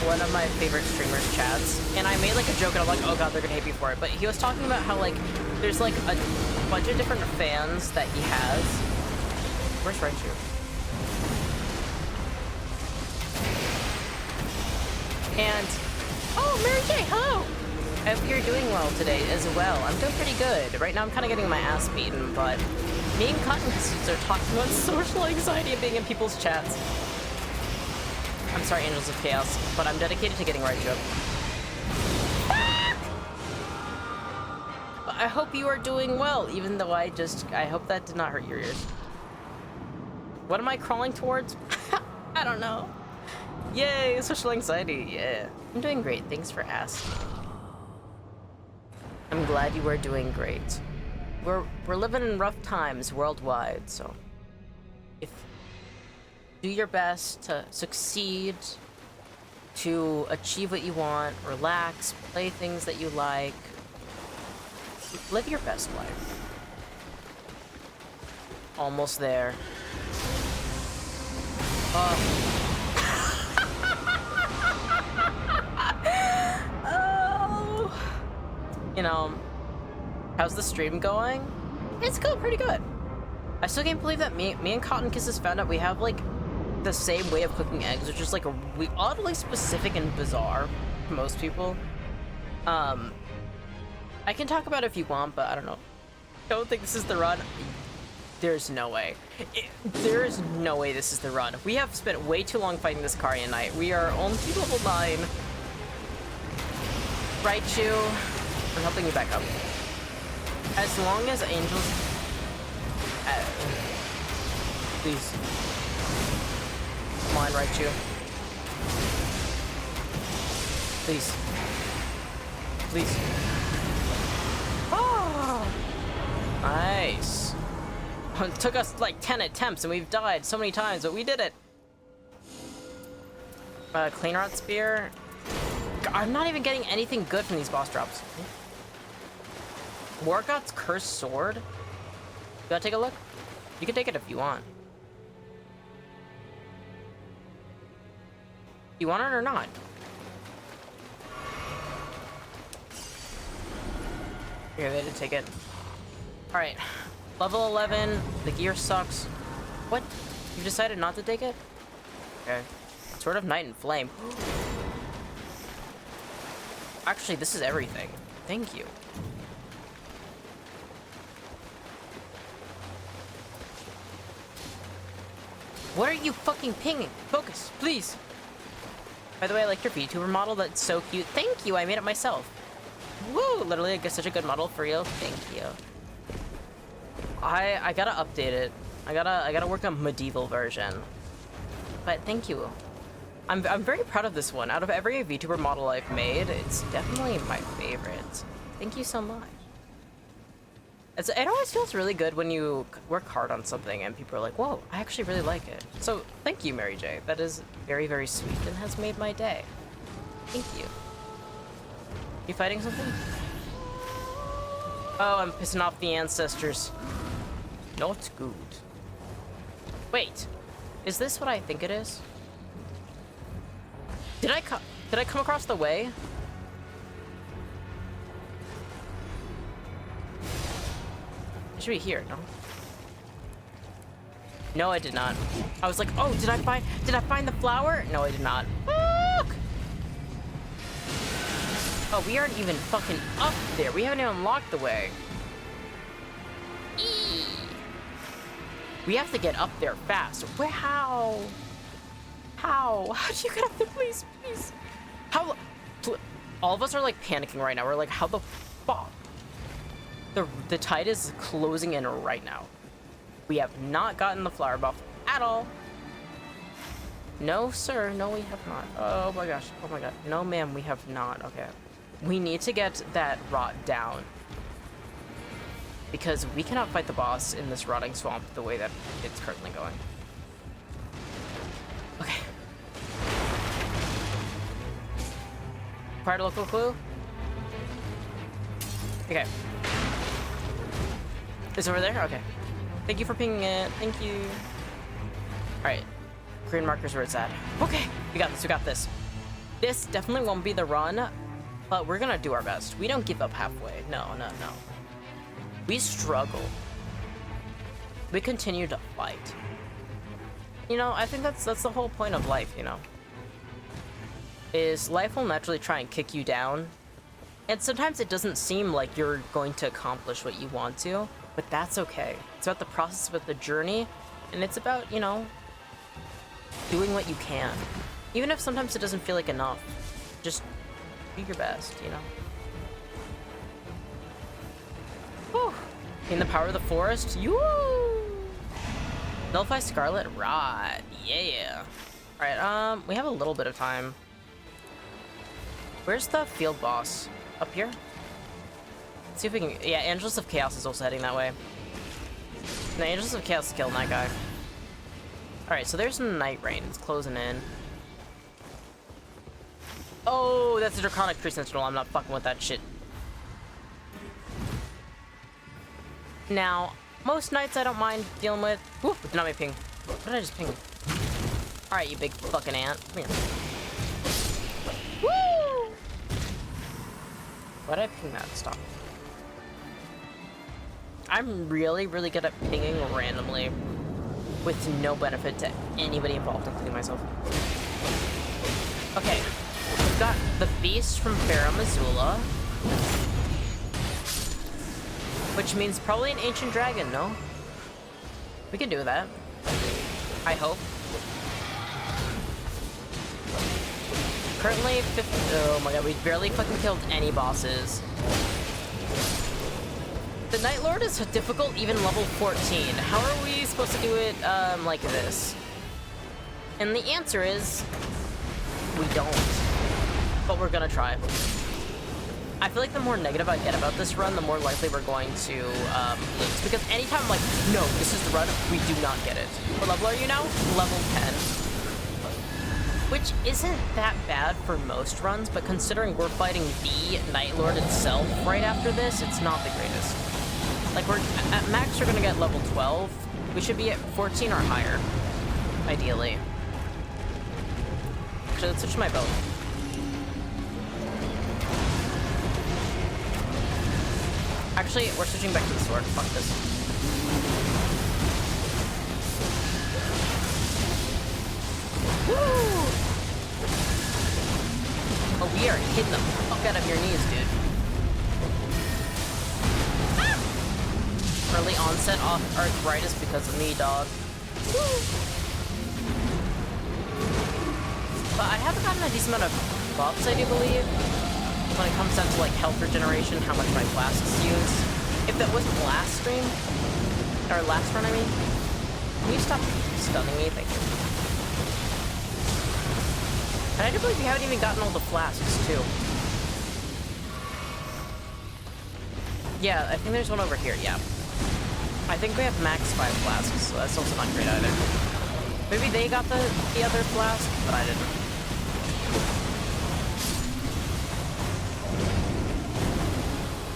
one of my favorite streamers' chats, and I made, like, a joke, and I'm like, oh god, they're gonna hate me for it. But he was talking about how, like, there's, like, a bunch of different fans that he has. Where's Raichu? And, oh, Mary J, hello! I hope you're doing well today as well. I'm doing pretty good. Right now I'm kind of getting my ass beaten, but me and Cotton Kisses are talking about social anxiety and being in people's chats. I'm sorry, Angels of Chaos, but I'm dedicated to getting Raichu up. But I hope you are doing well, even though I hope that did not hurt your ears. What am I crawling towards? I don't know. Yay, social anxiety, yeah. I'm doing great, thanks for asking. I'm glad you are doing great. We're living in rough times worldwide, so if do your best to succeed, to achieve what you want, relax, play things that you like, live your best life. Almost there. You know, how's the stream going? It's going pretty good. I still can't believe that me and Cotton Kisses found out we have like the same way of cooking eggs, which is like oddly specific and bizarre to most people. I can talk about it if you want, but I don't know. Don't think this is the run. There's no way. There is no way this is the run. We have spent way too long fighting this Karian Knight. We are only level 9. Raichu. I'm helping you back up. As long as Angels... please. Come on, Raichu. Please. Please. Oh! Nice. It took us like 10 attempts and we've died so many times, but we did it. Clean Rot Spear. I'm not even getting anything good from these boss drops. Wargoth's Cursed Sword? You gotta take a look? You can take it if you want. You want it or not? Here, they did take it. Alright. Level 11. The gear sucks. What? You decided not to take it? Okay. Sword of Night and Flame. Actually, this is everything. Thank you. What are you fucking pinging? Focus, please. By the way, I like your VTuber model. That's so cute. Thank you. I made it myself. Woo! Literally, I guess such a good model for you. Thank you. I gotta update it. I gotta work on medieval version. But thank you. I'm very proud of this one. Out of every VTuber model I've made, it's definitely my favorite. Thank you so much. It always feels really good when you work hard on something and people are like, whoa, I actually really like it. So thank you, Mary J. That is very, very sweet and has made my day. Thank you. You fighting something? Oh, I'm pissing off the ancestors. Not good. Wait, is this what I think it is? Did I come across the way? It should be here, no? No, I did not. I was like, oh, did I find the flower? No, I did not. Fuck! Oh, we aren't even fucking up there. We haven't even unlocked the way. Eee. We have to get up there fast. Where? How? How do you get up there? Please, please. How? All of us are like panicking right now. We're like, how the fuck? The tide is closing in right now. We have not gotten the flower buff at all. No, sir. No, we have not. Oh my gosh. Oh my god. No, ma'am, we have not. Okay. We need to get that rot down. Because we cannot fight the boss in this rotting swamp the way that it's currently going. Okay. Acquired a local clue? Okay. It's over there? Okay. Thank you for pinging it. Thank you. Alright. Green marker's where it's at. Okay. We got this. We got this. This definitely won't be the run, but we're gonna do our best. We don't give up halfway. No, no, no. We struggle. We continue to fight. You know, I think that's the whole point of life, you know? Is life will naturally try and kick you down. And sometimes it doesn't seem like you're going to accomplish what you want to, but that's okay. It's about the process, about the journey, and it's about, you know, doing what you can. Even if sometimes it doesn't feel like enough, just do your best, you know? Whew. In the power of the forest, Nullify Scarlet Rod, yeah. Alright, we have a little bit of time. Where's the field boss? Up here? Let's see if we can, yeah, Angels of Chaos is also heading that way. No, Angels of Chaos is killing that guy. Alright, so there's some Nightreign, it's closing in. Oh, that's a Draconic Tree Sentinel, I'm not fucking with that shit. Now, most nights I don't mind dealing with. Woo, did not make ping. What did I just ping? Alright, you big fucking ant. Come here. Woo! Why did I ping that? Stop. I'm really, really good at pinging randomly with no benefit to anybody involved, including myself. Okay, we've got the beast from Farum Azula. Which means probably an ancient dragon, no? We can do that. I hope. Currently, oh my god, we barely fucking killed any bosses. The Night Lord is difficult, even level 14. How are we supposed to do it, like this? And the answer is, we don't. But we're gonna try. I feel like the more negative I get about this run, the more likely we're going to lose. Because anytime I'm like, no, this is the run, we do not get it. What level are you now? Level 10. Which isn't that bad for most runs, but considering we're fighting the Night Lord itself right after this, it's not the greatest. Like, we're at max, we're gonna get level 12. We should be at 14 or higher, ideally. Actually, let's switch to my bow. Actually, we're switching back to the sword. Fuck this. Woo! Oh, we are hitting them. Oh. fuck out of your knees, dude. Early onset off arthritis because of me, dog. Woo. But I have gotten a decent amount of buffs, I do believe, when it comes down to like health regeneration, how much my flasks use. If that wasn't last stream, or last run, I mean. Can you stop stunning me? Thank you. And I do believe you haven't even gotten all the flasks, too. Yeah, I think there's one over here, yeah. I think we have max 5 flasks, so that's also not great either. Maybe they got the other flask, but I didn't.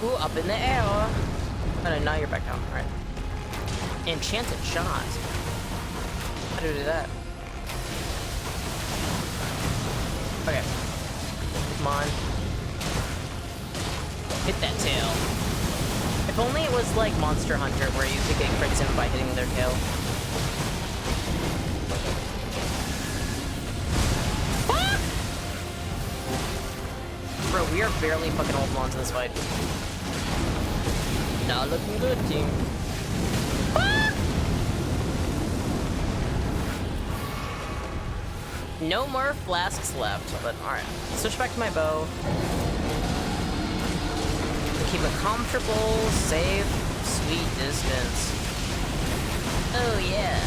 Ooh, up in the air. Oh, no, now you're back down. Alright. Enchanted shot. How do we do that? Okay. Come on. Hit that tail. If only it was like Monster Hunter, where you could get crits in by hitting their tail. Fuck! Bro, we are barely fucking holding on to this fight. Not looking good, team. Fuck! No more flasks left, but alright. Switch back to my bow. Keep it comfortable, safe, sweet distance. Oh yeah.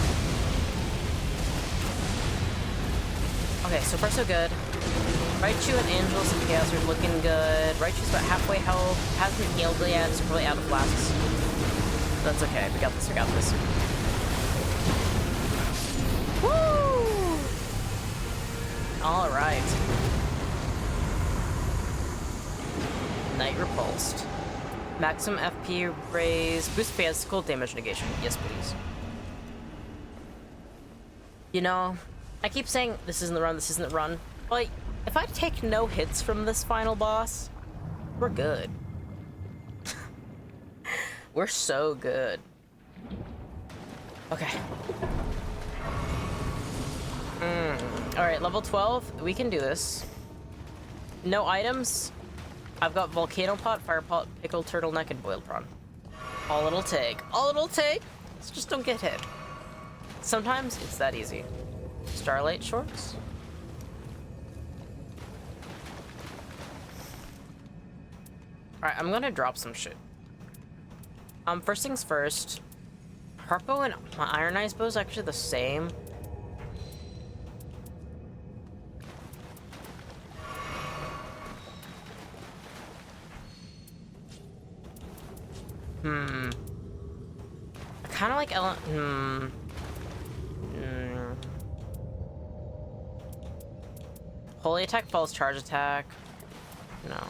Okay, so far so good. Raichu and Angelus and Chaos are looking good. Raichu's about halfway health. Hasn't healed yet, it's probably out of flasks. That's okay, we got this, we got this. Woo! Alright. Night Repulsed. Maximum FP raise. Boost physical damage negation. Yes, please. You know, I keep saying this isn't the run, this isn't the run. Like, if I take no hits from this final boss, we're good. We're so good. Okay. Alright, level 12. We can do this. No items. I've got Volcano Pot, Fire Pot, Pickled Turtleneck, and Boiled Prawn. All it'll take. All it'll take is just don't get hit. Sometimes it's that easy. Starlight Shorts. Alright, I'm gonna drop some shit. First things first. Harpo and my Iron Eyes bow is actually the same. I kind of like Holy Attack follows Charge Attack. No.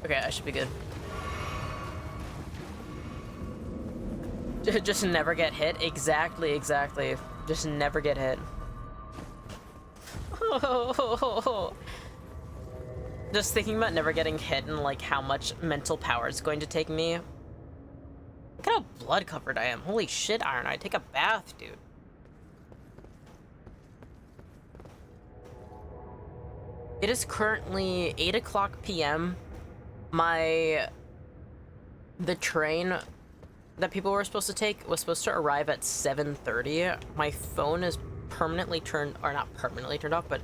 Okay, I should be good. Just never get hit. Exactly, exactly. Just never get hit. Just thinking about never getting hit and like how much mental power it's going to take me. Look at how blood covered I am. Holy shit, Iron Eye. Take a bath, dude. It is currently 8 o'clock p.m. The train that people were supposed to take was supposed to arrive at 7:30. My phone is permanently turned, or not permanently turned off, but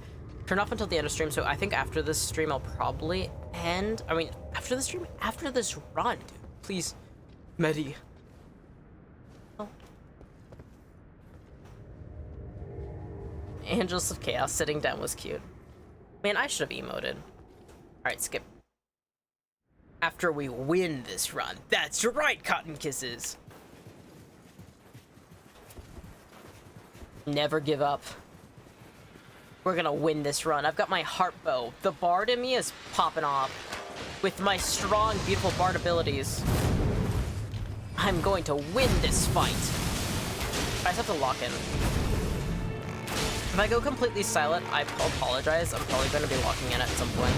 turned off until the end of stream, so I think after this stream I'll probably end. I mean, after the stream, after this run, dude. Please, Medi. Oh. Angels of Chaos sitting down was cute. Man, I should have emoted. Alright, skip. After we win this run. That's right, Cotton Kisses! Never give up. We're gonna win this run. I've got my heart bow. The bard in me is popping off. With my strong, beautiful bard abilities. I'm going to win this fight. I just have to lock in. If I go completely silent, I apologize. I'm probably going to be locking in at some point.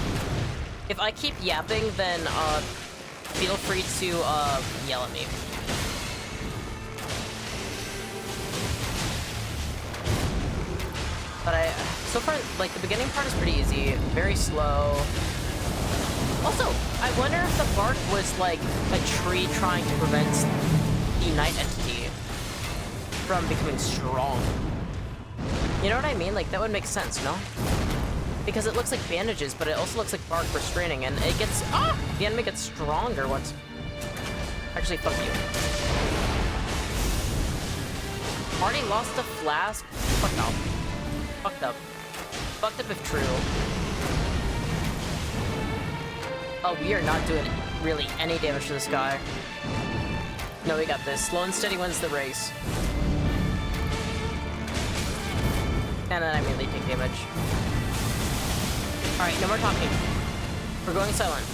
If I keep yapping, then feel free to yell at me. But so So far, like, the beginning part is pretty easy, very slow. Also, I wonder if the bark was, like, a tree trying to prevent the night entity from becoming strong. You know what I mean? Like, that would make sense, no? Because it looks like bandages, but it also looks like bark restraining, and it gets... Ah! The enemy gets stronger once... Actually, fuck you. Already lost a flask? Fuck no. Fucked up. Fucked up if true. Oh, we are not doing really any damage to this guy. No, we got this. Slow and steady wins the race. And then I immediately take damage. Alright, no more talking. We're going silent.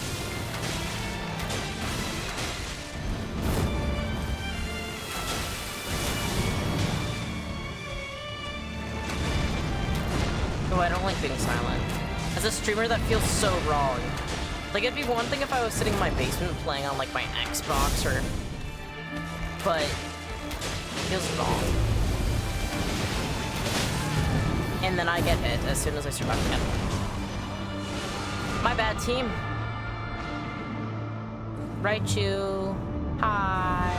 Oh, I don't like being silent. As a streamer, that feels so wrong. Like, it'd be one thing if I was sitting in my basement playing on, like, my Xbox or... But... it feels wrong. And then I get hit as soon as I survive again. My bad, team. Raichu. Hi.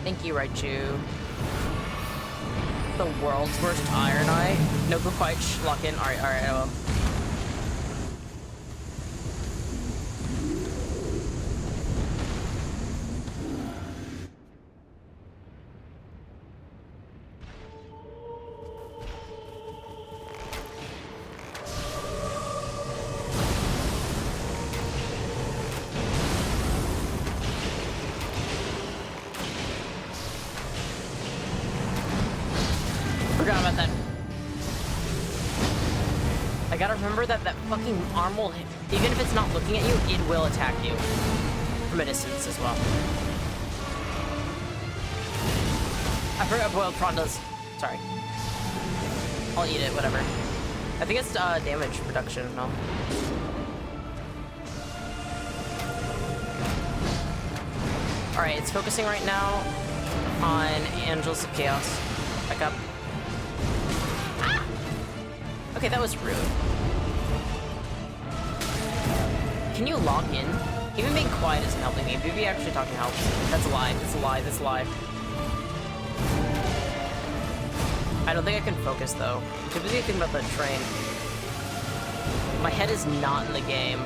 Thank you, Raichu. The world's worst Iron Eye. No, go fight, lock in. Alright, I will. Forgot about that. I gotta remember that that fucking arm will hit. Even if it's not looking at you, it will attack you. From a distance as well. I forgot boiled prawn does. Sorry. I'll eat it, whatever. I think it's damage reduction, no? Alright, it's focusing right now on Angels of Chaos. Back up. Okay, that was rude. Can you lock in? Even being quiet isn't helping me. Maybe actually talking helps. That's a lie. That's a lie. That's a lie. I don't think I can focus, though. I'm too busy thinking about the train. My head is not in the game.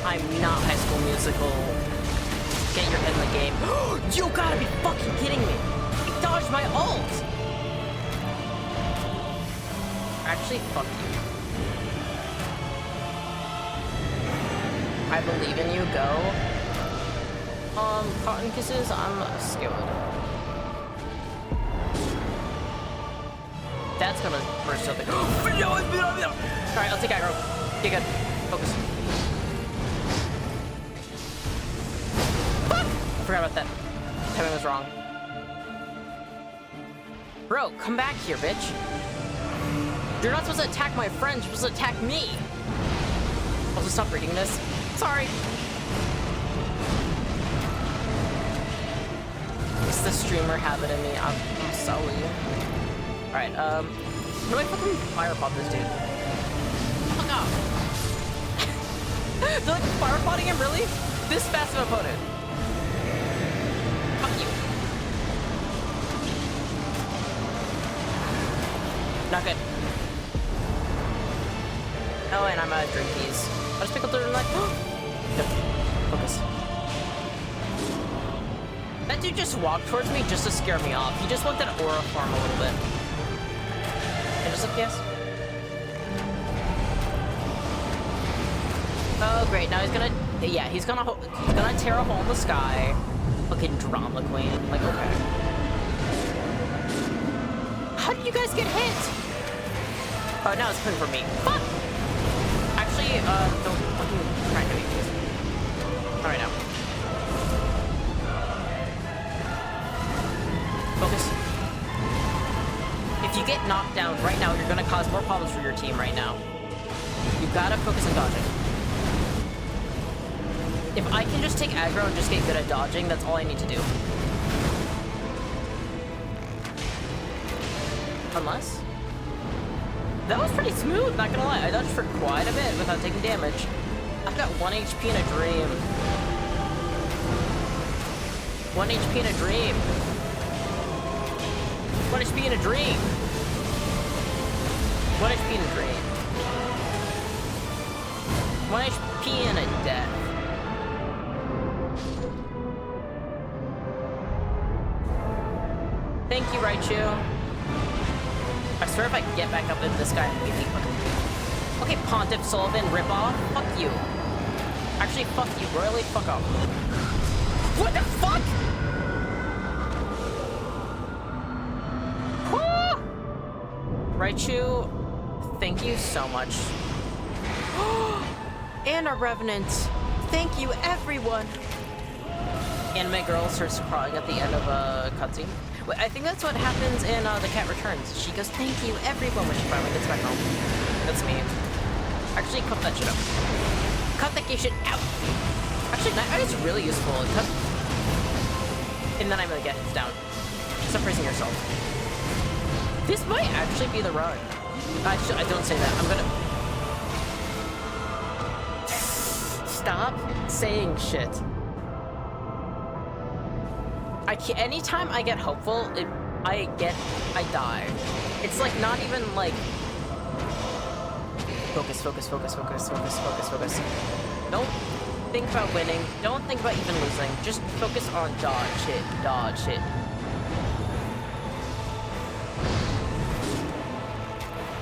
I'm not High School Musical. Get your head in the game. You gotta be fucking kidding me! Dodged my ult! Actually, fuck you. I believe in you, go. Cotton kisses, I'm scared. That's gonna burst something. Alright, I'll take aggro. Get good. Focus. Fuck! I forgot about that. Timing was wrong. Bro, come back here, bitch. You're not supposed to attack my friends, you're supposed to attack me. I'll just stop reading this. Sorry. It's the streamer habit in me. I'm sorry. Alright, how do I fucking fire pop this dude? Fuck off. They're like fire potting him, really? This fast of an opponent. Fuck you. Not good. Oh, and I'm out of drink keys. I just pick up the like. Good. Focus. That dude just walked towards me just to scare me off. He just looked at aura form a little bit. And just like yes. Oh great! Now he's gonna. Yeah, he's gonna tear a hole in the sky. Fucking drama queen. Like okay. How did you guys get hit? Oh, now it's coming for me. Fuck! Actually, don't fucking try to me, please. Alright, now. Focus. If you get knocked down right now, you're gonna cause more problems for your team right now. You gotta focus on dodging. If I can just take aggro and just get good at dodging, that's all I need to do. even less. That was pretty smooth, not gonna lie. I dodged for quite a bit without taking damage. I've got 1 HP in a dream. 1 HP in a dream. 1 HP in a dream. 1 HP in a dream. 1 HP in a death. Thank you, Raichu. I swear if I get back up in this guy, immediately fucking... Okay, Pontiff Sullivan, ripoff. Fuck you. Actually, fuck you. Royally, fuck off. What the fuck? Ah! Raichu, thank you so much. And our Revenant. Thank you, everyone. Anime girl starts crying at the end of a cutscene. Wait, I think that's what happens in The Cat Returns. She goes, thank you, everyone, when she finally gets back home. That's me. Actually, cut that shit out. Cut that gay shit out! Actually, Nightreign is really useful. Cut... And then I'm gonna get hits down. Stop praising yourself. This might actually be the run. I don't say that. I'm gonna... Stop saying shit. Anytime I get hopeful, I die. It's like not even like... Focus, focus, focus, focus, focus, focus, focus. Don't think about winning. Don't think about even losing. Just focus on dodge shit, dodge shit.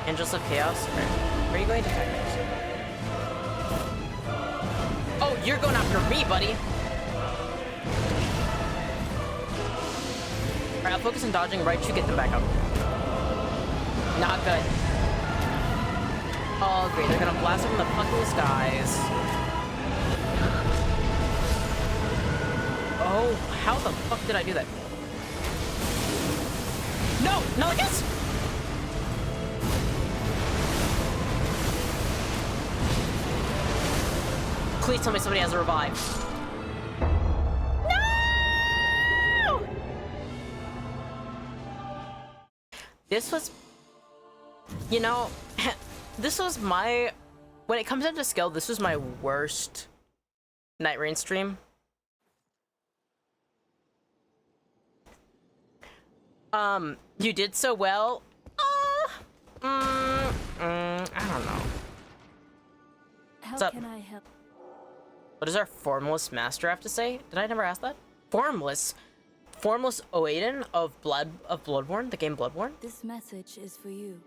Angels of Chaos? Where are you going to attack next? Oh, you're going after me, buddy! Alright, I'll focus on dodging. Raichu, get them back up. Not good. Oh, great. They're gonna blast up in the fucking skies. Oh, how the fuck did I do that? No! No, I guess! Please tell me somebody has a revive. No! This was... You know... This was my... When it comes down to skill, this was my worst Nightreign stream. You did so well. I don't know. How can I help? What does our Formless Master have to say? Did I never ask that? Formless? Formless Oaden of Bloodborne? The game Bloodborne? This message is for you.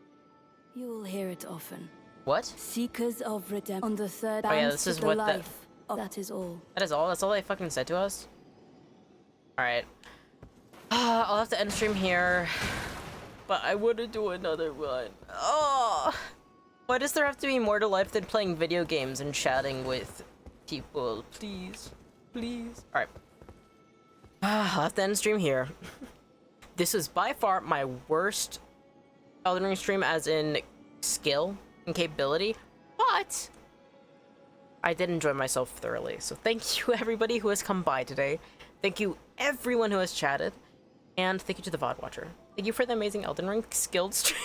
You will hear it often. What? Seekers of redemption on the third oh yeah, this is what life. That is all. That is all? That's all they fucking said to us? Alright. I'll have to end stream here. But I want to do another one. Oh! Why does there have to be more to life than playing video games and chatting with people? Please. Please. Alright. I'll have to end stream here. This is by far my worst Elden Ring stream, as in skill and capability, but I did enjoy myself thoroughly. So thank you everybody who has come by today. Thank you everyone who has chatted, and thank you to the VOD watcher. Thank you for the amazing Elden Ring skilled stream.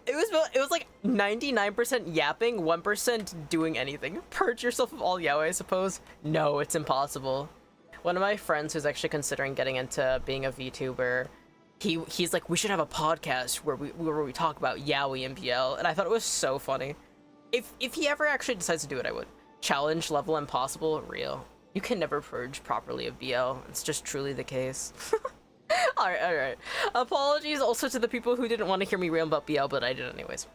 It was like 99% yapping, 1% doing anything. Purge yourself of all yaoi, I suppose. No, it's impossible. One of my friends who's actually considering getting into being a VTuber, he's like, we should have a podcast where we talk about yaoi and BL, and I thought it was so funny. If he ever actually decides to do it, I would. Challenge level impossible, real. You can never purge properly of BL. It's just truly the case. Alright. Apologies also to the people who didn't want to hear me rail about BL, but I did anyways.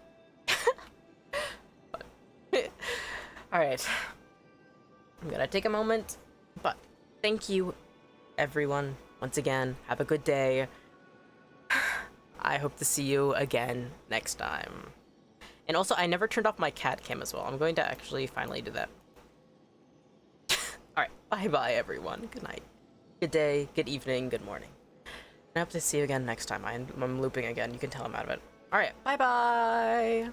Alright. I'm gonna take a moment, but thank you, everyone, once again. Have a good day. I hope to see you again next time. And also, I never turned off my cat cam as well. I'm going to actually finally do that. Alright, bye-bye, everyone. Good night. Good day, good evening, good morning. I hope to see you again next time. I'm looping again. You can tell I'm out of it. Alright, bye-bye!